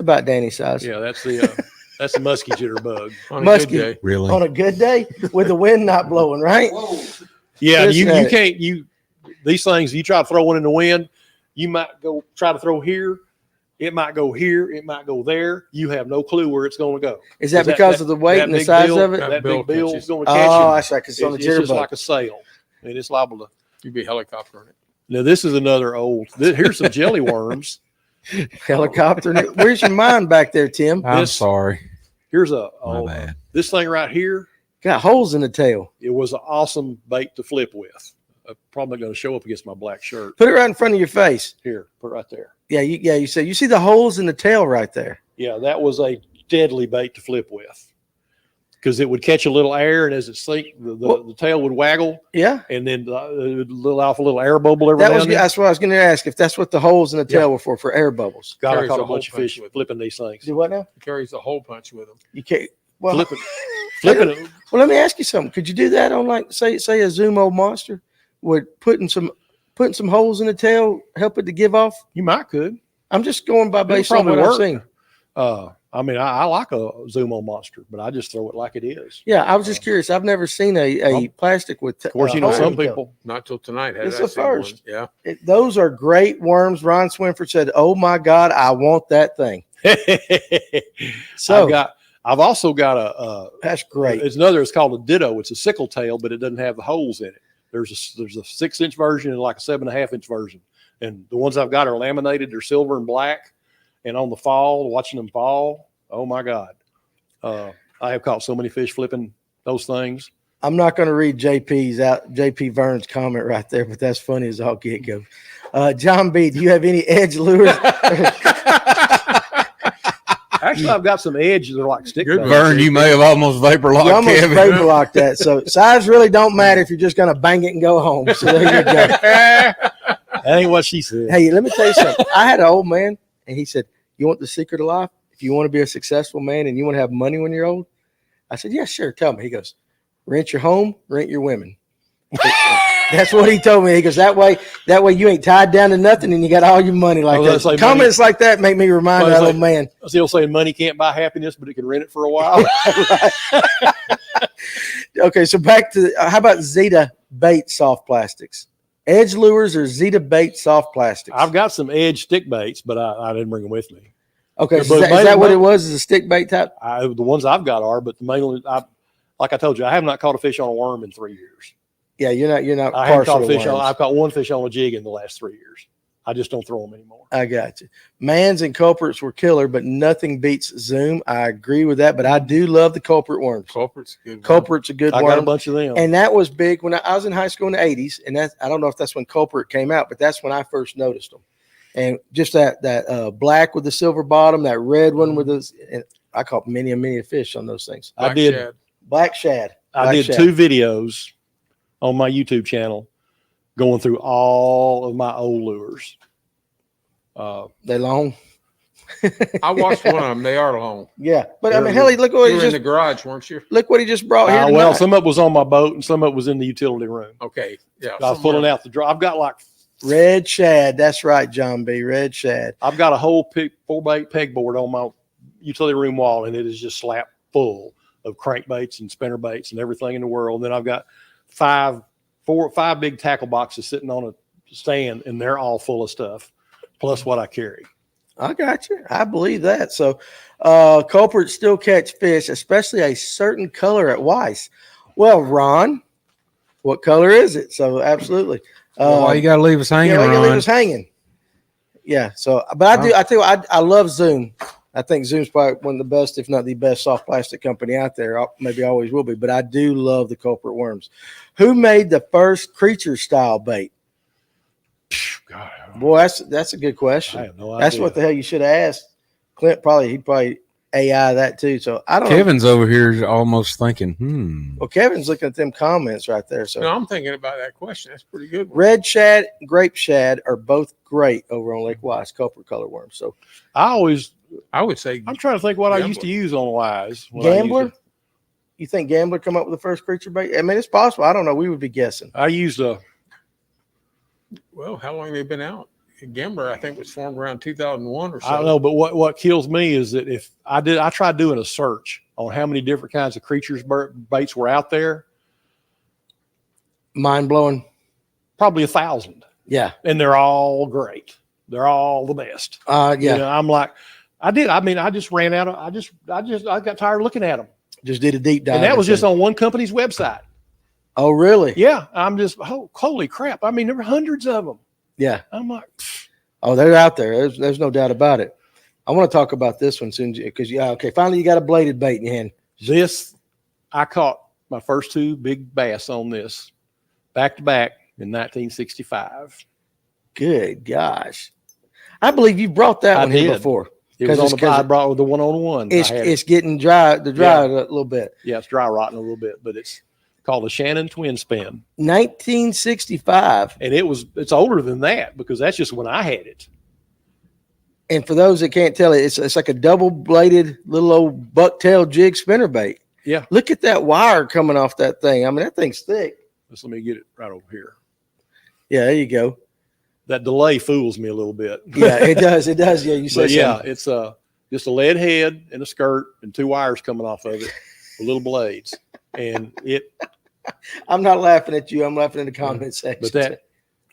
about Danny's size. Yeah, that's the musky jitterbug. On a Musky. good day. Really? On a good day with the wind not blowing, right? Yeah, Listen you at it. can't these things. You try to throw one in the wind, you might go try to throw here. It might go here. It might go there. You have no clue where it's going to go. Is that because of the weight and the big size bill- of it? That bill big bill is catches. going to catch Oh, you. that's right. Because it's on the It's just jitterbug. like a sail, and it's liable to. You'd be helicoptering it. Now this is another old. Here's some jelly worms. Helicopter. Where's your mind back there, Tim? I'm this- sorry. Here's My bad. this thing right here. Got holes in the tail. It was an awesome bait to flip with. I'm probably going to show up against my black shirt. Put it right in front of your face. Here, put it right there. Yeah, you say you see the holes in the tail right there. Yeah, that was a deadly bait to flip with because it would catch a little air, and as it sink, the tail would waggle, Yeah. and then it would let off a little air bubble every That now was and then. that's what I was going to ask if that's what the holes in the tail were for air bubbles. God, I Carries caught a a bunch of whole fish bunch with it. flipping these things. Do what now? He carries a hole punch with him. You can't. Well, Flipping it. well, let me ask you something. Could you do that on like say a Zumo monster? Would putting some holes in the tail help it to give off? You might could. I'm just going by would based on probably what I've work. seen. I mean, I like a Zumo monster, but I just throw it like it is. Yeah, I was just curious. I've never seen a plastic with. Of course, you know hole in some the tail. people. Not till tonight. Had It's I the seen one. first. Yeah. Those are great worms. Ron Swinford said, "Oh my God, I want that thing." So I've also got a that's great. It's called a ditto. It's a sickle tail, but it doesn't have the holes in it. There's a 6-inch version and like a 7.5-inch version. And the ones I've got are laminated. They're silver and black. And on the fall, watching them fall, oh my God. I have caught so many fish flipping those things. I'm not going to read JP Vern's comment right there, but that's funny as all get go. John B, do you have any edge lures? Actually, I've got some edges that are like stick Good baits. Vern, you may have almost vapor You locked almost Kevin. vapor lock that. So size really don't matter if you're just going to bang it and go home. So there you go. That ain't what she said. Hey, let me tell you something. I had an old man, and he said, "You want the secret of life? If you want to be a successful man and you want to have money when you're old," I said, "Yeah, sure. Tell me." He goes, "Rent your home, rent your women." That's what he told me. He goes, that way you ain't tied down to nothing and you got all your money like that. Like Comments like that make me remind that old man. I was still saying money can't buy happiness, but it can rent it for a while. Okay, so back to how about Zeta bait soft plastics? Edge lures or Zeta bait soft plastics? I've got some edge stick baits, but I didn't bring them with me. Okay, But so is that what it was? Is a stick bait type? The ones I've got are, but the mainly, like I told you, I have not caught a fish on a worm in 3 years. Yeah, you're not. I haven't caught a partial fish to on. worms. I've caught one fish on a jig in the last 3 years. I just don't throw them anymore. I got you. Mans and culprits were killer, but nothing beats Zoom. I agree with that, but I do love the culprit worms. Culprit's a good. Culprit's a good I worm. got a bunch of them. And that was big when I was in high school in the 80s. And that, I don't know if that's when culprit came out, but that's when I first noticed them. And just that black with the silver bottom, that red one with the, and I caught many a fish on those things. I did. Black shad. I did 2 videos on my YouTube channel going through all of my old lures. They long. I watched one of them. They are long. Yeah. But I mean, hell, look what You he were in the just, garage, weren't you? look what he just brought here. Well, tonight. some of it was on my boat and some of it was in the utility room. Okay. Yeah. I was pulling out the draw. I've got like Red shad. That's right, John B. Red shad. I've got a whole 4-bait pegboard on my utility room wall, and it is just slapped full of crankbaits and spinnerbaits and everything in the world. And then I've got 5 big tackle boxes sitting on a stand, and they're all full of stuff, plus what I carry. I got you. I believe that. So culprits still catch fish, especially a certain color at Weiss. Well, Ron, what color is it? So absolutely. Why you got to leave us hanging, Yeah, Ron? leave us hanging. Yeah. So, but I tell you, I love Zoom. I think Zoom's probably one of the best, if not the best, soft plastic company out there. Maybe always will be. But I do love the culprit worms. Who made the first creature style bait? God, Boy, that's a good question. I have no idea. That's what the hell you should have asked. Clint he'd probably AI that too. So I don't know. Kevin's over here almost thinking, Well, Kevin's looking at them comments right there. So No, I'm thinking about that question. That's a pretty good. One. red shad, grape shad are both great over on Lake Wise, culprit color worms. So I would say I'm trying to think what I used to use on Wise. when I used Gambler, it. you think Gambler come up with the first creature bait? I mean, it's possible. I don't know. We would be guessing. I used a Well, how long have they been out? Gambler, I think, was formed around 2001 or so. I don't know, but what kills me is that if I tried doing a search on how many different kinds of creatures baits were out there, Mind blowing. probably 1,000, Yeah. and they're all great. They're all the best. Yeah. You know, I'm like, I just ran out of. I got tired of looking at them, Just did a deep dive. and that was just on one company's website. Oh, really? Yeah, I'm just holy crap. I mean, there were hundreds of them. Yeah. I'm like, Oh, they're out there. There's no doubt about it. I want to talk about this one soon because okay. Finally, you got a bladed bait in your hand. I caught my first 2 big bass on this back to back in 1965. Good gosh. I believe you brought that I one here did. before. It was 'Cause on the. I brought the 1-on-1. It's getting dry. A little bit. Yeah, it's dry rotting a little bit, but it's called a Shannon Twin Spin, 1965. and it's older than that because that's just when I had it. And for those that can't tell it's like a double bladed little old bucktail jig spinnerbait. Yeah. Look at that wire coming off that thing. I mean, that thing's thick. Let me get it right over here. Yeah, there you go. That delay fools me a little bit. Yeah, it does. It does. Yeah, you said But yeah, something. it's just a lead head and a skirt and 2 wires coming off of it with little blades, and it. I'm not laughing at you. I'm laughing in the comment section. But that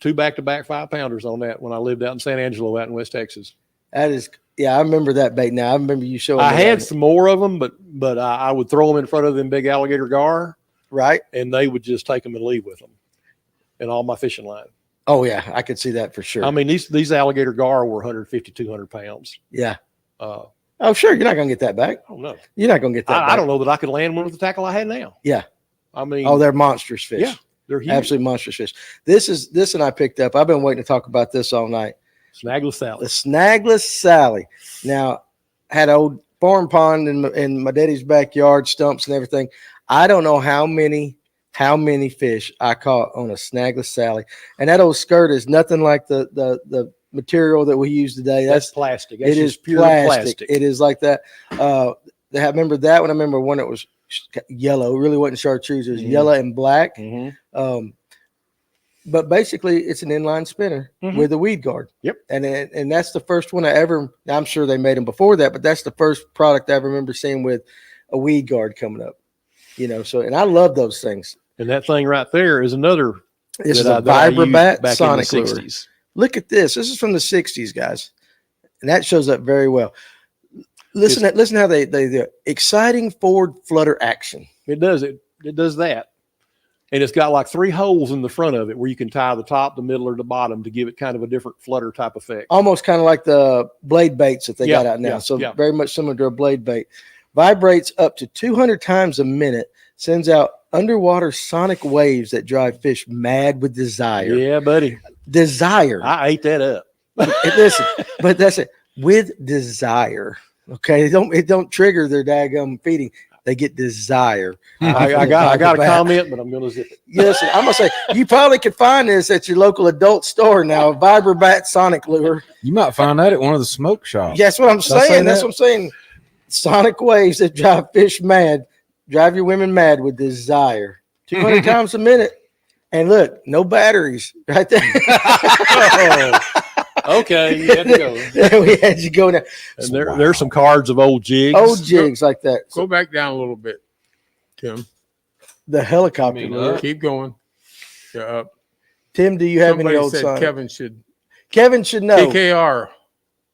2 back-to-back 5-pounders on that when I lived out in San Angelo, out in West Texas. That is, yeah, I remember that bait now. I remember you showing me I had that. some more of them, but I would throw them in front of them big alligator gar, Right? and they would just take them and leave with them in all my fishing line. Oh, yeah, I could see that for sure. I mean, these alligator gar were 150, 200 pounds. Yeah. Oh, Oh, sure. You're not going to get that back. no. You're not going to get that back. I don't know that I could land one with the tackle I had now. Yeah. I mean, Oh, they're monstrous fish. yeah, they're huge. Absolutely monstrous fish. This and I picked up. I've been waiting to talk about this all night. Snagless Sally. The snagless Sally. Now, had an old farm pond in my daddy's backyard, stumps and everything. I don't know how many fish I caught on a snagless Sally. And that old skirt is nothing like the material that we use today. That's plastic. That's it is just pure plastic. It is like that. I remember that one. I remember one that was yellow. It really wasn't chartreuse. It was yellow and black. But basically, it's an inline spinner with a weed guard. Yep. And that's the first one I ever. I'm sure they made them before that, but that's the first product I remember seeing with a weed guard coming up. So and I love those things. And that thing right there is another. This is a Vibrobat Sonic lure. 60s. Look at this. This is from the 60s, guys. And that shows up very well. Listen how they do exciting forward flutter action. It does it. It does that. And it's got like 3 holes in the front of it where you can tie the top, the middle, or the bottom to give it kind of a different flutter type effect. Almost kind of like the blade baits that they got out now. Very much similar to a blade bait. Vibrates up to 200 times a minute. Sends out underwater sonic waves that drive fish mad with desire. Yeah, buddy. Desire. I ate that up. Listen, but that's it. With desire. Okay. It don't trigger their daggum feeding. They get desire. I got a comment, but I'm going to zip it. Listen, I'm going to say, you probably could find this at your local adult store now, a Vibrobat Sonic lure. You might find that at one of the smoke shops. That's what I'm saying. That's what I'm saying. Sonic waves that drive fish mad, drive your women mad with desire. 200 times a minute. And look, no batteries right there. Okay, you had to go. We had you go now. And there's some cards of old jigs. Old jigs like that. Go back down a little bit, Tim. The helicopter lure. Keep going. Yeah, up. Tim, do you have Somebody any old said Sonic? Kevin should know. KKR.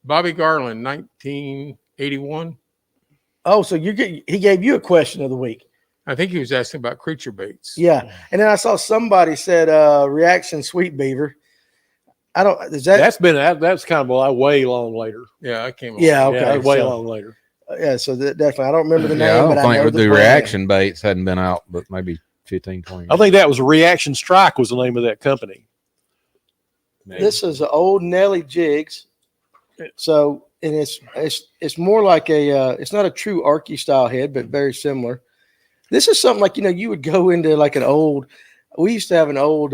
Bobby Garland, 1981. Oh, so he gave you a question of the week. I think he was asking about creature baits. Yeah. And then I saw somebody said reaction sweet beaver. I don't. Is that? That's kind of a way long later. Yeah, I came. Yeah. Okay. Yeah, way long later. Yeah. So definitely, I don't remember the name. Yeah, I don't but think I know the brand. reaction baits hadn't been out, but maybe 15, 20 years. I think that was Reaction Strike was the name of that company. Maybe. This is an old Nelly jigs. So, and it's more like it's not a true Arky style head, but very similar. This is something like, you would go into like we used to have an old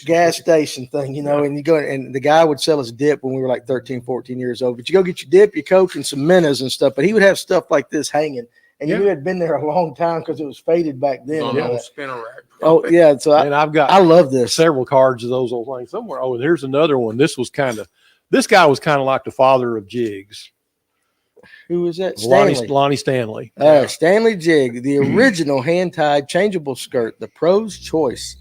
gas station thing, and you go and the guy would sell us dip when we were like 13, 14 years old. But you go get your dip, your Coke, and some minnows and stuff. But he would have stuff like this hanging. And you knew it had been there a long time because it was faded back then. On the old spinner rack. Oh, yeah. So I love this. Several cards of those old things somewhere. Oh, and here's another one. This guy was kind of like the father of jigs. Who was that? Stanley. Lonnie Stanley. Stanley Jig, the original hand-tied changeable skirt, the pro's choice.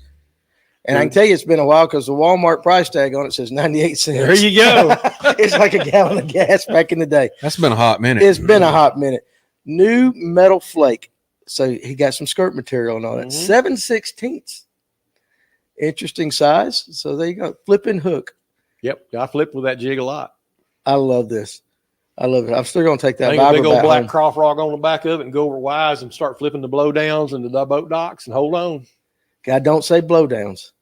And I can tell you it's been a while because the Walmart price tag on it says 98 cents. There you go. It's like a gallon of gas back in the day. That's been a hot minute. It's been a hot minute. New metal flake. So he got some skirt material and all that. 7/16. Interesting size. So there you go. Flipping hook. Yep. I flipped with that jig a lot. I love this. I love it. I'm still going to take that. Hang a big old black craw frog on the back of it and go over wise and start flipping the blowdowns and the boat docks and hold on. God, don't say blowdowns.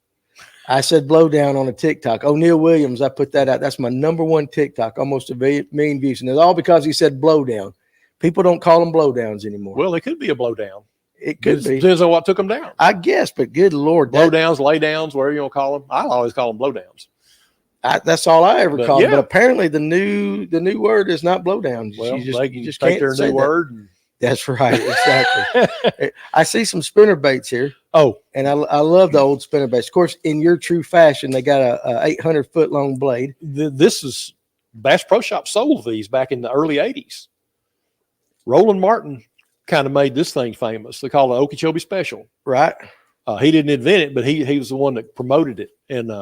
I said blowdown on a TikTok. O'Neal Williams, I put that out. That's my #1 TikTok, almost a million views. And it's all because he said blowdown. People don't call them blowdowns anymore. Well, it could be a blowdown. It could be. Depends on what took them down. I guess, but good Lord. Blowdowns, laydowns, whatever you want to call them. I always call them blowdowns. That's all I ever called yeah. it. But apparently the new word is not blowdown. Well, you just take can't their say new that. word. And... That's right. Exactly. I see some spinner baits here. Oh, and I love the old spinner baits. Of course, in your true fashion, they got a 800-foot long blade. This is Bass Pro Shop sold these back in the early 80s. Roland Martin kind of made this thing famous. They call it Okeechobee Special. Right. He didn't invent it, but he was the one that promoted it. And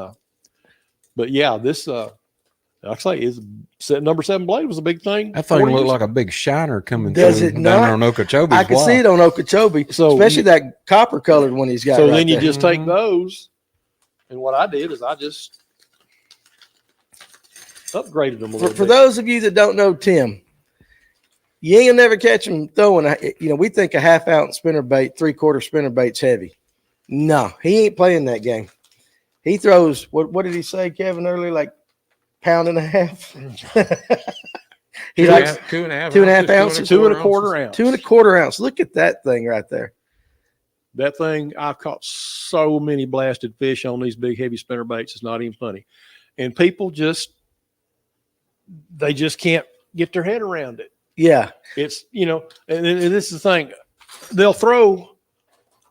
but yeah, this like I say, is #7 blade was a big thing. That thing looked like a big shiner coming Does through it down not? there on Okeechobee. I can see it on Okeechobee, especially that copper colored one he's got. So right then you there. just take those, and what I did is I just upgraded them a little bit. For those of you that don't know Tim, You ain't gonna never catch him throwing. We think a half-ounce spinnerbait, 3/4 spinnerbait's heavy. No, he ain't playing that game. He throws what did he say, Kevin, earlier? Like pound and a half. He likes 2.5 ounces, 2.25 ounces, 2.25 ounce. Look at that thing right there. That thing, I've caught so many blasted fish on these big heavy spinnerbaits. It's not even funny, and people they just can't get their head around it. Yeah, it's and this is the thing. They'll throw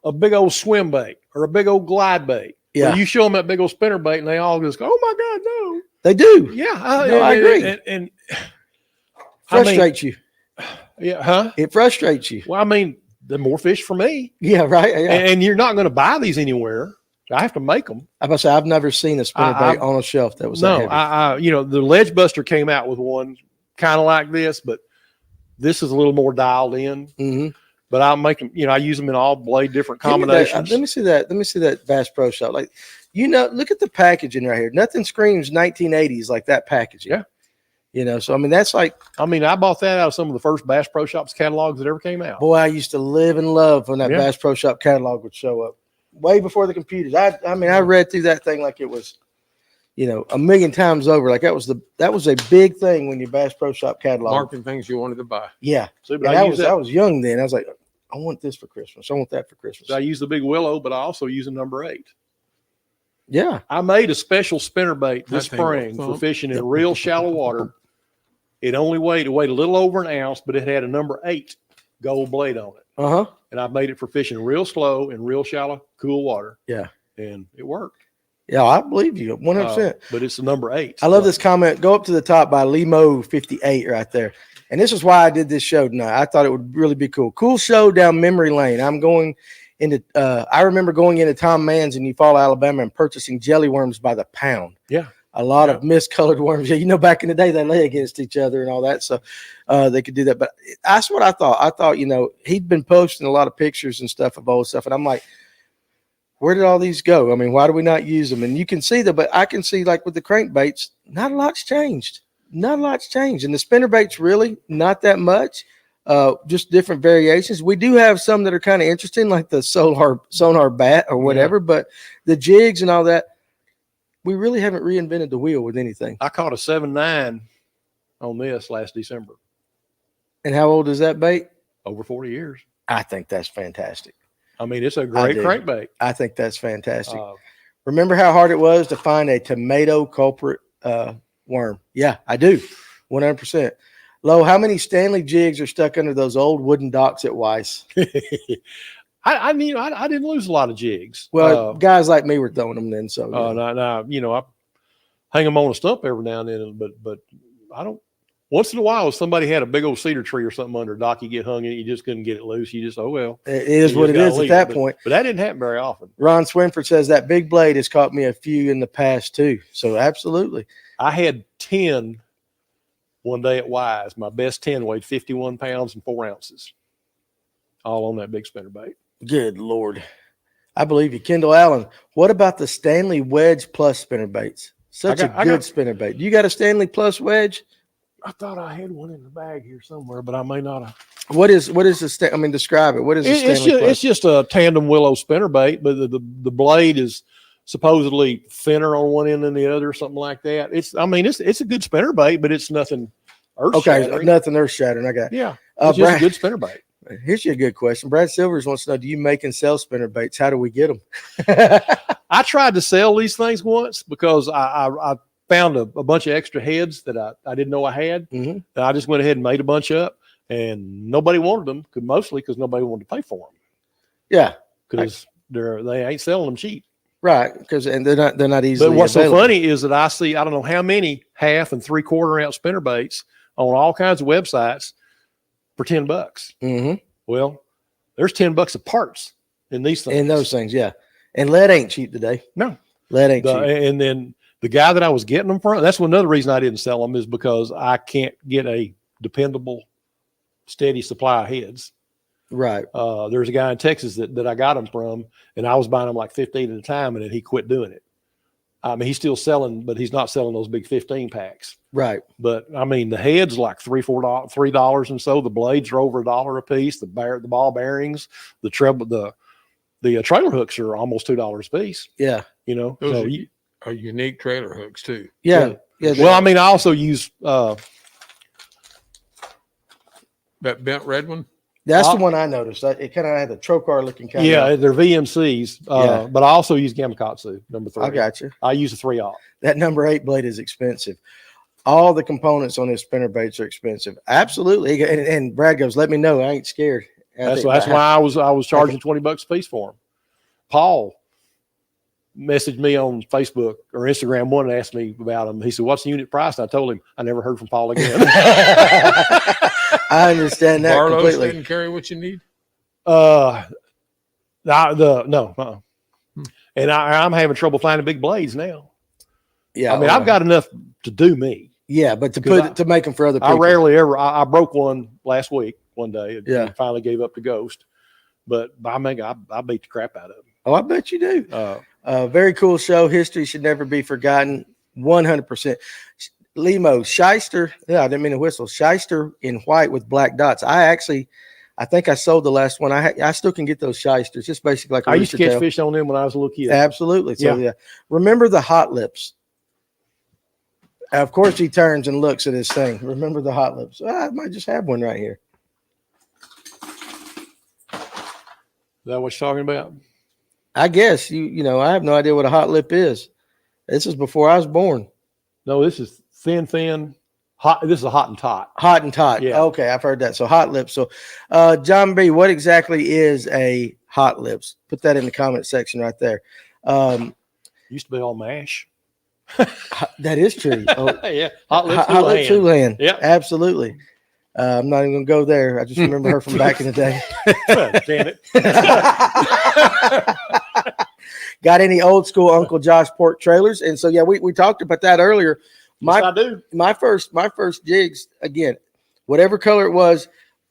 a big old swim bait or a big old glide bait. Yeah, you show them that big old spinnerbait, and they all just go, "Oh my God, no!" They do. Yeah, I agree. And frustrates you. Yeah, huh? It frustrates you. Well, I mean, the more fish for me. Yeah, right. Yeah. And you're not going to buy these anywhere. I have to make them. I'm about to say, I've never seen a spinnerbait on a shelf that was that heavy. The Ledge Buster came out with one kind of like this, but this is a little more dialed in. Mm-hmm. But I'll make them. I use them in all blade different combinations. Let me see that Bass Pro Shop. Like, look at the packaging right here. Nothing screams 1980s like that packaging. Yeah. So I mean, that's like. I mean, I bought that out of some of the first Bass Pro Shops catalogs that ever came out. Boy, I used to live and love when that Bass Pro Shop catalog would show up. Way before the computers. I mean, I read through that thing like it was, a million times over. Like that was a big thing when your Bass Pro Shop catalog. Marking things you wanted to buy. Yeah. See, but I was young then. I was like, I want this for Christmas. I want that for Christmas. So I use the big willow, but I also use a number 8. Yeah. I made a special spinnerbait this spring for fishing in real shallow water. It weighed a little over an ounce, but it had a number 8 gold blade on it. Uh-huh. And I made it for fishing real slow in real shallow, cool water. Yeah. And it worked. Yeah, I believe you 100%. But it's the number 8. I love this comment. Go up to the top by Limo 58 right there. And this is why I did this show tonight. I thought it would really be cool. Cool show down memory lane. I'm going into I remember going into Tom Mann's in Eufaula, Alabama, and purchasing jelly worms by the pound. Yeah. A lot of miscolored worms. Yeah, back in the day they lay against each other and all that. So they could do that. But that's what I thought. I thought, he'd been posting a lot of pictures and stuff of old stuff. And I'm like, where did all these go? I mean, why do we not use them? And you can see but I can see like with the crankbaits, not a lot's changed. Not a lot's changed. And the spinnerbaits really not that much. Just different variations. We do have some that are kind of interesting, like the sonar bat or whatever, but the jigs and all that, we really haven't reinvented the wheel with anything. I caught a 7.9 on this last December. And how old is that bait? Over 40 years. I think that's fantastic. I mean, it's a great crankbait. I think that's fantastic. Remember how hard it was to find a tomato culprit worm? Yeah, I do. 100%. Lo, how many Stanley jigs are stuck under those old wooden docks at Weiss? I didn't lose a lot of jigs. Well, guys like me were throwing them then. So, I hang them on a stump every now and then, but I don't. Once in a while, if somebody had a big old cedar tree or something under a dock, you get hung in it, you just couldn't get it loose. You just, oh, well. It is what it is at that point. But that didn't happen very often. Ron Swinford says that big blade has caught me a few in the past, too. So, absolutely. I had 10 one day at Wise. My best 10 weighed 51 pounds and 4 ounces. All on that big spinnerbait. Good Lord. I believe you. Kendall Allen, what about the Stanley Wedge Plus spinnerbaits? Such a good spinnerbait. You got a Stanley Plus Wedge? I thought I had one in the bag here somewhere, but I may not have. What is the describe it. What is it's just a tandem willow spinnerbait, but the blade is supposedly thinner on one end than the other, something like that. It's a good spinnerbait, but it's nothing earth-shattering. Okay, nothing earth-shattering. I got it. Yeah, it's just a good spinnerbait. Here's your good question. Brad Silvers wants to know, do you make and sell spinnerbaits? How do we get them? I tried to sell these things once because I found a bunch of extra heads that I didn't know I had. Mm-hmm. I just went ahead and made a bunch up, and nobody wanted them, mostly because nobody wanted to pay for them. Yeah, because they ain't selling them cheap. Right, and they're not easily. But what's available. so funny is that I see I don't know how many 1/2 and 3/4 ounce spinnerbaits on all kinds of websites for $10. Mm-hmm. Well, there's $10 of parts in these things. In those things, yeah. And lead ain't cheap today. No, lead ain't cheap. And then the guy that I was getting them from, that's another reason I didn't sell them, is because I can't get a dependable, steady supply of heads. Right. There's a guy in Texas that I got them from, and I was buying them like 15 at a time, and then he quit doing it. I mean, he's still selling, but he's not selling those big 15 packs. Right. But I mean, the head's like $3 and so. The blades are over $1 a piece. The ball bearings, the treble, the trailer hooks are almost $2 a piece. Yeah. You know, Those so are unique trailer hooks too. Yeah. Yeah. well, I mean, I also use That bent red one. That's the one I noticed. It kind of had a trocar looking kind of. they're VMCs, but I also use Gamakatsu number 3. I got you. I use a 3/0. That number 8 blade is expensive. All the components on his spinner baits are expensive. Absolutely. And Brad goes, let me know. I ain't scared. That's why I was charging $20 a piece for them. Paul messaged me on Facebook or Instagram one and asked me about them. He said, "What's the unit price?" And I told him I never heard from Paul again. I understand that Barlow's completely. didn't carry what you need. No. And I'm having trouble finding big blades now. Yeah. I mean, I've got enough to do me. Yeah, but to make them for other people. I rarely ever. I broke one last week, one day. Yeah. And finally gave up the ghost. But I mean, I beat the crap out of them. Oh, I bet you do. Very cool show. History should never be forgotten. 100%. Limo, Shyster. Yeah, I didn't mean to whistle. Shyster in white with black dots. I think I sold the last one. I still can get those Shysters. Just basically like a I used to rooster catch tail. fish on them when I was a little kid. Absolutely. So yeah. Remember the hot lips. Of course, he turns and looks at his thing. Remember the hot lips. I might just have one right here. Is that what you're talking about? I guess you know, I have no idea what a hot lip is. This is before I was born. No, this is thin, hot. This is a hot and tot. Hot and tot. Yeah. Okay, I've heard that. So hot lips. So, John B., what exactly is a hot lips? Put that in the comment section right there. Used to be all mash. That is true. Oh, Yeah, hot lips. hot lip Houlihan. Yep. Absolutely. I'm not even going to go there. I just remember her from back in the day. Damn it. Got any old school Uncle Josh pork trailers? And so, yeah, we talked about that earlier. Yes, I do. My first jigs, again, whatever color it was,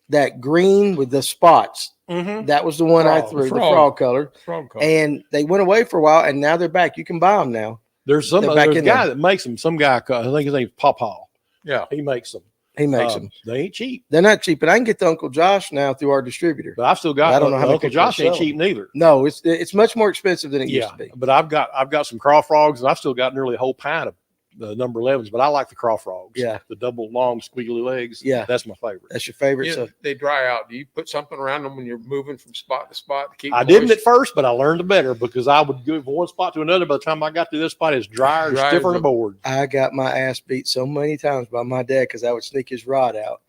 that green with the spots, that was the one I threw, the frog color. Frog color. And they went away for a while, and now they're back. You can buy them now. There's a guy that makes them. Some guy, I think his name's Pawpaw. Yeah. He makes them. He makes them. They ain't cheap. They're not cheap, but I can get the Uncle Josh now through our distributor. But I've still got. I don't know how Uncle Josh ain't cheap neither. No, it's much more expensive than it used to be. But I've got some craw frogs, and I've still got nearly a whole pint of the number 11s. But I like the craw frogs. Yeah, the double long squiggly legs. Yeah, that's my favorite. That's your favorite. Yeah, So they dry out. Do you put something around them when you're moving from spot to spot to keep? I didn't at first, but I learned better because I would go from one spot to another. By the time I got to this spot, it's drier, Dry stiffer as than a board. I got my ass beat so many times by my dad because I would sneak his rod out,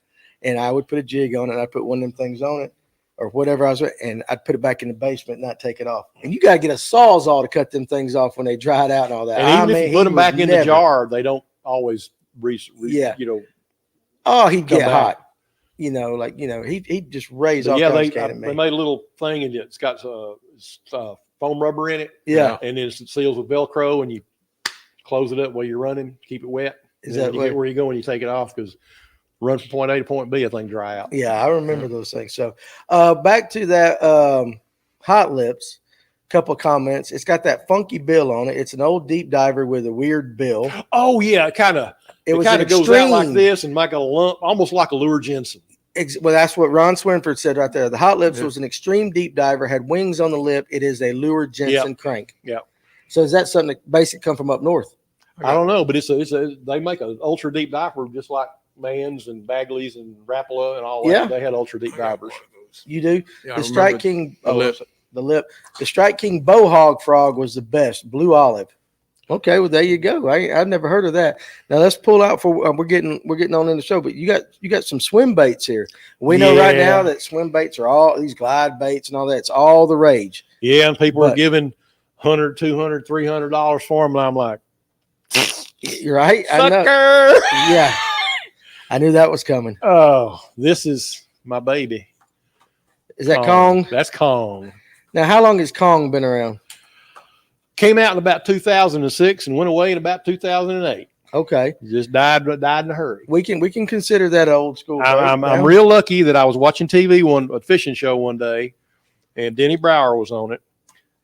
and I would put a jig on it. And I'd put one of them things on it, or whatever I was, and I'd put it back in the basement and not take it off. And you got to get a sawzall to cut them things off when they dried out and all that. And even if you put them back in the jar, they don't always Yeah. you know. Oh, he'd come get back. hot. You know, like, you know, he'd just raise all Yeah, kinds they of me. made a little thing, and it's got foam rubber in it. Yeah. And then it seals with Velcro, and you close it up while you're running, keep it wet. Is And then that you way? get where you go when you take it off? Because run from point A to point B, I think dry out. Yeah, I remember those things. So back to that hot lips, couple of comments. It's got that funky bill on it. It's an old deep diver with a weird bill. Oh yeah, it kind of was kind an of goes out like extreme- this and like a lump, almost like a lure Jensen. Well, that's what Ron Swinford said right there. The hot lips was an extreme deep diver, had wings on the lip. It is a lure Jensen crank. Yeah. So is that something that basically come from up north? I don't know, but it's a they make an ultra deep diver just like Mann's and Bagley's and Rapala and all that. Yeah. They had ultra deep I got divers. one of those. You do? Yeah, I The Strike remember King, the lip. the lip. The Strike King Bowhog frog was the best. Blue olive. Okay, well there you go. I've never heard of that. Now let's pull out for we're getting on in the show, but you got some swim baits here. We know right Yeah. now that swim baits are all these glide baits and all that. It's all the rage. Yeah, and people are But- giving $100, $200, $300 for them, and I'm like, You're right. I know. sucker! Yeah, I knew that was coming. Oh, this is my baby. Is that Kong? That's Kong. Now, how long has Kong been around? Came out in about 2006 and went away in about 2008. Okay, Just died in a hurry. we can consider that an old school. I'm boat. real lucky that I was watching TV a fishing show one day, and Denny Brower was on it,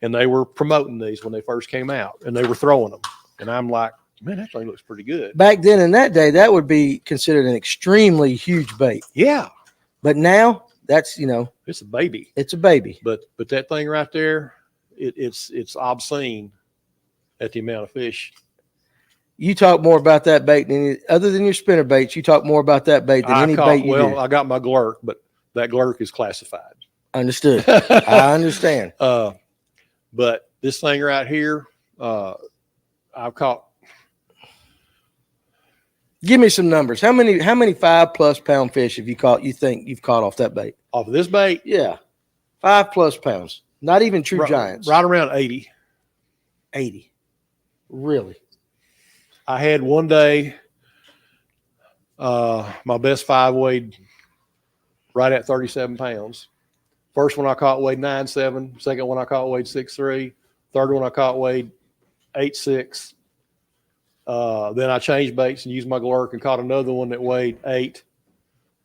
and they were promoting these when they first came out, and they were throwing them. And I'm like, man, that thing looks pretty good. Back then in that day, that would be considered an extremely huge bait. Yeah. But now that's, It's a baby. it's a baby. But that thing right there, it's obscene at the amount of fish. You talk more about that bait than other than your spinner baits. You talk more about that bait than any bait you do. I got my glurk, but that glurk is classified. Understood. I understand. But this thing right here, I've caught. Give me some numbers. How many 5+ pound fish have you caught? You think you've caught off that bait? Off of this bait? Yeah, 5+ pounds. Not even true giants. Right around 80. 80. Really? I had one day, my best 5 weighed right at 37 pounds. First one I caught weighed 9.7. Second one I caught weighed 6.3. Third one I caught weighed 8.6. Then I changed baits and used my glurk and caught another one that weighed 8.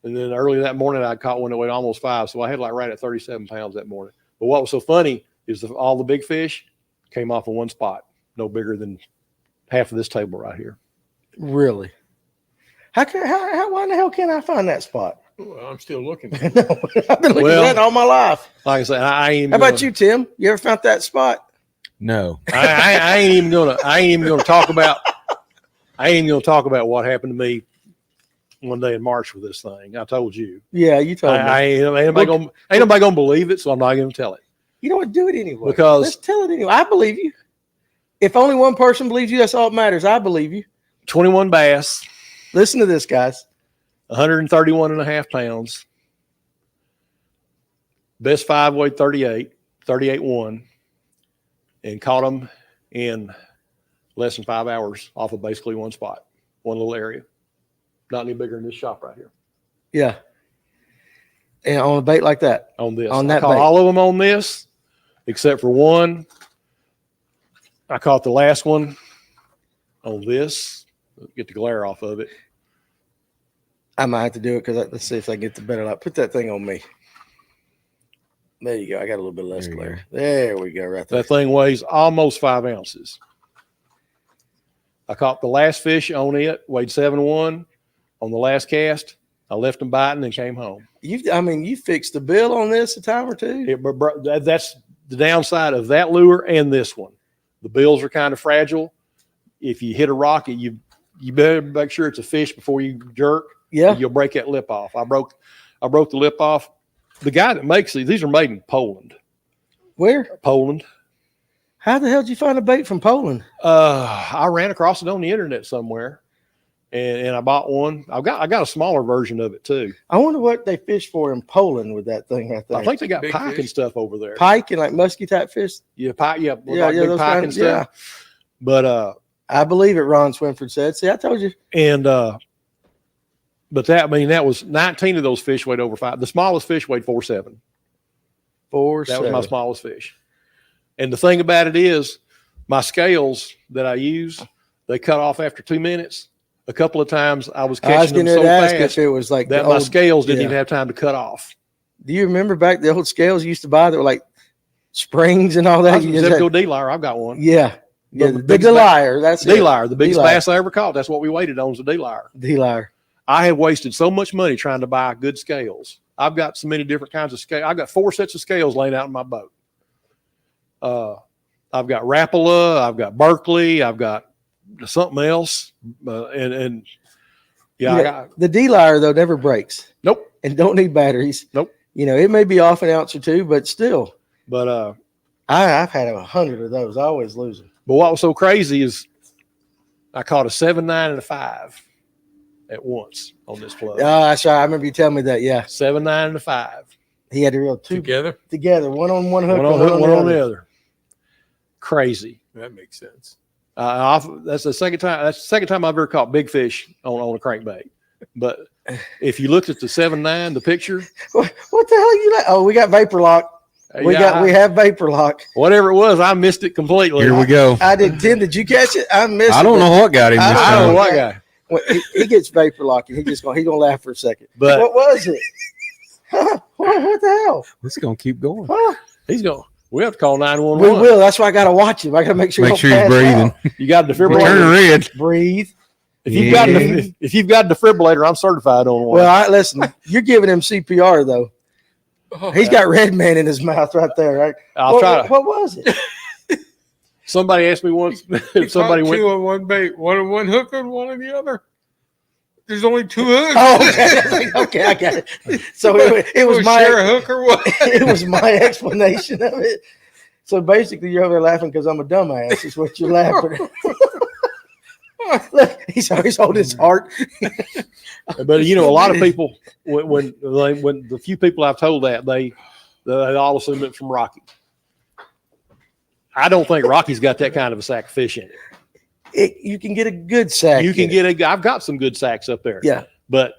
And then early that morning I caught one that weighed almost 5. So I had like right at 37 pounds that morning. But what was so funny is all the big fish came off in one spot, no bigger than half of this table right here. Really? Why in the hell can't I find that spot? Well, I'm still looking. I've been looking at that all my life. Like I said, I ain't. How about you, Tim? You ever found that spot? No. I ain't even gonna talk about. I ain't even gonna talk about what happened to me one day in March with this thing. I told you. Yeah, you told me. Ain't nobody gonna believe it, so I'm not gonna tell it. You know what? Do it anyway. Because let's tell it anyway. I believe you. If only one person believes you, that's all that matters. I believe you. 21 bass. Listen to this, guys. 131.5 pounds. Best 5 weighed 38.1, and caught them in less than 5 hours off of basically one spot, one little area. Not any bigger than this shop right here. Yeah. And on a bait like that. On this. On that I caught bait. all of them on this, except for one. I caught the last one on this. Get the glare off of it. I might have to do it because let's see if I get the better light. Put that thing on me. There you go. I got a little bit less glare. There we go. Right there. That thing weighs almost 5 ounces. I caught the last fish on it, weighed 7.1 on the last cast. I left them biting and came home. You fixed the bill on this a time or two. That's the downside of that lure and this one. The bills are kind of fragile. If you hit a rock, you better make sure it's a fish before you jerk. Yeah. You'll break that lip off. I broke the lip off. The guy that makes these are made in Poland. Where? Poland. How the hell did you find a bait from Poland? I ran across it on the internet somewhere, and I bought one. I got a smaller version of it too. I wonder what they fish for in Poland with that thing right there. I think they got Big pike fish. and stuff over there. Pike and like musky type fish. Yeah, pike. Yeah, Yeah, like big those pike kind- and stuff. But I believe it. Ron Swinford said. See, I told you. and but that was 19 of those fish weighed over 5. The smallest fish weighed 4.7. That was my smallest fish. And the thing about it is, my scales that I use, they cut off after 2 minutes. A couple of times I was catching them so fast if it was like that my scales didn't even have time to cut off. Do you remember back the old scales you used to buy that were like springs and all that? Zipco D-Lyre, I've got one. Yeah. Yeah, The the biggest D-Lyre. That's it. D-Lyre, the biggest D-Lyre. bass I ever caught. That's what we waited on, was the D-Lyre. D-Lyre. I have wasted so much money trying to buy good scales. I've got so many different kinds of scales. I've got 4 sets of scales laying out in my boat. I've got Rapala, I've got Berkeley, I've got something else, and I got the D-Lyre though never breaks. Nope. And don't need batteries. Nope. It may be off an ounce or two, but still. But I've had 100 of those. I always lose them. But what was so crazy is I caught a 7, 9, and a 5 at once on this plug. Oh, that's right. I remember you telling me that. Yeah. 7, 9, and a 5 He had to reel two together. one on one hook, one on the other. Crazy. That makes sense. That's the second time. That's the second time I've ever caught big fish on a crankbait. But if you looked at the 7-9, the picture, What the hell you like? Oh, we got vapor lock. We have vapor lock. whatever it was. I missed it completely. Here we go. I did. Tim, did you catch it? I missed it. I don't know what got him this I don't know time. what guy, Well, he gets vapor lock and he's gonna laugh for a second. but What was it? What the hell? It's gonna keep going. Huh? he's going. We have to call We 911. will. That's why I got to watch him. I got to make sure. Make you sure don't he's pass breathing. out. You got a Turn defibrillator. red. Breathe. If you've got Yeah. if you've got a defibrillator, I'm certified on one. Well, listen. You're giving him CPR though. Oh, He's got red man in his mouth right there. Right. I'll try to. What was it? Somebody asked me once You if somebody caught went. two on one bait, one on one hook and one on the other. There's only two hooks. Oh, okay. Okay, I got it. So it was We'll share a my hook or what? it was my explanation of it. So basically, you're over there laughing because I'm a dumbass. Is what you're laughing at. Look, he's always holding his heart. But you know, a lot of people when the few people I've told that they all assume it from Rocky. I don't think Rocky's got that kind of a sack of fish in it. You can get a good sack. You can get I've got some good sacks up there. Yeah. But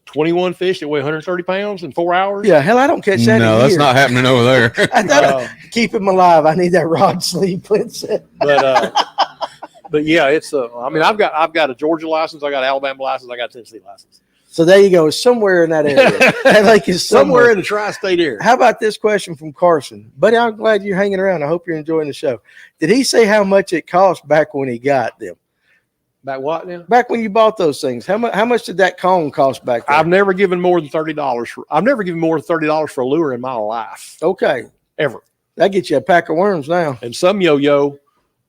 21 fish that weigh 130 pounds in 4 hours. Yeah, hell, I don't catch that. No, in that's years. not happening over there. I thought keep him alive. I need that rod sleeve. But yeah, it's I mean, I've got a Georgia license, I got an Alabama license, I got a Tennessee license. So there you go. Somewhere in that area. That lake is Somewhere in the tri-state area. How about this question from Carson? Buddy, I'm glad you're hanging around. I hope you're enjoying the show. Did he say how much it cost back when he got them? Back what now? Back when you bought those things, how much did that cone cost back then? I've never given more than $30 for a lure in my life. Okay. Ever. That gets you a pack of worms now. And some yo-yo,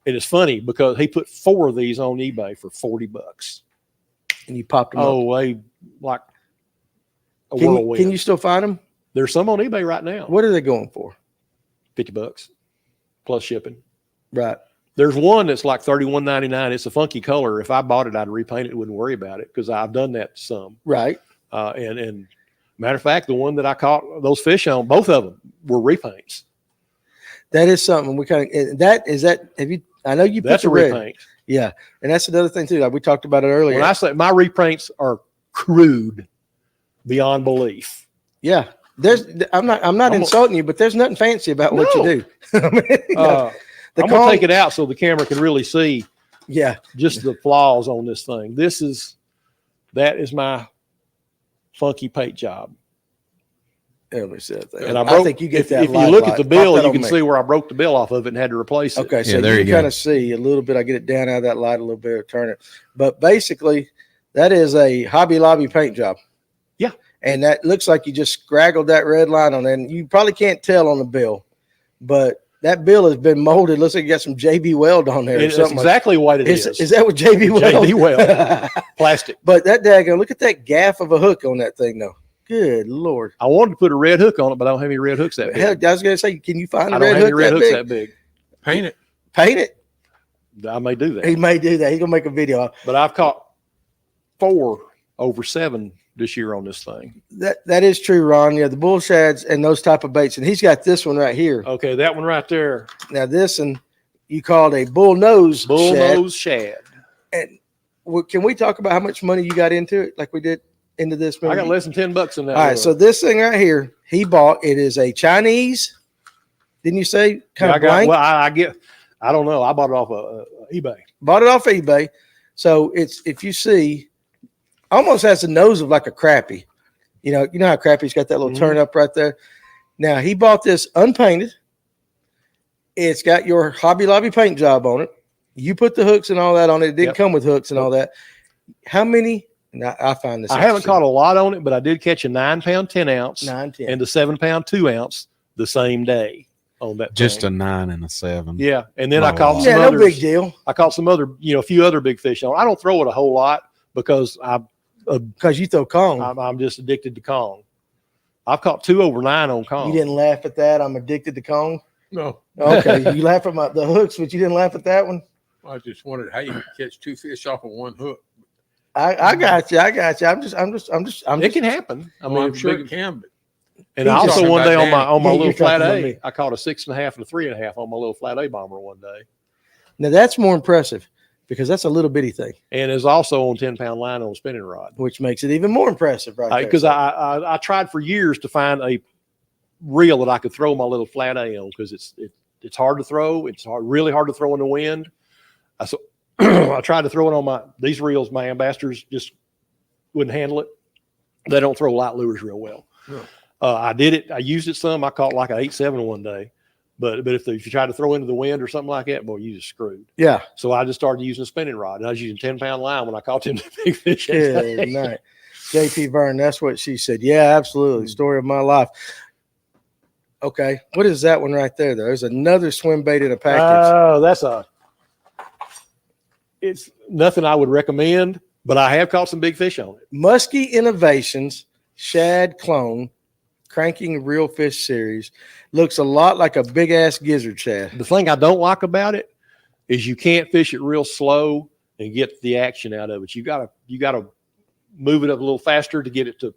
and it's funny because he put 4 of these on eBay for $40. And you popped them up. Oh, they like a Can whirlwind. you still find them? There's some on eBay right now. What are they going for? $50 plus shipping. Right. There's one that's like $31.99. It's a funky color. If I bought it, I'd repaint it. Wouldn't worry about it because I've done that some. Right. And matter of fact, the one that I caught those fish on, both of them were repaints. That is something we kind of, have you, I know you put That's the a red. repaint. Yeah. And that's another thing too. Like we talked about it earlier. When I say my repaints are crude beyond belief. Yeah. I'm not insulting you, but there's nothing fancy about what you do. I mean, I'm going to take it out so the camera can really see just the flaws on this thing. That is my funky paint job. Let me see that thing. And I think you get that. If you look at the bill, you can see where I broke the bill off of it and had to replace it. Okay, so there you you can go. kind of see a little bit. I get it down out of that light a little bit, turn it. But basically, that is a Hobby Lobby paint job. Yeah. And that looks like you just scraggled that red line on there. And you probably can't tell on the bill, but that bill has been molded. Looks like you got some JB Weld on there. It's exactly what it is. Is that what JB Weld? JB Weld. Plastic. But that daggone, look at that gaff of a hook on that thing, though. Good Lord. I wanted to put a red hook on it, but I don't have any red hooks that big. Hell, I was going to say, can you find a I don't red have any hook red that hooks big? that big. Paint it. Paint it. I may do that. He may do that. He's going to make a video. But I've caught 4 over 7 this year on this thing. That is true, Ron. Yeah, the bull shads and those type of baits. And he's got this one right here. Okay, that one right there. Now, this one you called a bull nose shad. Bullnose shad. And can we talk about how much money you got into it like we did into this movie? I got less than $10 in that. All right, lure. so this thing right here, he bought. It is a Chinese. Didn't you say kind of blank? I don't know. I bought it off eBay. Bought it off eBay. So it's, if you see, almost has the nose of like a crappie. You know how crappie's got that little turn up right there. Now he bought this unpainted. It's got your Hobby Lobby paint job on it. You put the hooks and all that on it. It didn't come with hooks and all that. How many? Now I find this. I haven't caught a lot on it, but I did catch a 9-pound 10-ounce 9, 10. and the 7-pound 2-ounce the same day on that. Just thing. a 9 and a 7. Yeah, and then Not I caught a lot. some Yeah, no others. big deal. I caught some other, a few other big fish on. I don't throw it a whole lot because Because you throw Kong. I'm just addicted to Kong. I've caught 2 over 9 on Kong. You didn't laugh at that. I'm addicted to Kong. No, Okay, you laugh at the hooks, but you didn't laugh at that one. I just wondered how you could catch 2 fish off of 1 hook. I got you. I'm just. It can happen. I mean, I'm sure big- it can, but And He's I also talking one day about on my Yeah, little you're flat talking about A, me. I caught a 6.5 and a 3.5 on my little flat A bomber one day. Now that's more impressive because that's a little bitty thing, And it's also on 10-pound line on a spinning rod. which makes it even more impressive, right? there. Because I tried for years to find a reel that I could throw my little flat A on because it's hard to throw. It's really hard to throw in the wind. I tried to throw it on these reels. My ambassadors just wouldn't handle it. They don't throw light lures real well. No. I did it. I used it some. I caught like an 8.7 one day. But if you try to throw into the wind or something like that, boy, you just screwed. Yeah. So I just started using a spinning rod, and I was using 10-pound line when I caught them big fish. Good night. JP Vern, that's what she said. Yeah, absolutely. Story of my life. Okay. What is that one right there, though? There's another swim bait in a package. Oh, it's nothing I would recommend, but I have caught some big fish on it. Muskie Innovations Shad Clone Cranking Real Fish Series. Looks a lot like a big-ass gizzard shad. The thing I don't like about it is you can't fish it real slow and get the action out of it. You gotta move it up a little faster to get it to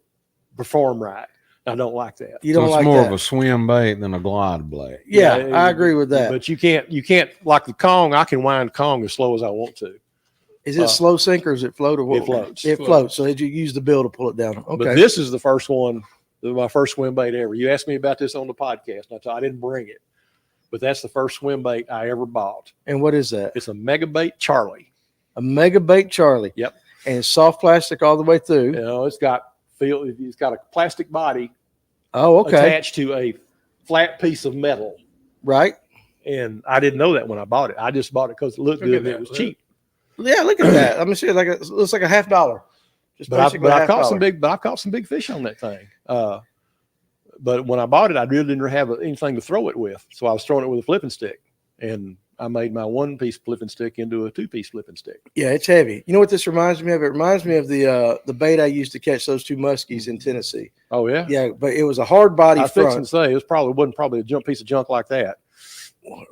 perform right. I don't like that. You So don't it's like more that? of a swim bait than a glide bait. Yeah, I agree with that. But you can't like the Kong. I can wind Kong as slow as I want to. Is it slow sink or is it float or what? It floats. It floats. So did you use the bill to pull it down? Okay. But this is the first one, my first swim bait ever. You asked me about this on the podcast. And I didn't bring it, but that's the first swim bait I ever bought. And what is that? It's a Mega Bait Charlie. A Mega Bait Charlie. Yep. And it's soft plastic all the way through. You know, it's got a plastic body Oh, okay. attached to a flat piece of metal. Right. And I didn't know that when I bought it. I just bought it because it looked Look good at and it that. was cheap. Yeah, look at that. I'm see it looks like a $50. Just But basically I $50. caught some big fish on that thing. But when I bought it, I really didn't have anything to throw it with, so I was throwing it with a flipping stick, and I made my 1-piece flipping stick into a 2-piece flipping stick. Yeah, it's heavy. You know what this reminds me of? It reminds me of the bait I used to catch those 2 muskies in Tennessee. Oh yeah, Yeah, but it was a hard body I was fixing front. to say wasn't probably a piece of junk like that.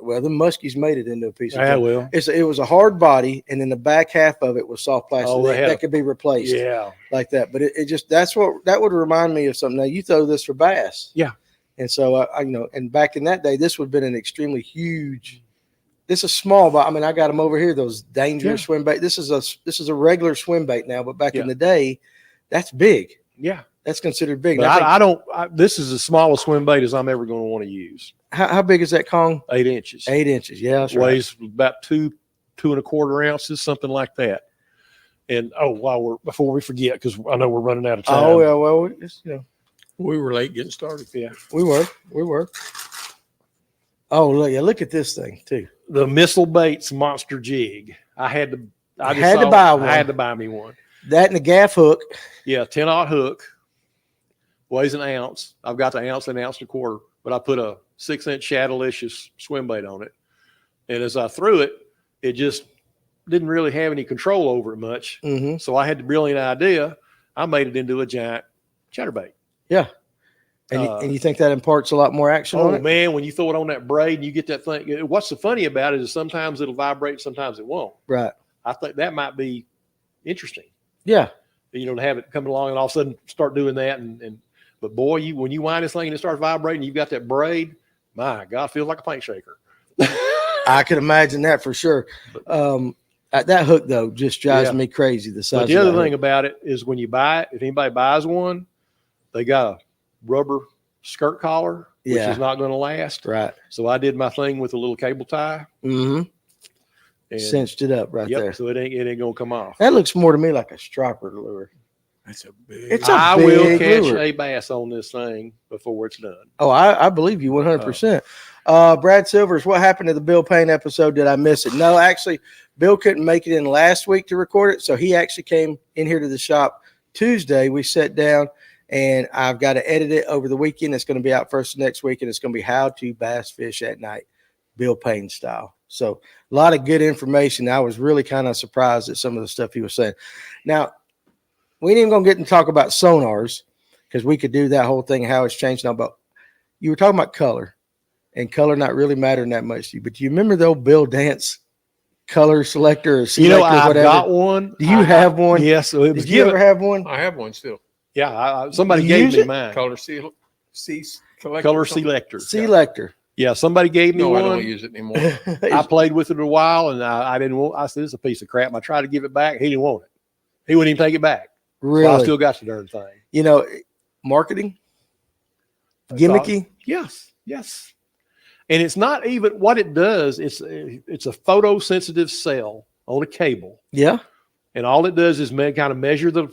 Well, the muskies made it into a piece of Yeah, junk. well, It was a hard body, and then the back half of it was soft plastic. Oh, that could be replaced yeah. like that. But it just that would remind me of something. Now you throw this for bass, Yeah. And so I and back in that day, this would have been an extremely huge. This is small, but I mean, I got them over here. Those dangerous swim bait. This is a regular swim bait now, but back in the day, that's big. Yeah. That's considered big. But I don't. This is the smallest swim bait as I'm ever going to want to use. How big is that Kong? 8 inches. 8 inches. Yeah, that's right. Weighs about 2.25 ounces, something like that. And before we forget, because I know we're running out of time. Oh yeah, well, We were late getting started. Yeah. we were. Oh look at this thing too. The Missile Baits Monster Jig. I had to buy one. I had to buy me one. That and the gaff hook. Yeah, 10-aught hook. Weighs an ounce. I've got the ounce and a quarter, but I put a 6-inch Shadowlicious swim bait on it. And as I threw it, it just didn't really have any control over it much. Mm-hmm. So I had the brilliant idea. I made it into a giant chatterbait. Yeah. And you think that imparts a lot more action on Oh it? man, when you throw it on that braid and you get that thing, what's so funny about it is sometimes it'll vibrate, sometimes it won't. Right. I think that might be interesting. Yeah. To have it come along and all of a sudden start doing that. But boy, when you wind this thing and it starts vibrating, you've got that braid, my God, it feels like a paint shaker. I could imagine that for sure. That hook though just drives me crazy. The size. But the other thing about it is when you buy it, if anybody buys one, they got a rubber skirt collar, which is not going to last. Right. So I did my thing with a little cable tie. Mm-hmm. And cinched it up right there. So it ain't gonna come off. That looks more to me like a striper lure. That's a big. It's a I big will catch lure. a bass on this thing before it's done. Oh, I believe you 100%. Brad Silvers, what happened to the Bill Payne episode? Did I miss it? No, actually, Bill couldn't make it in last week to record it, so he actually came in here to the shop Tuesday. We sat down, and I've got to edit it over the weekend. It's going to be out first next week, and it's going to be how to bass fish at night, Bill Payne style. So a lot of good information. I was really kind of surprised at some of the stuff he was saying. Now, we ain't even going to get and talk about sonars because we could do that whole thing, how it's changed now. But you were talking about color and color not really mattering that much to you. But do you remember the old Bill Dance color selector or selector, I've whatever? got one. Do you have one? Yes. So it was Did you ever given. have one? I have one still. Yeah. Somebody You gave use me it? mine. Color C collector. Color or something. selector. Selector. Yeah. Somebody gave me No, I one. don't use it anymore. I played with it a while and I didn't want, I said, this is a piece of crap. I tried to give it back. He didn't want it. He wouldn't even take it back. Really? So I still got the darn thing. You know, marketing, gimmicky. Yes. Yes. And it's not even what it does. It's a photosensitive cell on a cable. Yeah. And all it does is kind of measure the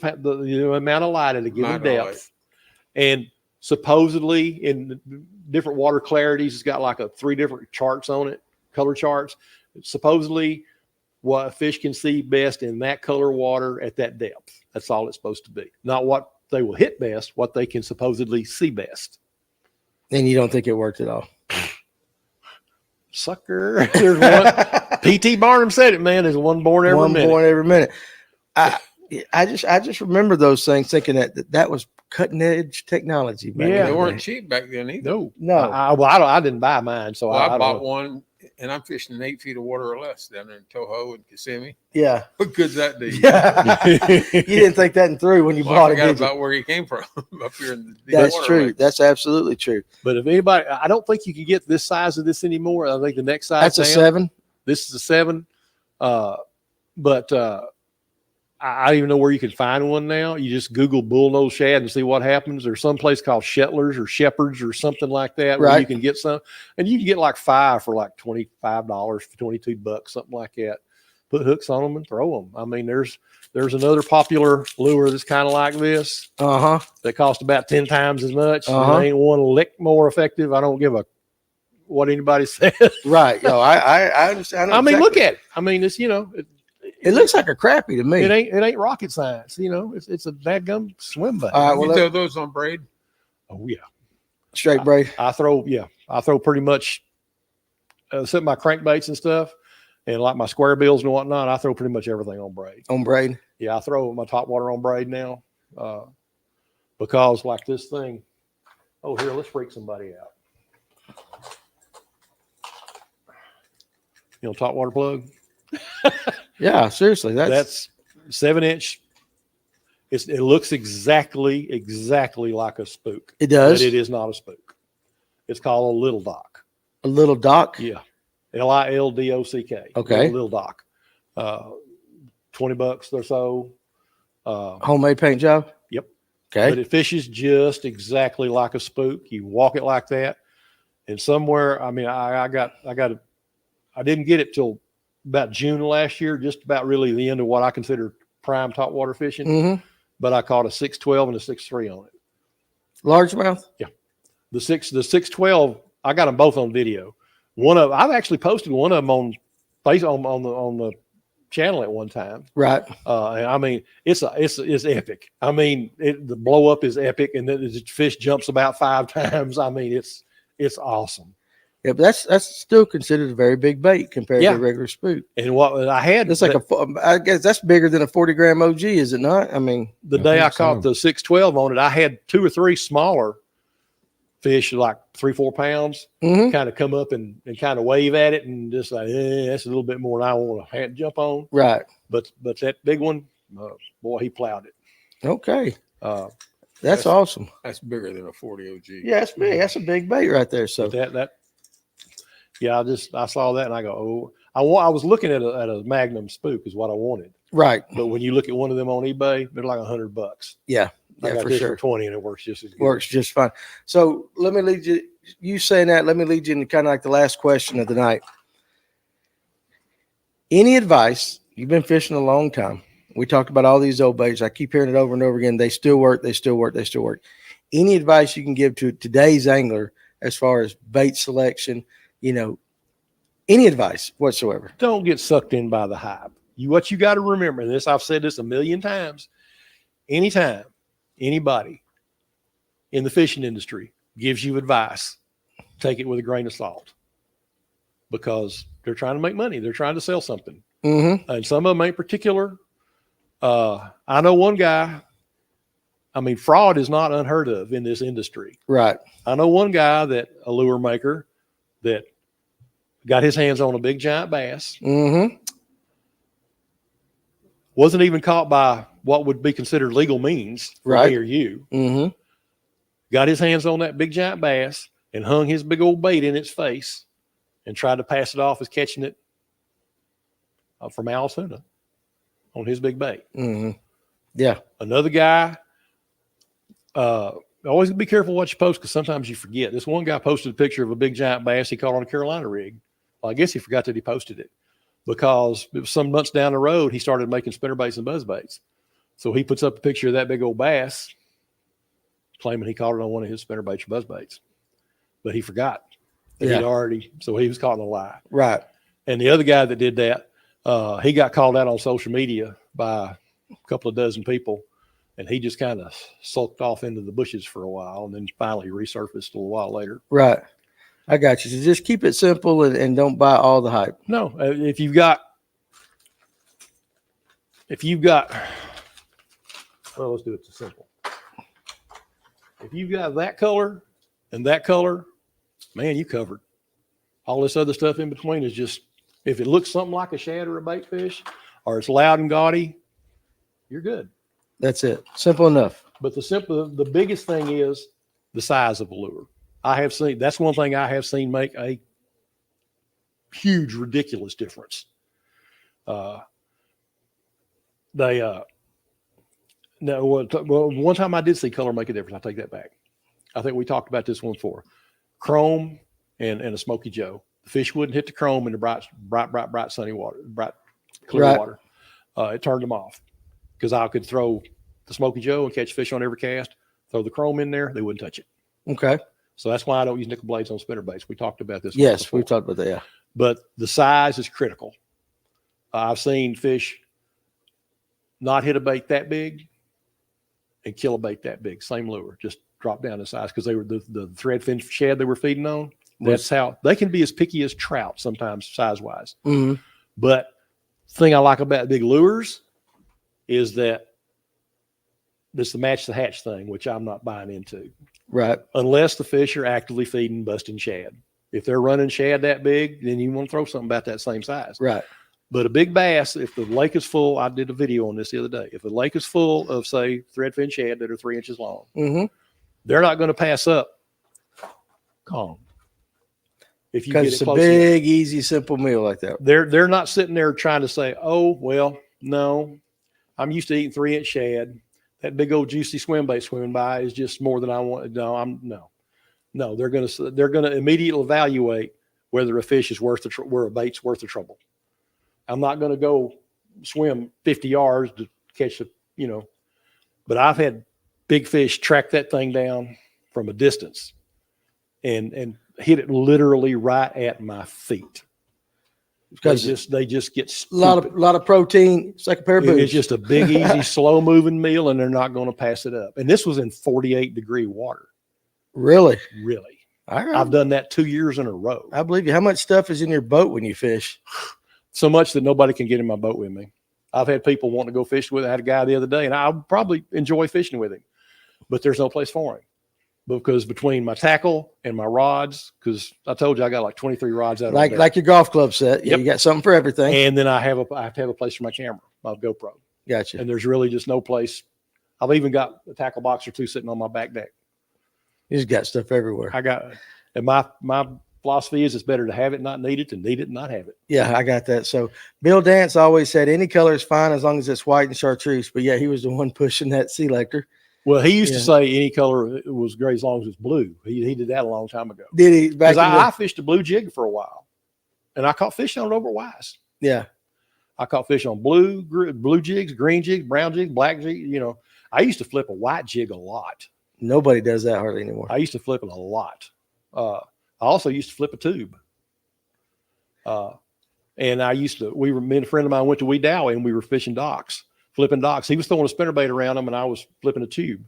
amount of light at a given Amount of depth. And supposedly in different water clarities, it's got like 3 different charts on it, color charts. Supposedly what a fish can see best in that color water at that depth. That's all it's supposed to be. Not what they will hit best, what they can supposedly see best. And you don't think it worked at all? Sucker. There's one. P.T. Barnum said it, man. There's one born every minute. Born every minute. I just remember those things, thinking that was cutting edge technology. Back Yeah. in They the weren't day. cheap back then either. No. I didn't buy mine, so Well, I I don't bought know. one, and I'm fishing in 8 feet of water or less down there in Toho and Kissimmee. Yeah. What good's that do? Yeah. You didn't think that through when you Well, bought I it, forgot did you? about where he came from up here in the deep That's water true. lake. That's absolutely true. But if anybody, I don't think you can get this size of this anymore. I think the next size That's a down, 7. This is a 7. I don't even know where you can find one now. You just Google bullnose shad and see what happens. There's some place called Shettlers or Shepherds or something like that where you Right. can get some, and you can get like 5 for like $25, $22, something like that. Put hooks on them and throw them. I mean, there's another popular lure that's kind of like this that costs about 10 times as much. There ain't one lick more effective. I don't give a what anybody says. Right. No, I understand. I mean, look at it. I mean, it's It looks like a crappie to me. it ain't rocket science. It's a dadgum swim bait. All right, well, You throw those on braid? Oh yeah, straight braid. I throw pretty much except my crankbaits and stuff, and like my square bills and whatnot. I throw pretty much everything on braid. On braid. Yeah, I throw my top water on braid now because like this thing. Oh, here, let's freak somebody out. Top water plug. Yeah, seriously. That's 7-inch. It looks exactly like a spook. It does. But it is not a spook. It's called a little dock. A little dock. Yeah. LILDOCK. Okay. Little dock. $20 or so. Homemade paint job. Yep. Okay. But it fishes just exactly like a spook. You walk it like that. And somewhere, I mean, I didn't get it till about June of last year, just about really the end of what I consider prime top water fishing. Mm-hmm. But I caught a 612 and a 6.3 on it. Largemouth. Yeah. The 612, I got them both on video. I've actually posted one of them on the channel at one time. Right. And I mean, it's epic. I mean, the blow up is epic, and then the fish jumps about 5 times. I mean, it's awesome. Yeah, but that's still considered a very big bait compared to a regular spook. And what I had, It's like I guess that's bigger than a 40-gram OG, is it not? I mean, the day I caught the 612 on it, I had 2 or 3 smaller fish, like 3-4 pounds, kind of come up and kind of wave at it, and just like, that's a little bit more than I want to jump on. right. But that big one, boy, he plowed it. Okay. That's That's- awesome. That's bigger than a 40 OG. Yeah, that's big. That's a big bait right there. So Yeah, I saw that and I go, I was looking at a Magnum spook is what I wanted. right. But when you look at one of them on eBay, they're like $100. Yeah. I Yeah, got for this sure. for 20 and it works just as good. Works just fine. So let me lead you saying that, let me lead you into kind of like the last question of the night. Any advice? You've been fishing a long time. We talked about all these old baits. I keep hearing it over and over again. They still work. They still work. They still work. Any advice you can give to today's angler as far as bait selection, any advice whatsoever? Don't get sucked in by the hype. What you got to remember, and I've said this a million times, anytime anybody in the fishing industry gives you advice, take it with a grain of salt, because they're trying to make money. They're trying to sell something. Mm-hmm. And some of them ain't particular. I know one guy, I mean, fraud is not unheard of in this industry. Right. I know one guy a lure maker that got his hands on a big giant bass, Mm-hmm. wasn't even caught by what would be considered legal means for Right. me or you, Mm-hmm. got his hands on that big giant bass and hung his big old bait in its face and tried to pass it off as catching it from Alice Tuna on his big bait. Mm-hmm. Yeah. Another guy, always be careful what you post, because sometimes you forget. This one guy posted a picture of a big giant bass he caught on a Carolina rig. Well, I guess he forgot that he posted it, because it was some months down the road he started making spinnerbaits and buzzbaits. So he puts up a picture of that big old bass. claiming he caught it on one of his spinnerbaits or buzzbaits, but he forgot that Yeah. he'd already, so he was caught in a lie. Right. And the other guy that did that, he got called out on social media by a couple of dozen people, and he just kind of sulked off into the bushes for a while, and then finally resurfaced a little while later. Right. I got you. So just keep it simple and don't buy all the hype. No, if you've got, well, let's do it simple. If you've got that color and that color, man, you covered. All this other stuff in between is just, if it looks something like a shad or a bait fish, or it's loud and gaudy, you're good. That's it. Simple enough. But the biggest thing is the size of the lure. That's one thing I have seen make a huge, ridiculous difference. One time I did see color make a difference. I take that back. I think we talked about this one before. Chrome and a Smoky Joe. The fish wouldn't hit the chrome in the bright sunny water, bright clear Right. water. It turned them off because I could throw the Smoky Joe and catch fish on every cast. Throw the chrome in there, they wouldn't touch it. Okay. So that's why I don't use nickel blades on spinnerbaits. We talked about this. Yes, before. we've talked about that. Yeah. But the size is critical. I've seen fish not hit a bait that big and kill a bait that big. Same lure, just drop down in size because they were the threadfin shad they were feeding on. That's how they can be as picky as trout sometimes, size wise. Mm-hmm. But the thing I like about big lures is that this the match the hatch thing, which I'm not buying into. Right. Unless the fish are actively feeding, busting shad. If they're running shad that big, then you want to throw something about that same size. Right. But a big bass, if the lake is full, I did a video on this the other day. If the lake is full of, say, threadfin shad that are 3 inches long, Mm-hmm. they're not going to pass up calm. If you get Because it it's a close big, easy, simple meal like that. they're not sitting there trying to say, oh, well, no, I'm used to eating 3-inch shad. That big old juicy swim bait swimming by is just more than I want. No, they're going to immediately evaluate whether a fish is where a bait's worth the trouble. I'm not going to go swim 50 yards to catch but I've had big fish track that thing down from a distance and hit it literally right at my feet. Because they just get stupid. A lot of protein. It's like a pair of boots. It's just a big, easy, slow moving meal, and they're not going to pass it up. And this was in 48-degree water. Really? Really. All right. I've done that 2 years in a row. I believe you. How much stuff is in your boat when you fish? So much that nobody can get in my boat with me. I've had people wanting to go fishing with it. I had a guy the other day, and I would probably enjoy fishing with him, but there's no place for him. Because between my tackle and my rods, because I told you I got like 23 rods out of Like your golf club set. Yeah, Yep. You got something for everything. and then I have to have a place for my camera, my GoPro. Gotcha. And there's really just no place. I've even got a tackle box or two sitting on my back deck. You just got stuff everywhere. And my philosophy is it's better to have it, not need it, than need it and not have it. Yeah, I got that. So Bill Dance always said any color is fine as long as it's white and chartreuse. But yeah, he was the one pushing that selector. Well, he used Yeah. to say any color was great as long as it's blue. He did that a long time ago. Did he? Because I fished a blue jig for a while, and I caught fish on it over Wise. Yeah. I caught fish on blue jigs, green jigs, brown jigs, black jigs. I used to flip a white jig a lot. Nobody does that hardly anymore. I used to flip it a lot. I also used to flip a tube. And me and a friend of mine went to Wedowee and we were fishing docks, flipping docks. He was throwing a spinnerbait around them and I was flipping a tube.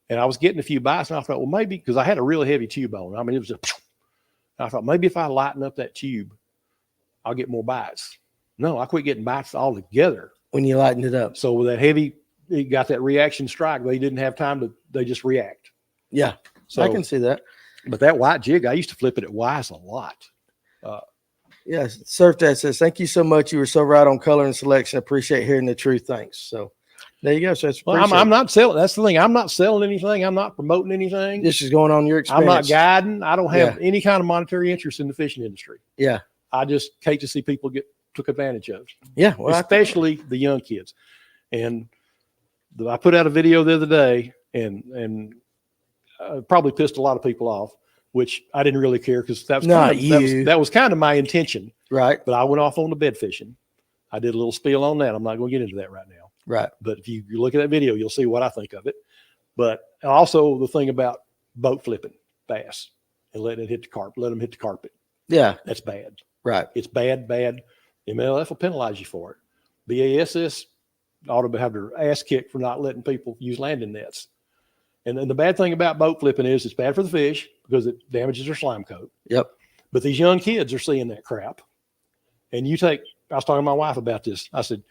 And I was getting a few bites and I thought, well, maybe, because I had a really heavy tube on. I mean, it was I thought maybe if I lighten up that tube, I'll get more bites. No, I quit getting bites altogether. When you lightened it up. So with that heavy, it got that reaction strike. They didn't have time they just react. Yeah. So I can see that. But that white jig, I used to flip it at Wise a lot. Yes. Surf Dad says, thank you so much. You were so right on color and selection. Appreciate hearing the truth. Thanks. So there you go. So I'm not selling. That's the thing. I'm not selling anything. I'm not promoting anything. This is going on your experience. I'm not guiding. I don't have any kind of monetary interest in the fishing industry. Yeah. I just hate to see people get took advantage of, Yeah. Well, especially the young kids. And I put out a video the other day and probably pissed a lot of people off, which I didn't really care because that was kind of my intention. Right. But I went off on the bed fishing. I did a little spiel on that. I'm not going to get into that right now. Right. But if you look at that video, you'll see what I think of it. But And also the thing about boat flipping bass and letting it hit the carpet, let them hit the carpet. Yeah. That's bad. Right. It's bad. MLF will penalize you for it. BASS ought to have their ass kicked for not letting people use landing nets. And then the bad thing about boat flipping is it's bad for the fish because it damages their slime coat. Yep. But these young kids are seeing that crap. And I was talking to my wife about this. I said,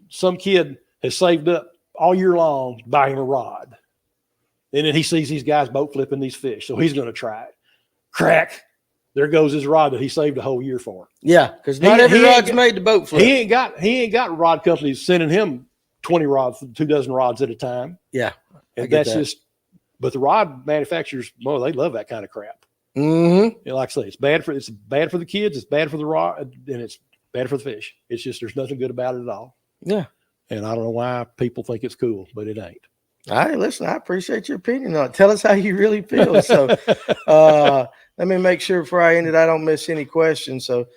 some kid has saved up all year long to buy him a rod. And then he sees these guys boat flipping these fish. So he's going to try it. Crack. There goes his rod that he saved a whole year for. Yeah. Because not every rod's made to boat flip. He ain't got rod companies sending him 20 rods, 24 rods at a time. Yeah. And that's just, but the rod manufacturers, well, they love that kind of crap. Mm-hmm. And like I say, it's bad for the kids, it's bad for the rod, and it's bad for the fish. It's just, there's nothing good about it at all. Yeah. And I don't know why people think it's cool, but it ain't. All right, listen, I appreciate your opinion on it. Tell us how you really feel. So let me make sure before I end it, I don't miss any questions. So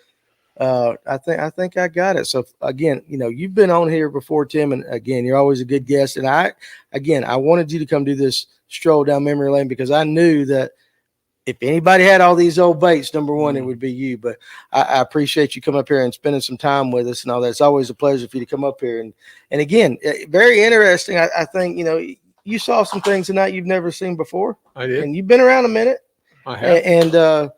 I think I got it. So again, you've been on here before, Tim, and again, you're always a good guest. And I wanted you to come do this stroll down memory lane because I knew that if anybody had all these old baits, number one, it would be you. But I appreciate you coming up here and spending some time with us and all that. It's always a pleasure for you to come up here. And again, very interesting. I think, you saw some things tonight you've never seen before. I did. And you've been around a minute. I have. And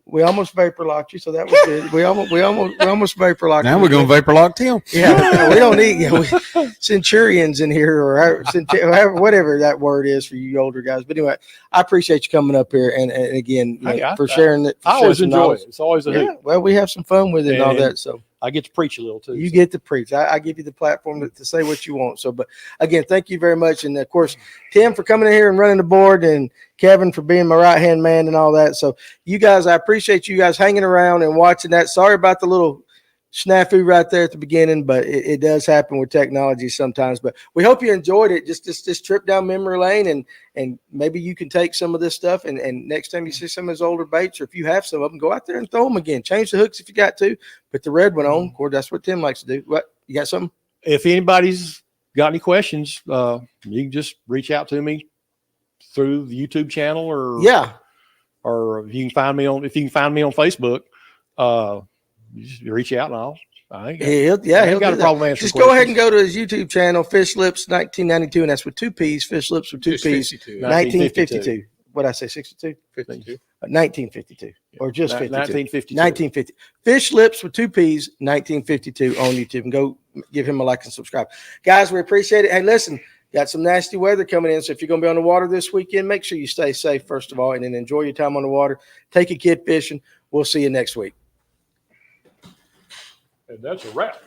we almost vapor locked you, so that was good. We almost vapor locked. Now we're going to vapor lock Tim. Yeah, we don't need centurions in here or whatever that word is for you older guys. But anyway, I appreciate you coming up here and again for sharing it. I always enjoy it. It's always a hoot. Well, we have some fun with it and all that. So I get to preach a little too. You get to preach. I give you the platform to say what you want. So, but again, thank you very much. And of course, Tim for coming in here and running the board, and Kevin for being my right-hand man and all that. So you guys, I appreciate you guys hanging around and watching that. Sorry about the little snafu right there at the beginning, but it does happen with technology sometimes. But we hope you enjoyed it. Just this trip down memory lane, and maybe you can take some of this stuff and next time you see some of those older baits, or if you have some of them, go out there and throw them again. Change the hooks if you got to. Put the red one on. Of course, that's what Tim likes to do. What, you got something? If anybody's got any questions, you can just reach out to me through the YouTube channel, or if you can find me on Facebook. You just reach out and he'll got a problem answering. Just go ahead and go to his YouTube channel, Fish Lips 1992, and that's with 2 P's. Fish Lips with 2 P's. 1952. What did I say? 62? 52. 1952, or just 52. 1952. 1950. Fish Lips with 2 P's, 1952 on YouTube. And go give him a like and subscribe, guys. We appreciate it. Hey, listen, got some nasty weather coming in, so if you're going to be on the water this weekend, make sure you stay safe first of all, and then enjoy your time on the water. Take a kid fishing. We'll see you next week. And that's a wrap.